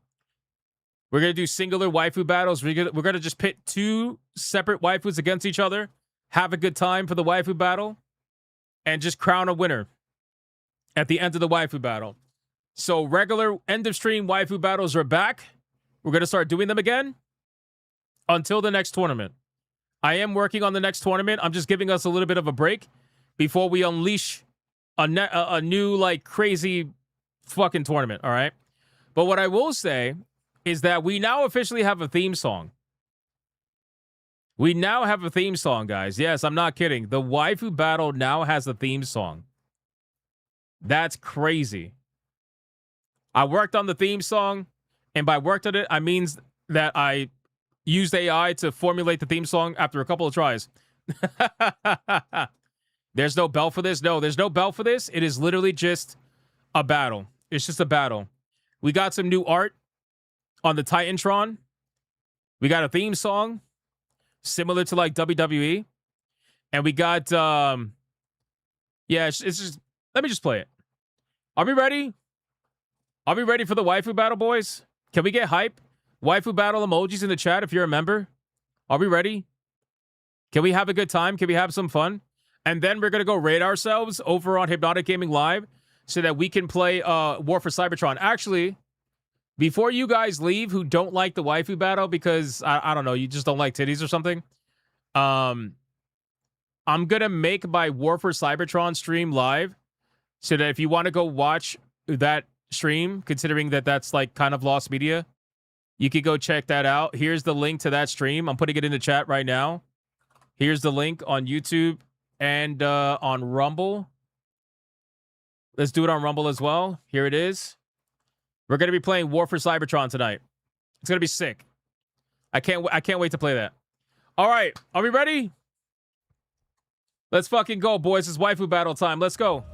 We're going to do singular waifu battles. We're going to just pit 2 separate waifus against each other. Have a good time for the waifu battle. And just crown a winner at the end of the waifu battle. So regular end of stream waifu battles are back. We're going to start doing them again until the next tournament. I am working on the next tournament. I'm just giving us a little bit of a break before we unleash a new, like, crazy fucking tournament, all right? But what I will say is that we now officially have a theme song. We now have a theme song, guys. Yes, I'm not kidding. The waifu battle now has a theme song. That's crazy. I worked on the theme song, and by worked on it, I means that I used AI to formulate the theme song after a couple of tries. There's no bell for this. No, there's no bell for this. It is literally just a battle. It's just a battle. We got some new art on the Titantron. We got a theme song similar to like WWE. And we got, yeah, it's just, let me just play it. Are we ready? Are we ready for the waifu battle, boys? Can we get hype? Waifu battle emojis in the chat if you're a member. Are we ready? Can we have a good time? Can we have some fun? And then we're going to go raid ourselves over on Hypnotic Gaming Live so that we can play War for Cybertron. Actually, before you guys leave who don't like the waifu battle because, I don't know, you just don't like titties or something, I'm going to make my War for Cybertron stream live so that if you want to go watch that stream, considering that that's like kind of lost media, you could go check that out. Here's the link to that stream. I'm putting it in the chat right now. Here's the link on YouTube and on Rumble. Let's do it on Rumble as well. Here it is. We're going to be playing War for Cybertron tonight. It's going to be sick. I can't wait to play that. All right. Are we ready? Let's fucking go, boys. It's waifu battle time. Let's go.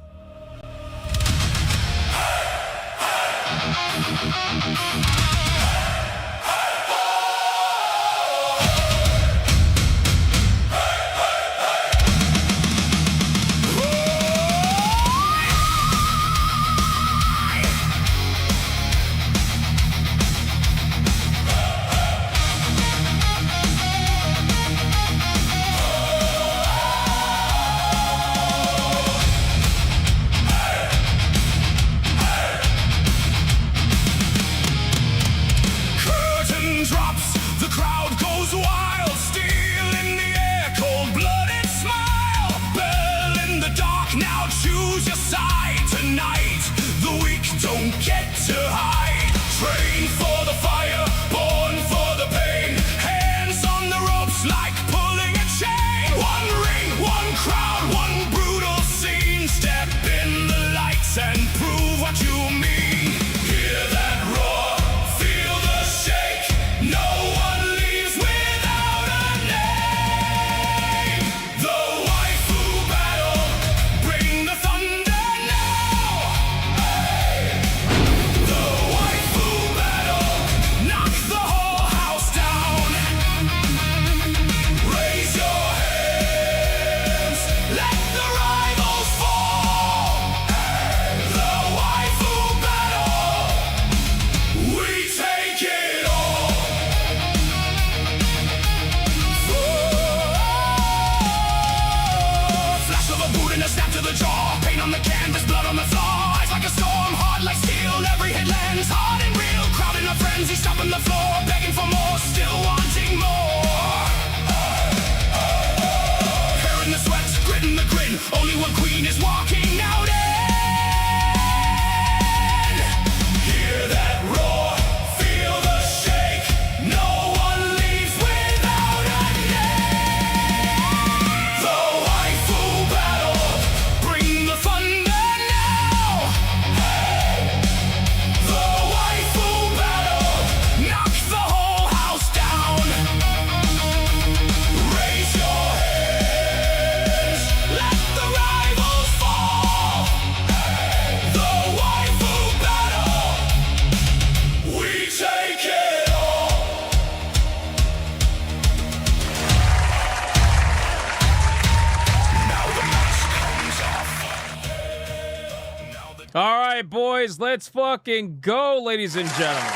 right, boys. Let's fucking go, ladies and gentlemen.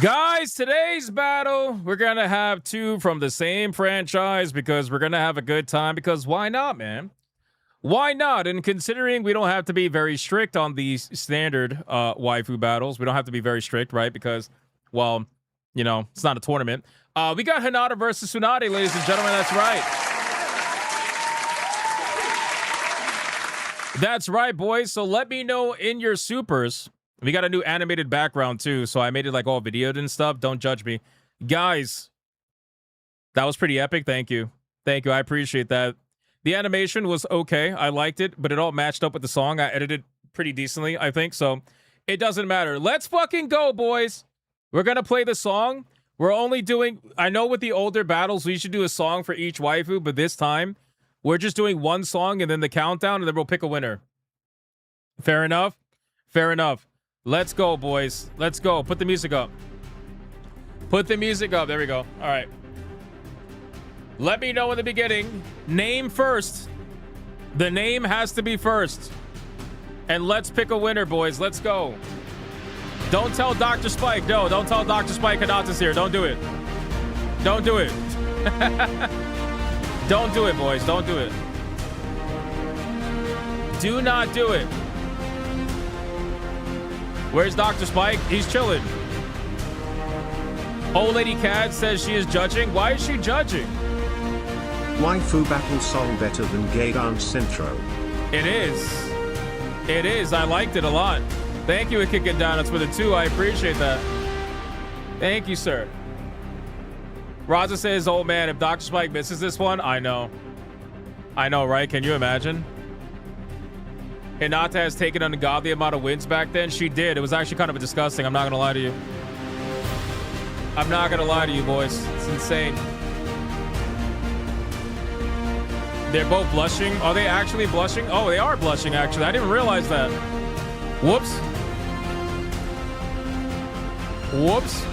Guys, today's battle, we're going to have two from the same franchise because we're going to have a good time. Because why not, man? Why not? And considering we don't have to be very strict on these standard waifu battles, we don't have to be very strict, right? Because, well, you know, it's not a tournament. We got Hinata versus Tsunade, ladies and gentlemen. That's right. That's right, boys. So let me know in your supers. We got a new animated background, too, so I made it, like, all videoed and stuff. Don't judge me. Guys, that was pretty epic. Thank you. Thank you. I appreciate that. The animation was okay. I liked it, but it all matched up with the song. I edited pretty decently, I think, so it doesn't matter. Let's fucking go, boys. We're going to play the song. We're only doing... I know with the older battles, we should do a song for each waifu, but this time, we're just doing one song and then the countdown, and then we'll pick a winner. Fair enough? Fair enough. Let's go, boys. Let's go. Put the music up. Put the music up. There we go. All right. Let me know in the beginning. Name first. The name has to be first. And let's pick a winner, boys. Let's go. Don't tell Dr. Spike. No, don't tell Dr. Spike Hinata's here. Don't do it. Don't do it. Don't do it, boys. Don't do it. Do not do it. Where's Dr. Spike? He's chilling. Old Lady Cad says she is judging. Why is she judging? Waifu Battle song better than Gay Dance intro. It is. It is. I liked it a lot. Thank you for kicking down. It's for the 2. I appreciate that. Thank you, sir. Raza says, oh man, if Dr. Spike misses this one, I know. I know, right? Can you imagine? Hinata has taken an ungodly amount of wins back then. She did. It was actually kind of disgusting. I'm not going to lie to you. I'm not going to lie to you, boys. It's insane. They're both blushing. Are they actually blushing? Oh, they are blushing, actually. I didn't realize that. Whoops. Whoops.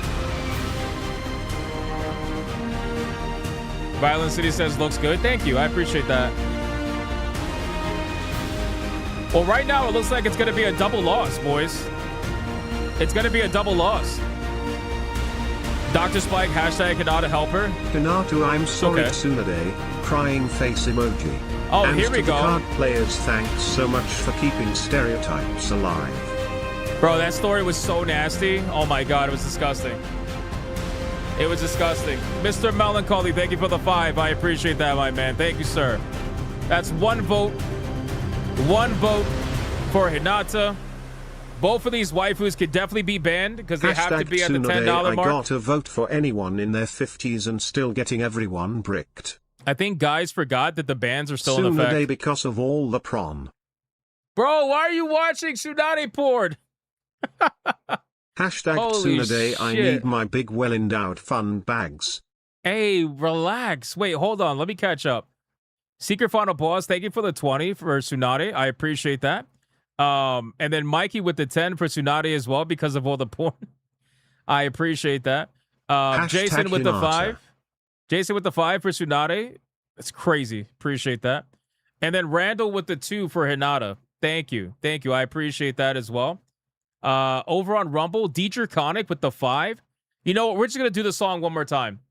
Violent City says, looks good. Thank you. I appreciate that. Well, right now, it looks like it's going to be a double loss, boys. It's going to be a double loss. Dr. Spike, hashtag Hinata helper. Hinata, I'm sorry, Okay. Tsunade, crying face emoji. Oh, And here we to the go. card players, thanks so much for keeping stereotypes alive. Bro, that story was so nasty. Oh my God, it was disgusting. It was disgusting. Mr. Melancholy, thank you for the 5. I appreciate that, my man. Thank you, sir. That's 1 vote. 1 vote for Hinata. Both of these waifus could definitely be banned because they have to be at the $10 I mark. got a vote for anyone in their 50s and still getting everyone bricked. I think guys forgot that the bans are still in effect. Tsunade because of all the prawn. Bro, why are you watching Tsunade porn? Hashtag Holy Tsunade, I shit. need my big well-endowed fun bags. Hey, relax. Wait, hold on. Let me catch up. Secret Final Boss, thank you for the 20 for Tsunade. I appreciate that. And then Mikey with the 10 for Tsunade as well because of all the porn. I appreciate that. Jason with the Hinata. 5. Jason with the 5 for Tsunade. That's crazy. Appreciate that. And then Randall with the 2 for Hinata. Thank you. Thank you. I appreciate that as well. Over on Rumble, Dietrich Koenig with the 5. You know what? We're just going to do the song one more time.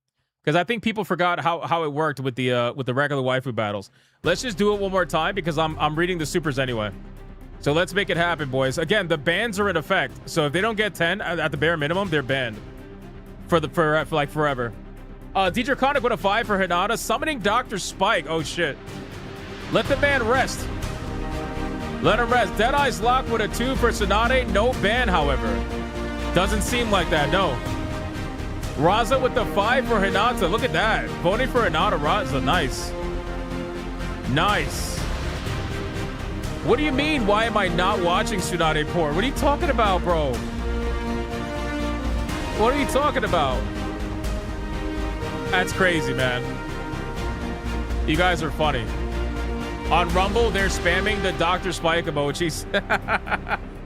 Because I think people forgot how it worked with the regular waifu battles. Let's just do it one more time because I'm reading the supers anyway. So let's make it happen, boys. Again, the bans are in effect. So if they don't get 10 at the bare minimum, they're banned for like forever. Dietrich Koenig with a 5 for Hinata. Summoning Dr. Spike. Oh shit. Let the man rest. Let him rest. Deadeye's Lock with a 2 for Tsunade. No ban, however. Doesn't seem like that, no. Raza with the 5 for Hinata. Look at that. Voting for Hinata, Raza. Nice. Nice. What do you mean, why am I not watching Tsunade porn? What are you talking about, bro? What are you talking about? That's crazy, man. You guys are funny. On Rumble, they're spamming the Dr. Spike emojis.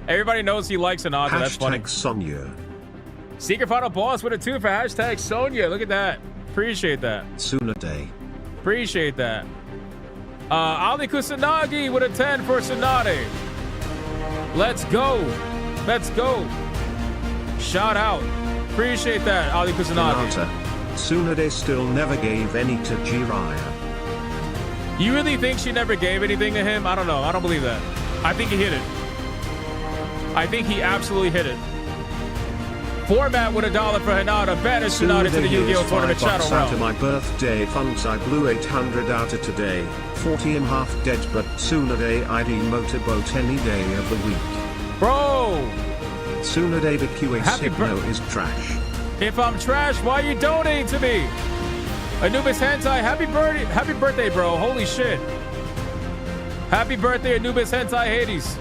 Everybody knows he likes Hinata. That's funny. Hashtag Sonya. Secret Final Boss with a 2 for hashtag Sonya. Look at that. Appreciate that. Tsunade. Appreciate that. Ali Kusanagi with a 10 for Tsunade. Let's go. Let's go. Shout out. Appreciate that, Ali Kusanagi. Tsunade still never gave any to Jiraiya. You really think she never gave anything to him? I don't know. I don't believe that. I think he hit it. I think he absolutely hit it. Format with $1 for Hinata. Banish Tsunade to the Yu-Gi-Oh! Tournament Shadow Out of Realm. my birthday funds, I blew 800 out of today. 40 and half dead, but Tsunade ID motorboat any day of the week. Bro! Tsunade the QA Hypno is trash. If I'm trash, why are you donating to me? Anubis Hentai, happy birthday, bro. Holy shit. Happy birthday, Anubis Hentai Hades.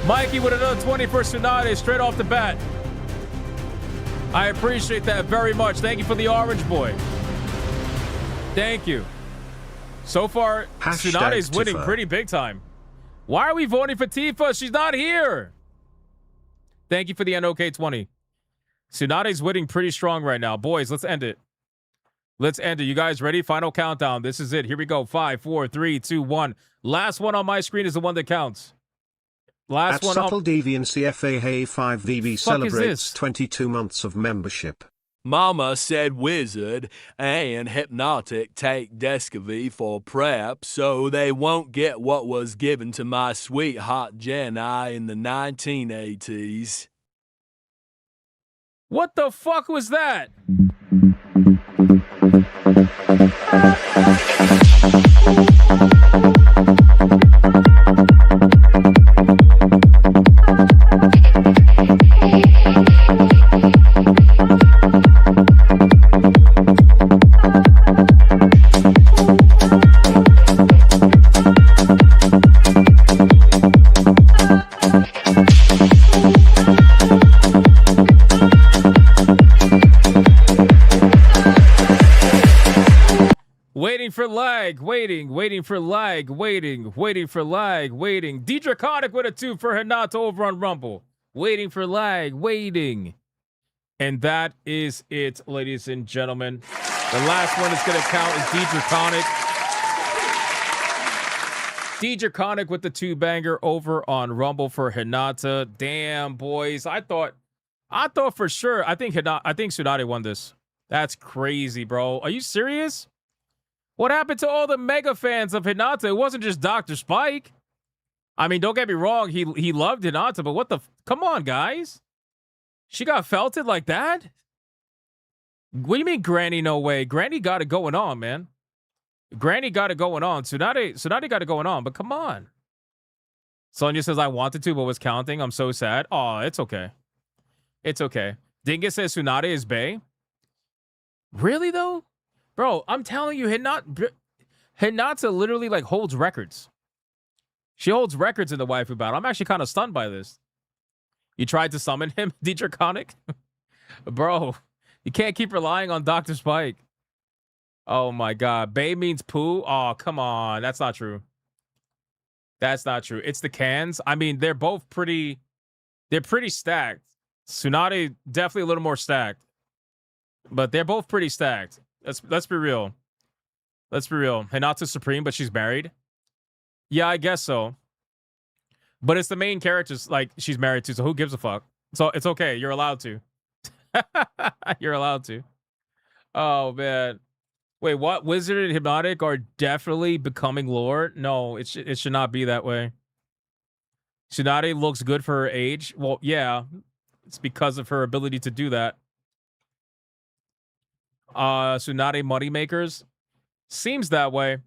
Mikey with another 20 for Tsunade straight off the bat. I appreciate that very much. Thank you for the orange boy. Thank you. So far, Tsunade's winning pretty big time. Why are we voting for Tifa? She's not here. Thank you for the NOK20. Tsunade's winning pretty strong right now. Boys, let's end it. Let's end it. You guys ready? Final countdown. This is it. Here we go. 5, 4, 3, 2, 1. Last one on my screen is the one that counts. Last one. Subtle Deviancy FAH 5VB celebrates 22 months of membership. Mama said Wizard and Hypnotic take Descovy for prep so they won't get what was given to my sweetheart Jenna in the 1980s. What the fuck was that? Waiting for lag, waiting for lag, waiting for lag, waiting. D-Draconic with a 2 for Hinata over on Rumble. Waiting for lag, waiting. And that is it, ladies and gentlemen. The last one that's going to count is D-Draconic. D-Draconic with the 2-banger over on Rumble for Hinata. Damn, boys. I thought for sure. I think Tsunade won this. That's crazy, bro. Are you serious? What happened to all the mega fans of Hinata? It wasn't just Dr. Spike. I mean, don't get me wrong. He loved Hinata, but what the... Come on, guys. She got felted like that? What do you mean, Granny? No way. Granny got it going on, man. Granny got it going on. Tsunade got it going on, but come on. Sonya says, I wanted to, but was counting. I'm so sad. Oh, it's okay. It's okay. Dingus says Tsunade is bae. Really, though? Bro, I'm telling you, Hinata literally like holds records. She holds records in the waifu battle. I'm actually kind of stunned by this. You tried to summon him, D-Draconic? Bro, you can't keep relying on Dr. Spike. Oh my god. Bae means poo? Oh, come on. That's not true. That's not true. It's the cans. I mean, they're both pretty... They're pretty stacked. Tsunade, definitely a little more stacked. But they're both pretty stacked. Let's be real. Let's be real. Hinata's supreme, but she's married. Yeah, I guess so. But it's the main characters like she's married to, so who gives a fuck? So it's okay. You're allowed to. You're allowed to. Oh man. Wait, what? Wizard and Hypnotic are definitely becoming lore? No, it should not be that way. Tsunade looks good for her age. Well, yeah. It's because of her ability to do that. Tsunade moneymakers. Seems that way.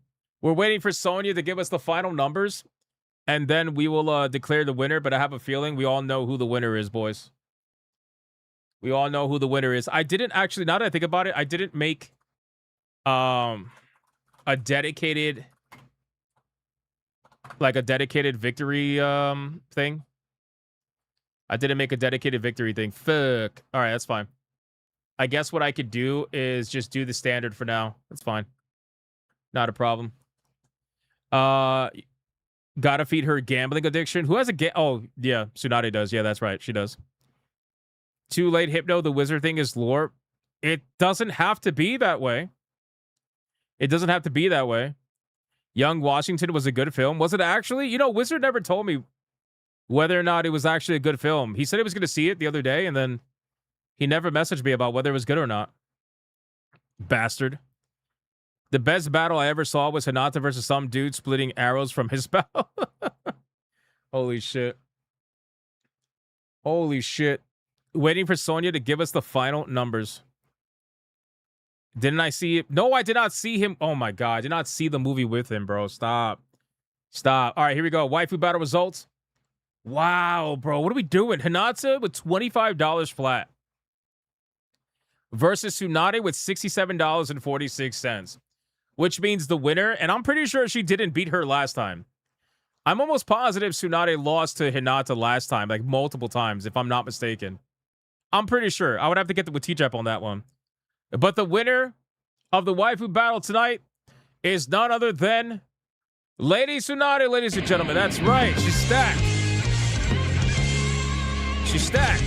We're waiting for Sonya to give us the final numbers, and then we will declare the winner, but I have a feeling we all know who the winner is, boys. We all know who the winner is. I didn't actually, now that I think about it, I didn't make a dedicated victory thing. I didn't make a dedicated victory thing. Fuck. All right, that's fine. I guess what I could do is just do the standard for now. That's fine. Not a problem. Gotta feed her gambling addiction. Who has a oh, yeah, Tsunade does. Yeah, that's right. She does. Too late, Hypno. The wizard thing is lore. It doesn't have to be that way. It doesn't have to be that way. Young Washington was a good film. Was it actually? You know, Wizard never told me whether or not it was actually a good film. He said he was going to see it the other day, and then he never messaged me about whether it was good or not. Bastard. The best battle I ever saw was Hinata versus some dude splitting arrows from his bow. Holy shit. Holy shit. Waiting for Sonya to give us the final numbers. Didn't I see it? No, I did not see him. Oh my God. I did not see the movie with him, bro. Stop. Stop. All right, here we go. Waifu battle results. Wow, bro. What are we doing? Hinata with $25 flat. Versus Tsunade with $67.46. Which means the winner, and I'm pretty sure she didn't beat her last time. I'm almost positive Tsunade lost to Hinata last time, like multiple times, if I'm not mistaken. I'm pretty sure. I would have to get with T-Jep on that one. But the winner of the waifu battle tonight is none other than Lady Tsunade, ladies and gentlemen. That's right. She's stacked. She's stacked.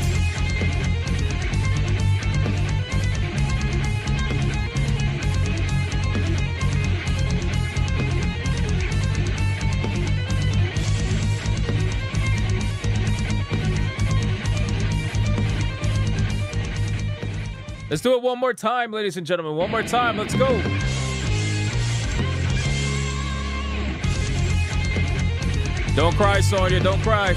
Let's do it one more time, ladies and gentlemen. One more time. Let's go. Don't cry, Sonya. Don't cry.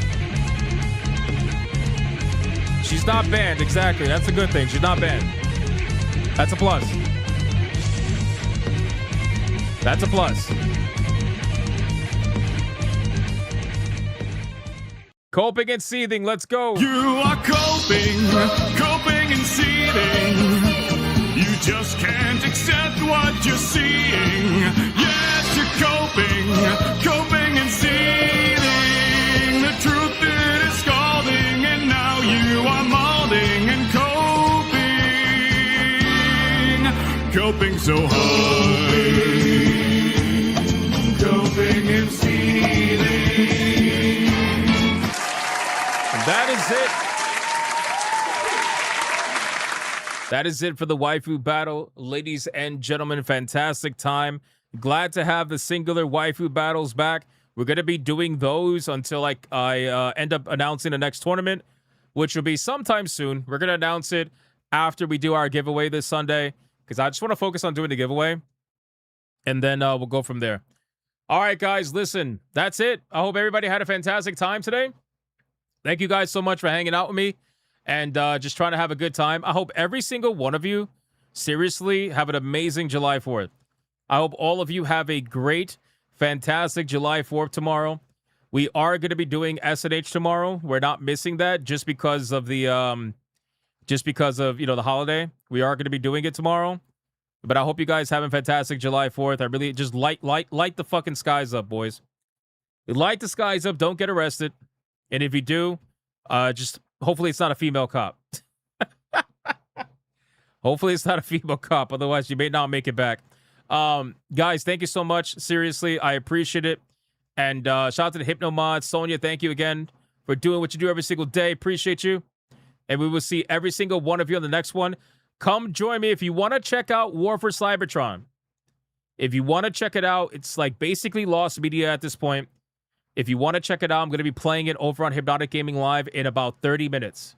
She's not banned. Exactly. That's a good thing. She's not banned. That's a plus. That's a plus. Coping and seething. Let's go. You are coping and seething. You just can't accept what you're seeing. Yes, you're coping and seething. The truth it is scalding, and now you are molding and coping so hard. Coping and seething. That is it. That is it for the waifu battle. Ladies and gentlemen, fantastic time. Glad to have the singular waifu battles back. We're going to be doing those until I end up announcing the next tournament, which will be sometime soon. We're going to announce it after we do our giveaway this Sunday, because I just want to focus on doing the giveaway, and then we'll go from there. All right, guys, listen, that's it. I hope everybody had a fantastic time today. Thank you guys so much for hanging out with me and just trying to have a good time. I hope every single one of you, seriously, have an amazing July 4th. I hope all of you have a great, fantastic July 4th tomorrow. We are going to be doing S&H tomorrow. We're not missing that just because of the, the holiday. We are going to be doing it tomorrow. But I hope you guys have a fantastic July 4th. I really just light the fucking skies up, boys. Light the skies up. Don't get arrested. And if you do, just hopefully it's not a female cop. Hopefully it's not a female cop. Otherwise, you may not make it back. Guys, thank you so much. Seriously, I appreciate it. And shout out to the Hypno Mods. Sonya, thank you again for doing what you do every single day. Appreciate you. And we will see every single one of you on the next one. Come join me if you want to check out War for Cybertron. If you want to check it out, it's like basically lost media at this point. If you want to check it out, I'm going to be playing it over on Hypnotic Gaming Live in about 30 minutes.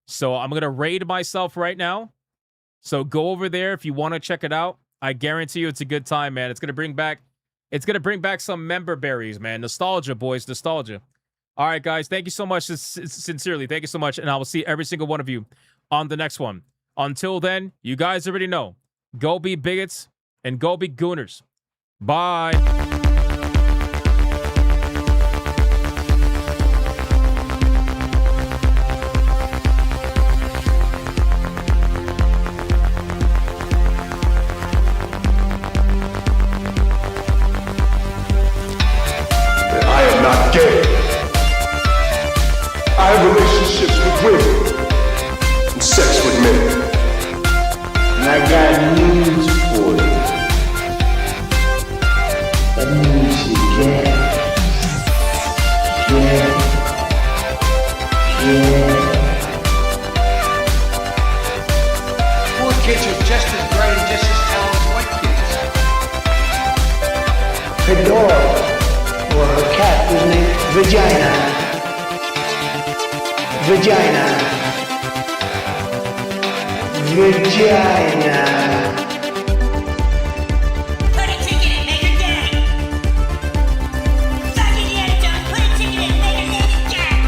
So I'm going to raid myself right now. So go over there if you want to check it out. I guarantee you it's a good time, man. It's going to bring back some member berries, man. Nostalgia, boys. Nostalgia. All right, guys. Thank you so much. Sincerely, thank you so much. And I will see every single one of you on the next one. Until then, you guys already know. Go be bigots and go be gooners. Bye. I have relationships with women and sex with men. And I got news for you. That means you get. Poor kids are just as bright and just as talented as white kids. a dog or a cat was named Vagina. Vagina. Vagina. Put a ticket in Maker Jack. Fuck Indiana Jones, put a ticket in Maker Jack.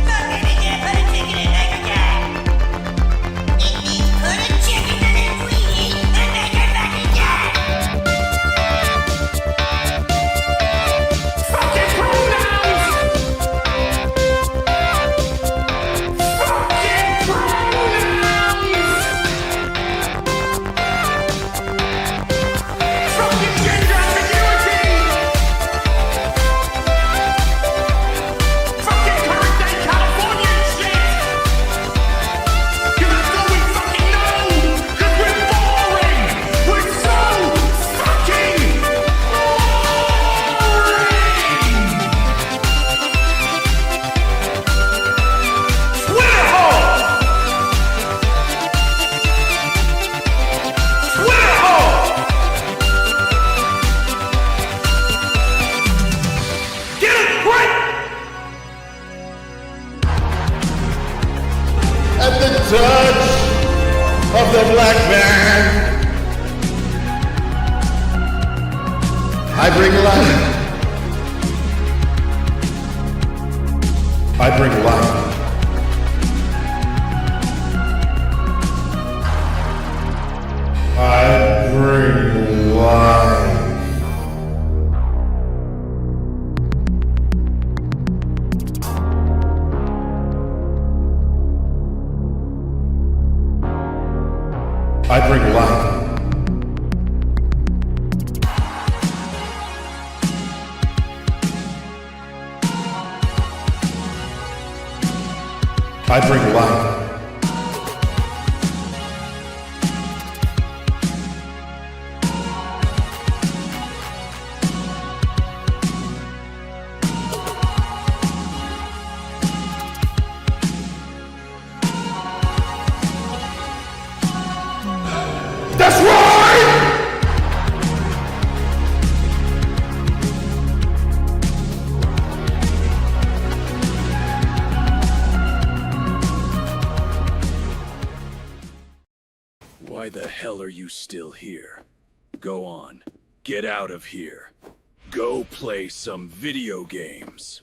Fuck it, nigga, put a ticket in Maker Jack. It means put a chicken in his weenie and make her fucking Jack. Fucking pronouns! Fucking pronouns! Fucking gender ambiguity! Fucking current day Californian shit! Cause that's all we fucking know! Cause we're boring! We're so fucking Twitter hole! Twitter hole! Get it right! At the touch of the black man, I bring life. I bring life. I bring life. I bring life. I bring life. That's right! Why the hell are you still here? Go on. Get out of here. Go play some video games.